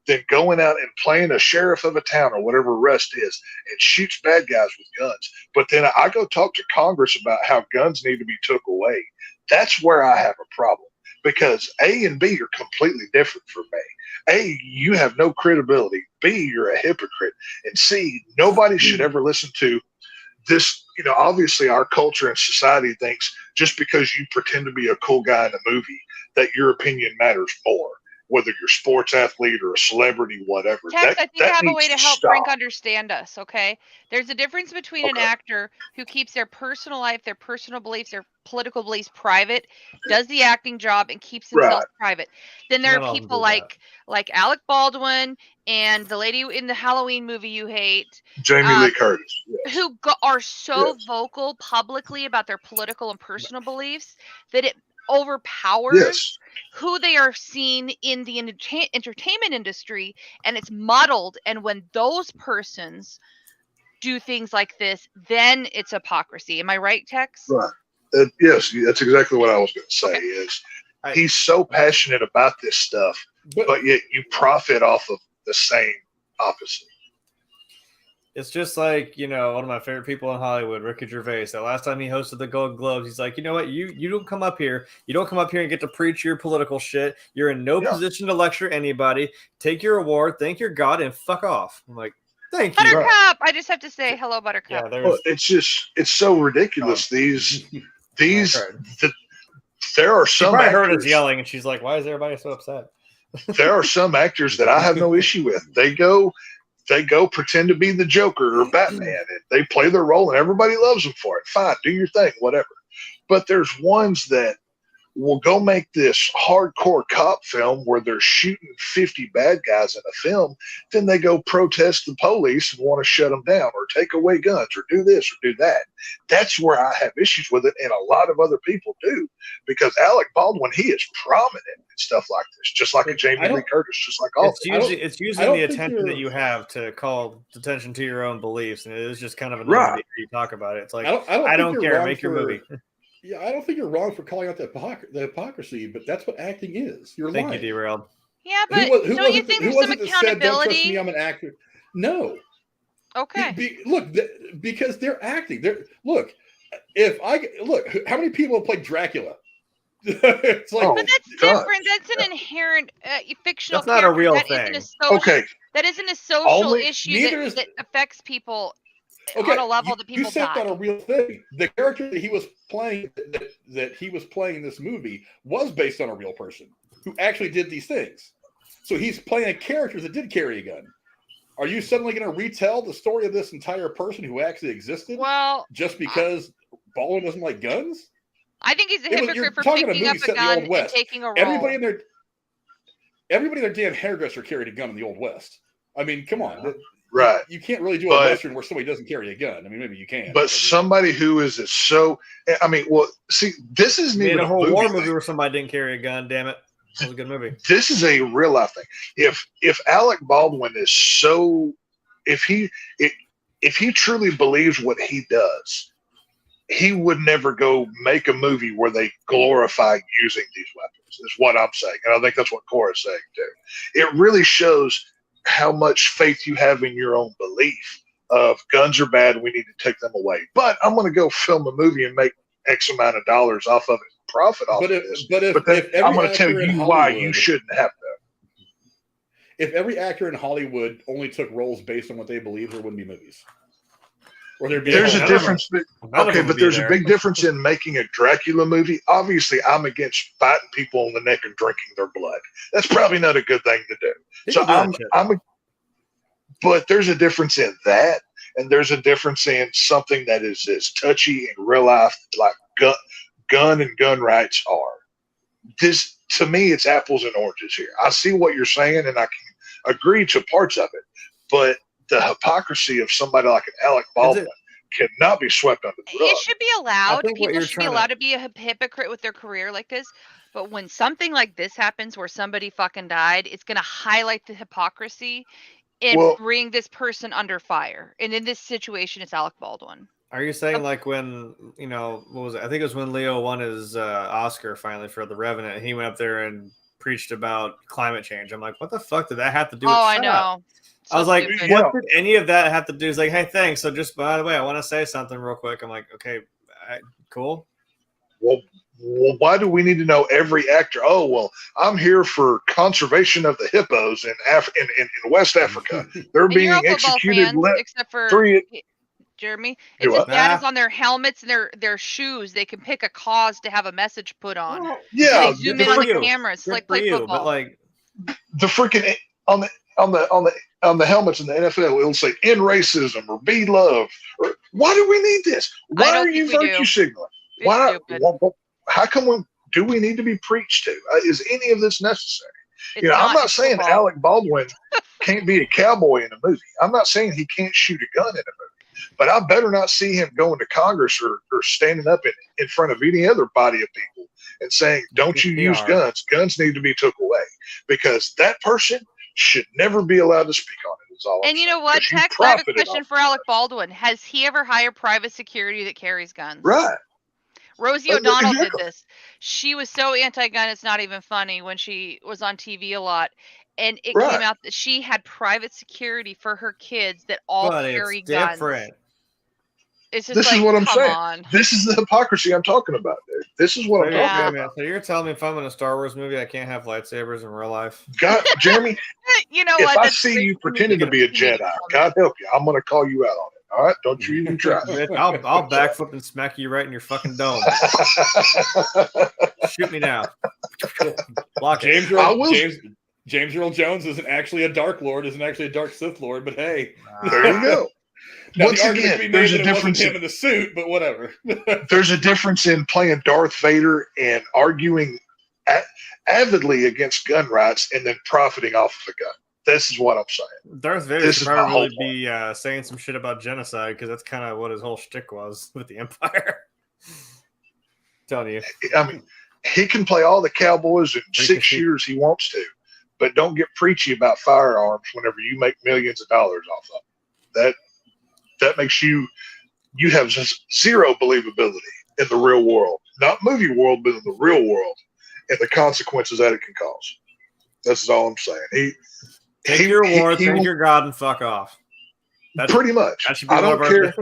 than going out and playing a sheriff of a town or whatever Rust is and shoots bad guys with guns. But then I go talk to Congress about how guns need to be took away. That's where I have a problem, because A and B are completely different for me. A, you have no credibility. B, you're a hypocrite. And C, nobody should ever listen to this. You know, obviously our culture and society thinks just because you pretend to be a cool guy in a movie that your opinion matters more, whether you're a sports athlete or a celebrity, whatever. Tex, I think I have a way to help stop. Frank understand us, okay? There's a difference between an Okay. actor who keeps their personal life, their personal beliefs, their political beliefs private, does the acting job, and keeps themselves private. Then there Not are all of them people do like Alec Baldwin and the lady in the Halloween movie you hate, Jamie Lee Curtis. Yes. who are so vocal publicly about their political and personal beliefs that it overpowers Yes. who they are seen in the entertainment industry, and it's muddled. And when those persons do things like this, then it's hypocrisy. Am I right, Tex? Right. Yes, that's exactly what I was going to say. Is he's so passionate about this stuff, but yet you profit off of the same opposite. It's just like, you know, one of my favorite people in Hollywood, Ricky Gervais. That last time he hosted the Golden Globes, he's like, you know what? You don't come up here. You don't come up here and get to preach your political shit. You're in no position to lecture anybody. Take your award, thank your God, and fuck off. I'm like, thank you. Buttercup. I just have to say hello, Buttercup. Yeah, Well, it's so ridiculous. There are she some probably heard us actors, yelling, and she's like, why is everybody so upset? there are some actors that I have no issue with. They go pretend to be the Joker or Batman, and they play their role, and everybody loves them for it. Fine, do your thing, whatever. But there's ones that will go make this hardcore cop film where they're shooting 50 bad guys in a film, then they go protest the police and want to shut them down or take away guns or do this or do that. That's where I have issues with it, and a lot of other people do, because Alec Baldwin, he is prominent in stuff like this, just like a Jamie Lee Curtis, just like all. It's using the attention that you have to call attention to your own beliefs, and it is just kind of annoying to hear you talk about it. It's like, I don't care, make your movie. Yeah, I don't think you're wrong for calling out the hypocrisy, but that's what acting is. You're lying. Thank you, Derailed. Yeah, but don't you think there's some accountability? Said, don't trust me, I'm an actor. No. Okay. Because they're acting. How many people have played Dracula? It's like, but that's different. That's an inherent fictional. That's not a real thing. That isn't a social issue that affects people on a level that people you said die. Not a real thing. The character that he was playing, that he was playing in this movie, was based on a real person who actually did these things. So he's playing a character that did carry a gun. Are you suddenly going to retell the story of this entire person who actually existed? Well, just because Baldwin doesn't like guns? I think he's a hypocrite for picking up a gun and taking a role. Everybody in their damn hairdresser carried a gun in the Old West. I mean, come on. Right. You can't really do a Western where somebody doesn't carry a gun. I mean, maybe you can. But somebody who is so, I mean, well, see, this isn't even a whole war movie where somebody didn't carry a gun, damn it. That was a good movie. This is a real life thing. If Alec Baldwin is so, if he truly believes what he does, he would never go make a movie where they glorify using these weapons, is what I'm saying. And I think that's what Cora is saying too. It really shows how much faith you have in your own belief of guns are bad, we need to take them away. But I'm going to go film a movie and make X amount of dollars off of it, profit off of this. But I'm going to tell you why you shouldn't have that. If every actor in Hollywood only took roles based on what they believe, there wouldn't be movies. Or there's a difference. Okay, but there's a big difference in making a Dracula movie. Obviously, I'm against biting people on the neck and drinking their blood. That's probably not a good thing to do. So but there's a difference in that, and there's a difference in something that is as touchy in real life, like gun and gun rights are. This, to me, it's apples and oranges here. I see what you're saying, and I can agree to parts of it, but the hypocrisy of somebody like an Alec Baldwin cannot be swept under the rug. It should be allowed. think what People you're should be trying allowed to be a hypocrite with their career like this. But when something like this happens where somebody fucking died, it's going to highlight the hypocrisy and bring this person under fire. And in this situation, it's Alec Baldwin. Are you saying like when, what was it? I think it was when Leo won his Oscar finally for The Revenant. He went up there and preached about climate change. I'm like, what the fuck did that have to do with I know. I was like, stupid. what did any of that have to do? He's like, hey, thanks. So just by the way, I want to say something real quick. I'm like, okay, cool. Well, why do we need to know every actor? Oh, well, I'm here for conservation of the hippos in West Africa. They're And you're being all football executed. fans, except for Jeremy. If his dad is on their helmets and their shoes, they can pick a cause to have a message put on. Yeah, they zoom in on the cameras, like play football. But like the freaking on the helmets in the NFL, it'll say "end racism" or "be loved." Or why do we need this? Why are you virtue signaling? Why? How come do we need to be preached to? Is any of this necessary? I'm not saying Alec Baldwin can't be a cowboy in a movie. I'm not saying he can't shoot a gun in a movie. But I better not see him going to Congress or standing up in front of any other body of people and saying, don't you use guns. Guns need to be took away. Because that person should never be allowed to speak on it. Is all and you know what, Tex, I have a question for Alec Baldwin. Has he ever hired private security that carries guns? Right. Rosie O'Donnell did this. She was so anti-gun, it's not even funny when she was on TV a lot. And it came out that she had private security for her kids that all carry guns. Different. It's just this like, is what I'm come saying. On. This is the hypocrisy I'm talking about, dude. This is what I'm talking about. So you're telling me if I'm in a Star Wars movie, I can't have lightsabers in real life? God, Jeremy, you know if what? I see you pretending to be a Jedi, God help you, I'm going to call you out on it. All right? Don't you even try. I'll backflip and smack you right in your fucking dome. Shoot me now. Block James Earl Jones isn't actually a Dark Lord, isn't actually a Dark Sith Lord, but hey. There you go. Now, Once again, there's a difference in him in the suit, but whatever. There's a difference in playing Darth Vader and arguing avidly against gun rights and then profiting off of a gun. This is what I'm saying. Darth Vader should probably be saying some shit about genocide because that's kind of what his whole shtick was with the Empire. Telling you. I mean, he can play all the cowboys and 6 years he wants to, but don't get preachy about firearms whenever you make millions of dollars off of them. That makes you have zero believability in the real world, not movie world, but in the real world, and the consequences that it can cause. That's all I'm saying. Take your award, thank your God, and fuck off. Pretty much. I don't care.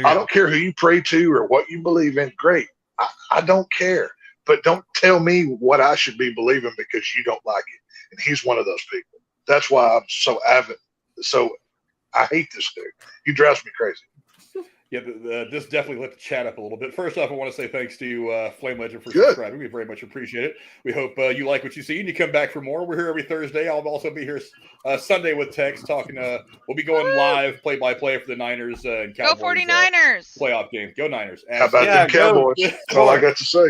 I don't care who you pray to or what you believe in. Great. I don't care. But don't tell me what I should be believing because you don't like it. And he's one of those people. That's why I'm so avid. So I hate this dude. He drives me crazy. Yeah, this definitely lit the chat up a little bit. First off, I want to say thanks to Flame Legend for subscribing. We very much appreciate it. We hope you like what you see and you come back for more. We're here every Thursday. I'll also be here Sunday with Tex talking. We'll be going live play-by-play for the Niners and Cowboys. Go 49ers! Playoff game. Go Niners. How about them Cowboys? That's all I got to say.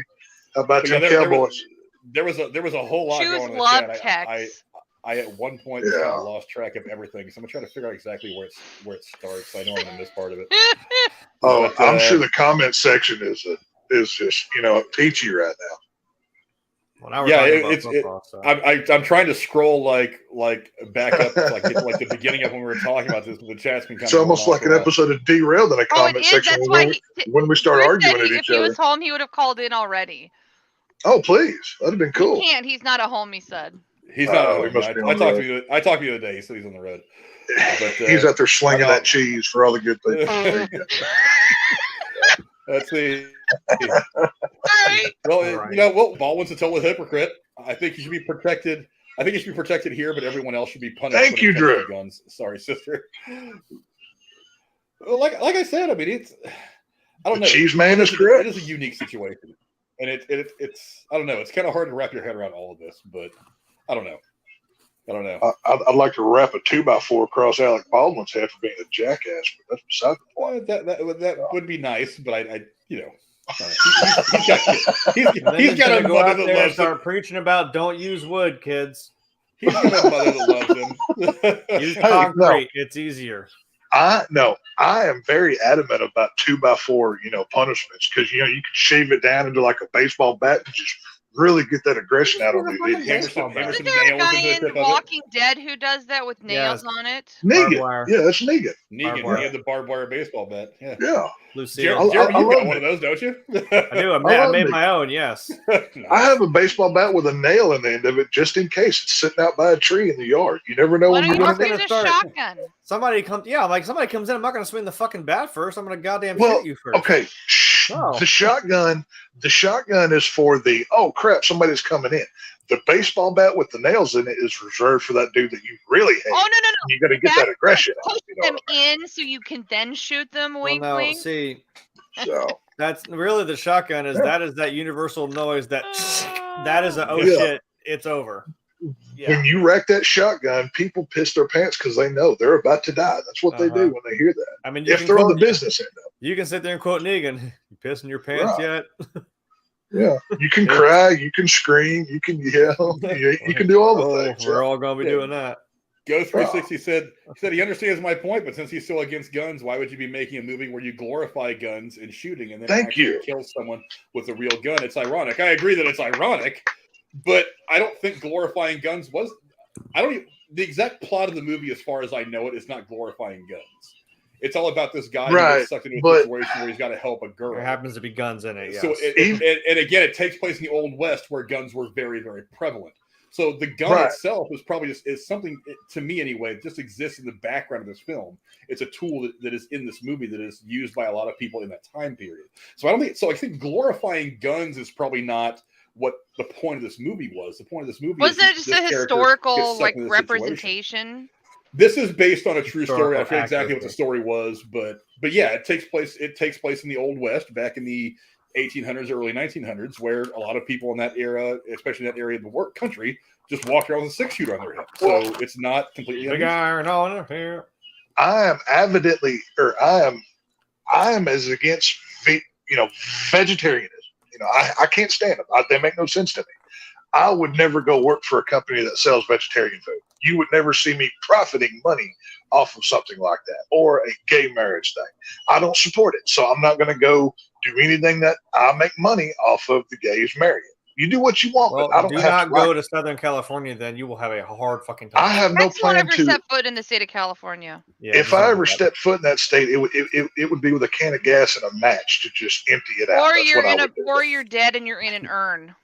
How about them Cowboys? There was a whole lot going on in the chat. I at one point kind of lost track of everything, so I'm gonna try to figure out exactly where it starts. I know I'm in this part of it. Oh, but, I'm sure the comment section is just peachy right now. Well, now we're talking about football, I'm trying to scroll like back up like the beginning of when we were talking about this. But the chat's been kind of almost like an episode of Derailed in a comment section when we start arguing at each other. If he was home, he would have called in already. Oh, please, that'd have been cool. He can't. He's not at home. He said. He's not. I talked to you the other day. He said he's on the road. But, he's out there slinging that cheese for all the good things. Let's see. Well, Baldwin's a total hypocrite. I think he should be protected. I think he should be protected here, but everyone else should be punished. Thank you, Drew. Guns. Sorry, sister. Like I said, I mean, it's. I don't know. Cheese man is correct. It is a unique situation, and it's. I don't know. It's kind of hard to wrap your head around all of this, but. I don't know. I'd like to wrap a 2x4 across Alec Baldwin's head for being a jackass, but that's beside the point. That would be nice, but he's got a mother that loves start preaching about don't use wood, kids. He's got a mother that loves him. Use Hey, concrete. It's easier. I am very adamant about 2x4, punishments because you can shave it down into like a baseball bat and just really get that aggression out on me. Hammer some Isn't there a nails guy into the in tip of it. Walking Dead who does that with nails on it? Barbed Negan, wire. yeah, that's Negan. Negan, wire. he had the barbed wire baseball bat. Yeah. Yeah, Lucille. Jeremy, I you've got love one of those, don't you? I do. I love made it. my own. Yes. I have a baseball bat with a nail in the end of it just in case it's sitting out by a tree in the yard. You never know Why when don't you're you going just to. use a start. shotgun? Somebody comes. Yeah, like somebody comes in. I'm not going to swing the fucking bat first. I'm going to goddamn Well, shoot you first. okay, Oh. the shotgun is for the oh crap, somebody's coming in. The baseball bat with the nails in it is reserved for that dude that you really hate. Oh no! You got to get that aggression out. Push You know them what I mean? in so you can then shoot them. Wink, Well, no, wink. see, So that's really the shotgun. Is that universal noise that that is a oh Yeah. shit, it's over. Yeah. when you wreck that shotgun, people piss their pants because they know they're about to die. That's what they do when they hear that. I mean, you If can they're on the quote, business end of you can sit there and quote Negan. You pissing your pants Right. yet? it. Yeah, you can cry, you can scream, you can yell, you can do all the things. We're all going to be doing that. Go 360 said he understands my point, but since he's still against guns, why would you be making a movie where you glorify guns and shooting and then actually kill someone with a real gun? It's ironic. I agree that it's ironic, but I don't think glorifying guns was. The exact plot of the movie, as far as I know it, is not glorifying guns. It's all about this guy who gets sucked into a situation where he's got to help a girl. There happens to be guns in it. Yes. So, and again, it takes place in the Old West where guns were very, very prevalent. So the gun itself is probably is something, to me anyway, just exists in the background of this film. It's a tool that is in this movie that is used by a lot of people in that time period. So I think glorifying guns is probably not what the point of this movie was. The point of this movie was it just a historical representation? This is based on a true story. I Historical forget exactly what the story was, but yeah, it takes place in the Old West back in the 1800s, early 1900s, where a lot of people in that era, especially in that area of the country, just walked around with a 6-shooter on their hip. So it's not completely big iron on it here. I am as against vegetarianism. I can't stand them. They make no sense to me. I would never go work for a company that sells vegetarian food. You would never see me profiting money off of something like that or a gay marriage thing. I don't support it. So I'm not going to go do anything that I make money off of the gays marrying. You do what you want, Well, but I don't do have not go to Southern California, then you will have a hard fucking time. I have no plan to step foot in the state of California. Yeah, if I ever step foot in that state, it would be with a can of gas and a match to just empty it out. Or you're dead and you're in an urn.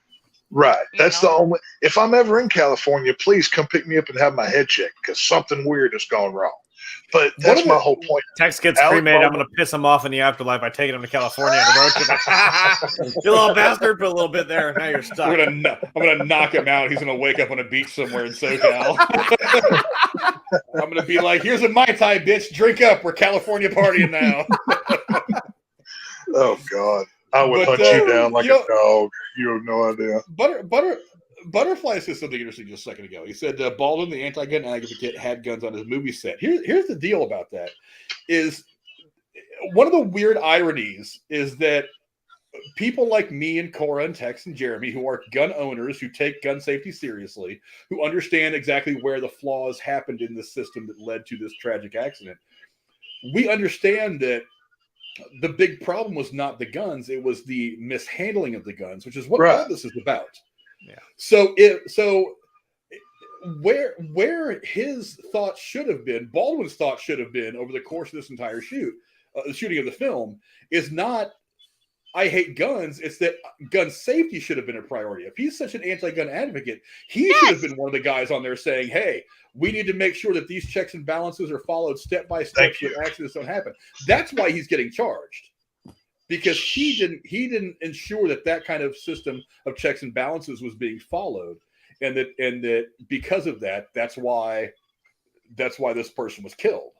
Right. That's the only. If I'm ever in California, please come pick me up and have my head checked because something weird has gone wrong. But that's my whole point. Tex gets cremated. I'm going to piss him off in the afterlife by taking him to California on the road trip. You little bastard, put a little bit there. Now you're stuck. I'm gonna knock him out. He's gonna wake up on a beach somewhere in SoCal. I'm gonna be like, "Here's a Mai Tai, bitch. Drink up. We're California partying now." Oh God, I would hunt you down like a dog. You have no idea. Butterfly said something interesting just a second ago. He said Baldwin, the anti-gun advocate, had guns on his movie set. Here's the deal about that. Is one of the weird ironies is that people like me and Cora and Tex and Jeremy, who are gun owners, who take gun safety seriously, who understand exactly where the flaws happened in the system that led to this tragic accident, we understand that the big problem was not the guns; it was the mishandling of the guns, which is what all this is about. Yeah. So where his thoughts should have been, Baldwin's thoughts should have been over the course of this entire the shooting of the film, is not I hate guns. It's that gun safety should have been a priority. If he's such an anti-gun advocate, he should have been one of the guys on there saying, "Hey, we need to make sure that these checks and balances are followed step by step so that accidents don't happen." That's why he's getting charged. Because he didn't ensure that kind of system of checks and balances was being followed, and that because of that, that's why this person was killed.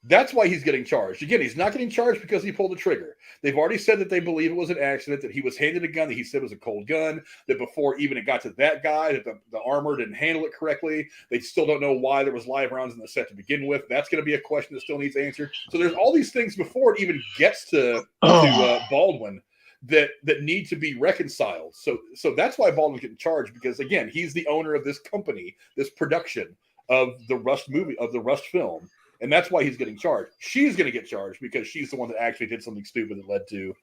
That's why he's getting charged. Again, he's not getting charged because he pulled the trigger. They've already said that they believe it was an accident, that he was handed a gun that he said was a cold gun, that before even it got to that guy, that the armor didn't handle it correctly. They still don't know why there was live rounds in the set to begin with. That's going to be a question that still needs answered. So there's all these things before it even gets to Baldwin that need to be reconciled. So that's why Baldwin's getting charged, because again, he's the owner of this company, this production of the Rust movie, of the Rust film, and that's why he's getting charged. She's going to get charged because she's the one that actually did something stupid that led to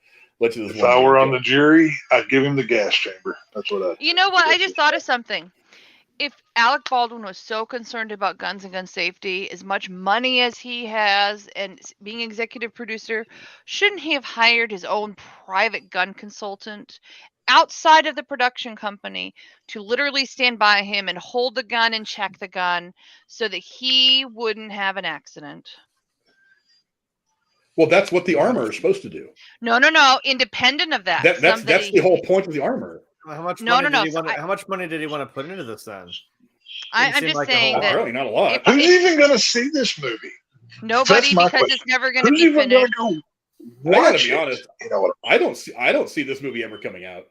this. If I were on the jury, I'd give him the gas chamber. That's what I. You know what? I just thought of something. If Alec Baldwin was so concerned about guns and gun safety, as much money as he has, and being executive producer, shouldn't he have hired his own private gun consultant outside of the production company to literally stand by him and hold the gun and check the gun so that he wouldn't have an accident? Well, that's what the armor is supposed to do. No. Independent of that. That's the whole point of the armor. How much money did he want to put into this then? I'm just saying that really not a lot. Who's even going to see this movie? Nobody, because question. it's never going to be Who's even going finished. to go I watch gotta be it? honest. You know what? I don't see this movie ever coming out.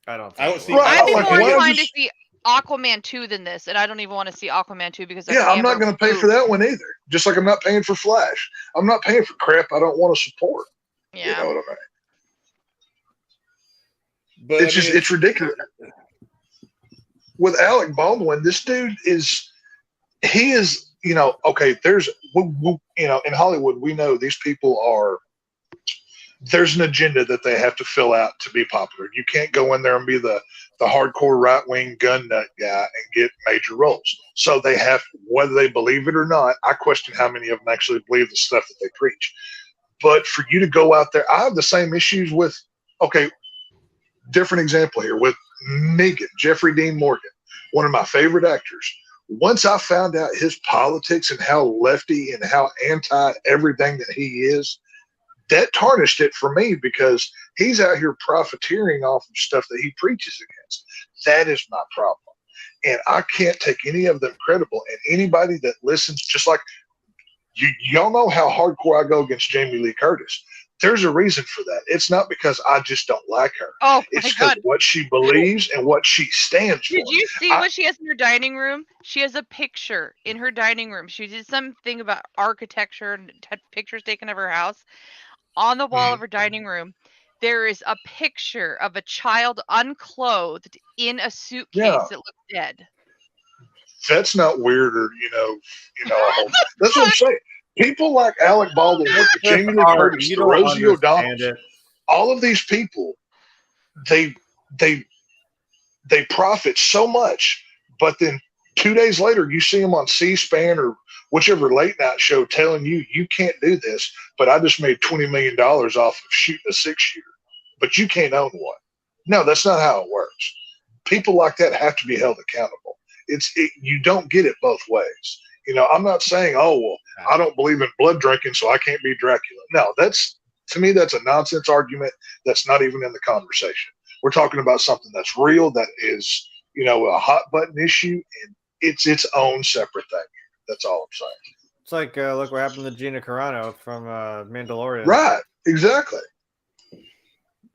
I don't see. Right. I'd be Like, more why inclined just- to see Aquaman 2 than this, and I don't even want to see Aquaman 2 because Yeah, I'm not going to pay for that one either. Just like I'm not paying for Flash. I'm not paying for crap I don't want to support. Yeah. You know what I mean? But It's just it's ridiculous. With Alec Baldwin, this dude is okay, there's in Hollywood, we know these people are, there's an agenda that they have to fill out to be popular. You can't go in there and be the hardcore right-wing gun nut guy and get major roles. So they have, whether they believe it or not, I question how many of them actually believe the stuff that they preach. But for you to go out there, I have the same issues with, different example here, with Negan, Jeffrey Dean Morgan, one of my favorite actors. Once I found out his politics and how lefty and how anti everything that he is, that tarnished it for me, because he's out here profiteering off of stuff that he preaches against. That is my problem. And I can't take any of them credible. And anybody that listens, just like y'all know how hardcore I go against Jamie Lee Curtis. There's a reason for that. It's not because I just don't like her. Oh, it's my because God. what she believes and what she stands for. Did you see what she has in her dining room? She has a picture in her dining room. She did something about architecture and had pictures taken of her house. On the wall of her dining room, there is a picture of a child unclothed in a suitcase that looks dead. That's not weird, or that's what I'm saying. People like Alec Baldwin, Jamie Lee Curtis, Rosie O'Donnell, all of these people, they profit so much, but then 2 days later you see them on C-SPAN or whichever late night show telling you can't do this, but I just made $20 million off of shooting a 6-shooter, but you can't own one. No, that's not how it works. People like that have to be held accountable. You don't get it both ways. I'm not saying, I don't believe in blood drinking, so I can't be Dracula. No, to me, that's a nonsense argument. That's not even in the conversation. We're talking about something that's real, that is, a hot button issue, and it's its own separate thing. That's all I'm saying. It's like, look what happened to Gina Carano from Mandalorian. Right, exactly.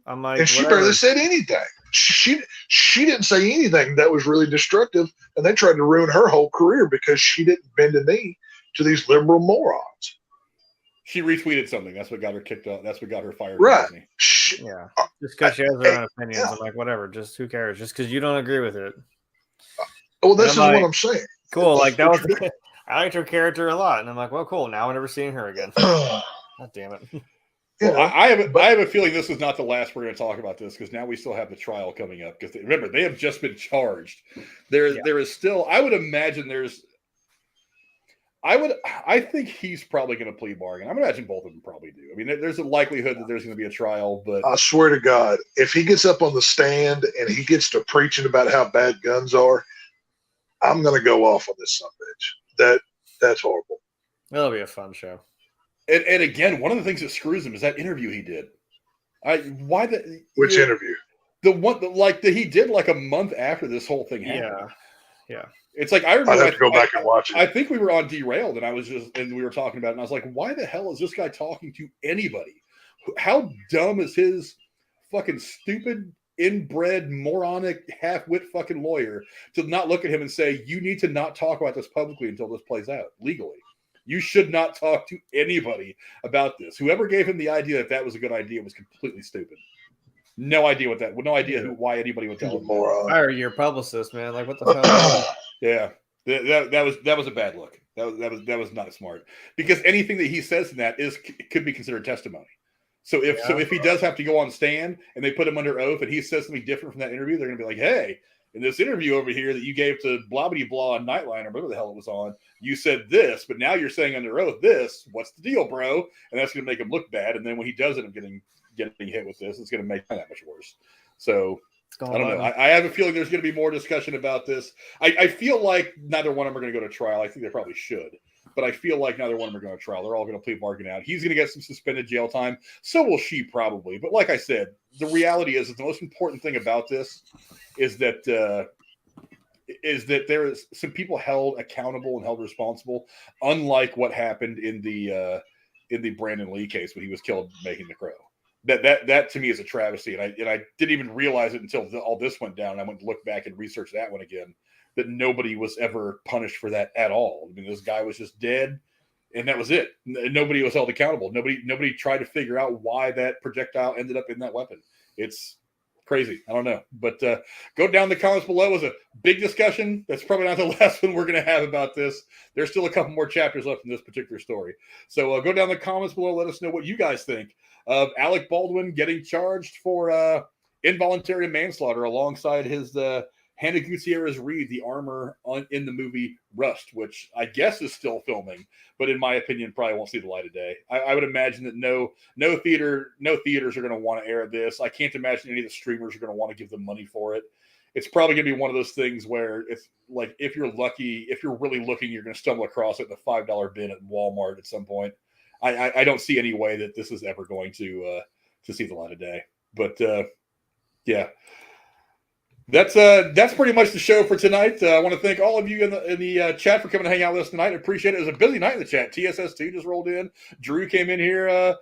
I'm like, and she barely said anything. She didn't say anything that was really destructive, and they tried to ruin her whole career because she didn't bend a knee to these liberal morons. She retweeted something. That's what got her kicked out. That's what got her fired. Right. Yeah. Just because she has her own opinions. I'm like, whatever. Just who cares? Just because you don't agree with it. Well, this is what I'm saying. Cool. Like that was. I liked her character a lot, and I'm like, well, cool. Now we're never seeing her again. God damn it. Well, I have a feeling this is not the last we're going to talk about this, because now we still have the trial coming up. Because remember, they have just been charged. There is still. I would imagine I think he's probably going to plea bargain. I imagine both of them probably do. I mean, there's a likelihood that there's going to be a trial, but I swear to God, if he gets up on the stand and he gets to preaching about how bad guns are, I'm going to go off on this son of a bitch. That's horrible. That'll be a fun show. And again, one of the things that screws him is that interview he did. Which interview? The one that he did like a month after this whole thing happened. Yeah. It's like I remember. I'd have to go back and watch it. I think we were on Derailed, and we were talking about it, and I was like, "Why the hell is this guy talking to anybody? How dumb is his fucking stupid, inbred, moronic, half-wit fucking lawyer to not look at him and say, you need to not talk about this publicly until this plays out legally. You should not talk to anybody about this. Whoever gave him the idea that was a good idea was completely stupid." No idea what that. No idea why anybody would tell He's a him. moron. Fire your publicist, man. Like, what the hell? Yeah, that was a bad look. That was not smart, because anything that he says in that could be considered testimony. So if he does have to go on stand and they put him under oath and he says something different from that interview, they're gonna be like, hey, in this interview over here that you gave to blah blah blah on Nightline or whatever the hell it was on, you said this, but now you're saying under oath this. What's the deal, bro? And that's gonna make him look bad. And then when he does end up getting hit with this, it's gonna make him that much worse. So I don't know. I have a feeling there's going to be more discussion about this. I feel like neither one of them are going to go to trial. I think they probably should. But I feel like neither one of them are going to trial. They're all going to plead bargain out. He's going to get some suspended jail time. So will she probably. But like I said, the reality is that the most important thing about this is that there is some people held accountable and held responsible, unlike what happened in the Brandon Lee case when he was killed making the crow. That to me is a travesty, and I didn't even realize it until all this went down. I went to look back and research that one again. That nobody was ever punished for that at all. I mean, this guy was just dead, and that was it. Nobody was held accountable. Nobody tried to figure out why that projectile ended up in that weapon. It's crazy. I don't know, but go down the comments below. It was a big discussion. That's probably not the last one we're going to have about this. There's still a couple more chapters left in this particular story. So go down the comments below. Let us know what you guys think of Alec Baldwin getting charged for involuntary manslaughter alongside his Hannah Gutierrez-Reed, the armor in the movie Rust, which I guess is still filming, but in my opinion, probably won't see the light of day. I would imagine that no theaters are going to want to air this. I can't imagine any of the streamers are going to want to give them money for it. It's probably going to be one of those things where it's like, if you're lucky, if you're really looking, you're going to stumble across it in the $5 bin at Walmart at some point. I don't see any way that this is ever going to see the light of day. But yeah, that's pretty much the show for tonight. I want to thank all of you in the chat for coming to hang out with us tonight. I appreciate it. It was a busy night in the chat. TSS2 just rolled in. Drew came in here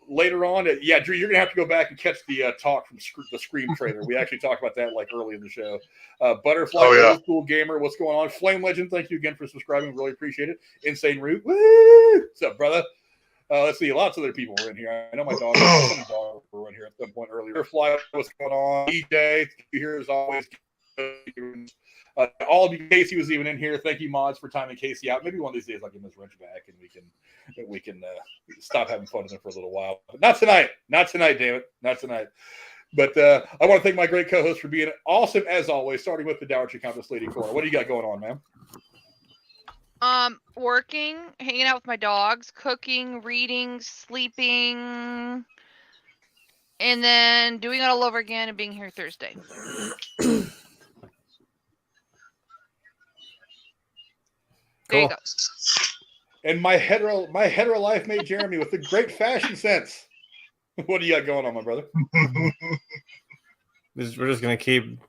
later on. Yeah, Drew, you're gonna have to go back and catch the talk from the Scream trailer. We actually talked about that like early in the show. Butterfly, Old School Gamer, what's going on? Flame Legend, thank you again for subscribing. Really appreciate it. Insane Root, woo! What's up, brother? Let's see. Lots of other people were in here. I know my dog were in here at some point earlier. Butterfly, what's going on? DJ, here as always. All of you, Casey was even in here. Thank you, mods, for timing Casey out. Maybe one of these days I'll give him his wrench back and we can stop having fun with him for a little while. But not tonight. Not tonight, damn it. Not tonight. But I want to thank my great co-host for being awesome as always, starting with the Dower Tree Compass Lady Cora. What do you got going on, man? Working, hanging out with my dogs, cooking, reading, sleeping, and then doing it all over again and being here Thursday. Cool. There you go. And my hetero life mate Jeremy with the great fashion sense. What do you got going on, my brother? We're just gonna keep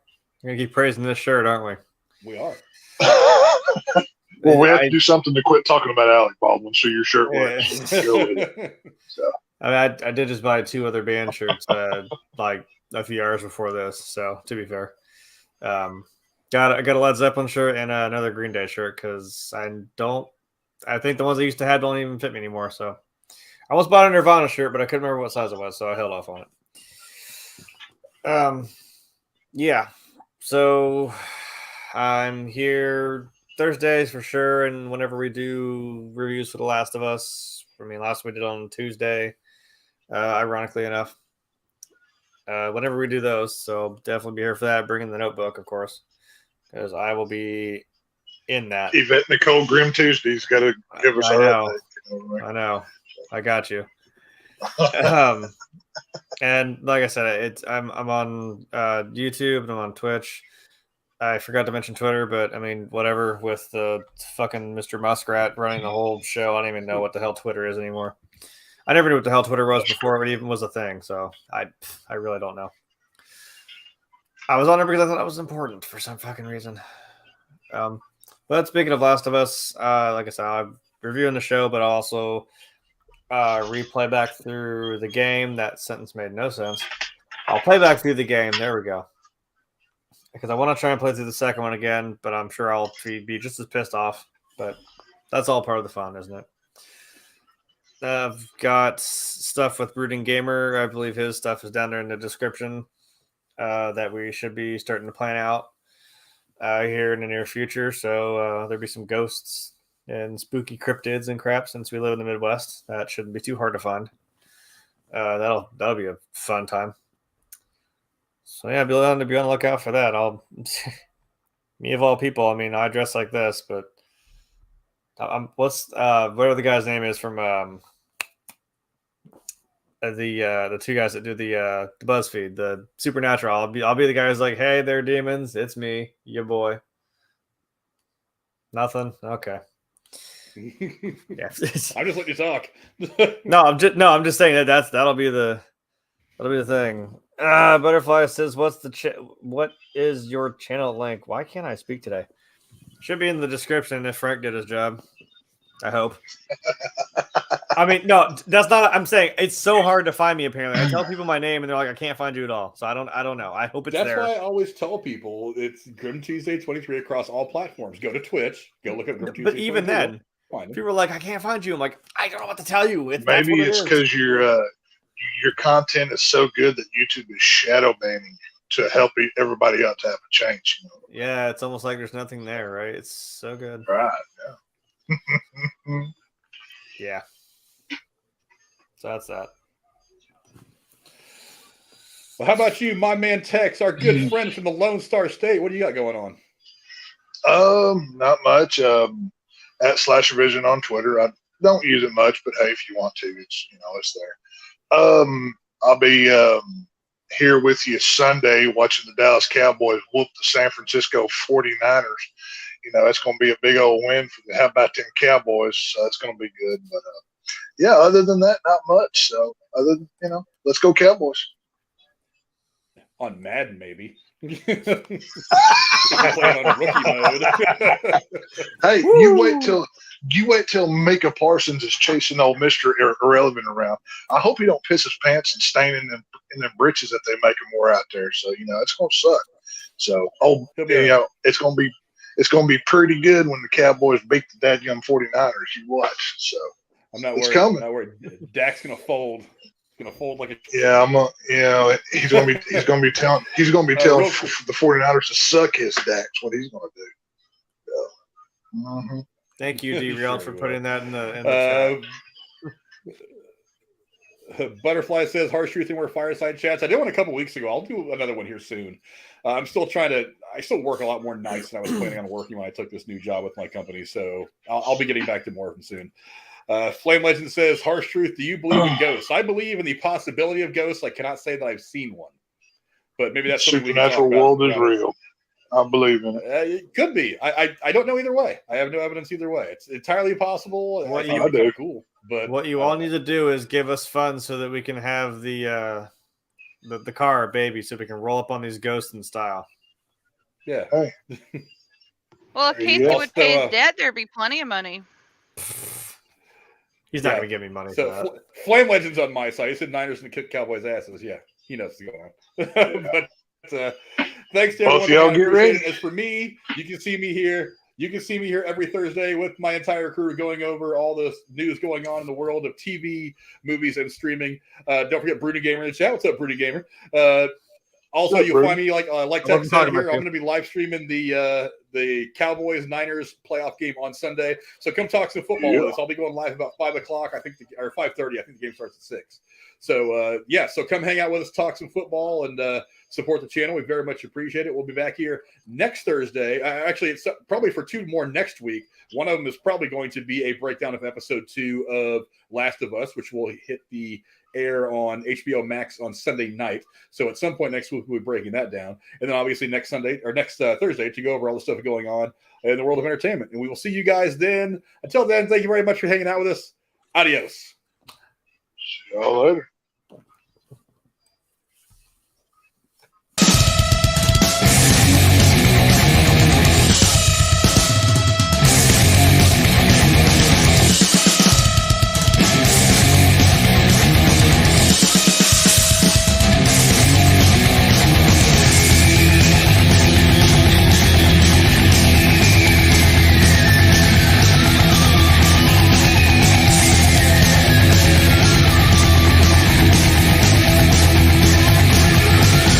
praising this shirt, aren't we? We are. Well, we have to do something to quit talking about Alec Baldwin, so your shirt works. Yeah. I mean, I did just buy 2 other band shirts like a few hours before this. So to be fair, I got a Led Zeppelin shirt and another Green Day shirt because I think the ones I used to have don't even fit me anymore. So I almost bought a Nirvana shirt, but I couldn't remember what size it was, so I held off on it. Yeah. So I'm here Thursdays for sure, and whenever we do reviews for The Last of Us, I mean, last we did on Tuesday, ironically enough, whenever we do those, so definitely be here for that. Bring in the notebook, of course, because I will be in that. Yvette Nicole Grim Tuesday's got to give us our update. I know. I got you. And like I said, I'm on YouTube and I'm on Twitch. I forgot to mention Twitter, but I mean, whatever with the fucking Mr. Muskrat running the whole show. I don't even know what the hell Twitter is anymore. I never knew what the hell Twitter was before it even was a thing. So I really don't know. I was on it because I thought it was important for some fucking reason. But speaking of Last of Us, like I said, I'm reviewing the show, but also replay back through the game. That sentence made no sense. I'll play back through the game. There we go. Because I want to try and play through the second one again, but I'm sure I'll be just as pissed off. But that's all part of the fun, isn't it? I've got stuff with Brooding Gamer. I believe his stuff is down there in the description. that we should be starting to plan out here in the near future. So there'll be some ghosts and spooky cryptids and crap. Since we live in the Midwest, that shouldn't be too hard to find. That'll be a fun time. So yeah, be on the lookout for that. Me of all people. I mean, I dress like this, but whatever the guy's name is from the two guys that do the BuzzFeed, the Supernatural. I'll be the guy who's like, hey, they're demons. It's me, your boy. Nothing. Okay. Yeah. I'm just letting you talk. I'm just saying that'll be the thing. Butterfly says, what is your channel link? Why can't I speak today? Should be in the description if Frank did his job. I hope. I mean, no, that's not. I'm saying it's so hard to find me. Apparently, I tell people my name and they're like, I can't find you at all. So I don't know. I hope it's That's there. why I always tell people it's Grim Tuesday 23 across all platforms. Go to Twitch. Go look at Grim Tuesday. But even then, people are like, I can't find you. I'm like, I don't know what to tell you. Maybe it's because your content is so good that YouTube is shadow banning to help everybody out to have a change. You know? Yeah, it's almost like there's nothing there, right? It's so good. Right. Yeah. Yeah. So that's that. Well, how about you, my man Tex, our good friend from the Lone Star State? What do you got going on? Not much. At /Vision on Twitter. I don't use it much, but hey, if you want to, it's there. I'll be here with you Sunday watching the Dallas Cowboys whoop the San Francisco 49ers. It's going to be a big old win for the How About Them Cowboys, so it's going to be good. But yeah, other than that, not much. So other than, let's go Cowboys. On Madden, maybe. Playing on rookie mode. Hey, you wait till Micah Parsons is chasing old Mr. Irrelevant around. I hope he don't piss his pants and stain in them britches that they make him wear out there. So it's gonna suck. So it's gonna be pretty good when the Cowboys beat the dadgum 49ers. You watch. So I'm not it's worried. coming. I'm not worried. Dak's gonna fold. He's gonna fold like a. Yeah, he's gonna be telling the 49ers to suck his Dax. What he's gonna do. Yeah. Mm-hmm. Thank you, D-Real, for putting that in the chat. Butterfly says, harsh truth and more fireside chats. I did one a couple weeks ago. I'll do another one here soon. I still work a lot more nights than I was planning on working when I took this new job with my company. So I'll be getting back to more of them soon. Flame Legend says, harsh truth, do you believe in ghosts? I believe in the possibility of ghosts. I cannot say that I've seen one. But maybe that's something supernatural world is real. I believe in it. It could be. I don't know either way. I have no evidence either way. It's entirely possible. What I do. Cool. But what you all need to do is give us funds so that we can have the car baby, so we can roll up on these ghosts in style. Yeah. Hey. Well, if Casey would pay his dad, there'd be plenty of money. He's not going to give me money for that. Flame Legend's on my side. He said Niners and kick Cowboys' asses. Yeah, he knows what's going on. But thanks to everyone. Both y'all get ready. As for me, you can see me here. You can see me here every Thursday with my entire crew going over all the news going on in the world of TV, movies, and streaming. Don't forget Broody Gamer in the chat. What's up, Broody Gamer? Also, you'll find me like Tex said here. I'm going to be live streaming the Cowboys Niners playoff game on Sunday. So come talk some football with us. I'll be going live about 5:00. Or 5:30. I think the game starts at 6. So so come hang out with us, talk some football, and support the channel. We very much appreciate it. We'll be back here next Thursday. Actually, it's probably for 2 more next week. One of them is probably going to be a breakdown of episode 2 of Last of Us, which will hit the air on HBO Max on Sunday night. So at some point next week, we'll be breaking that down. And then obviously next Thursday to go over all the stuff going on in the world of entertainment. And we will see you guys then. Until then, thank you very much for hanging out with us. Adios. See y'all later.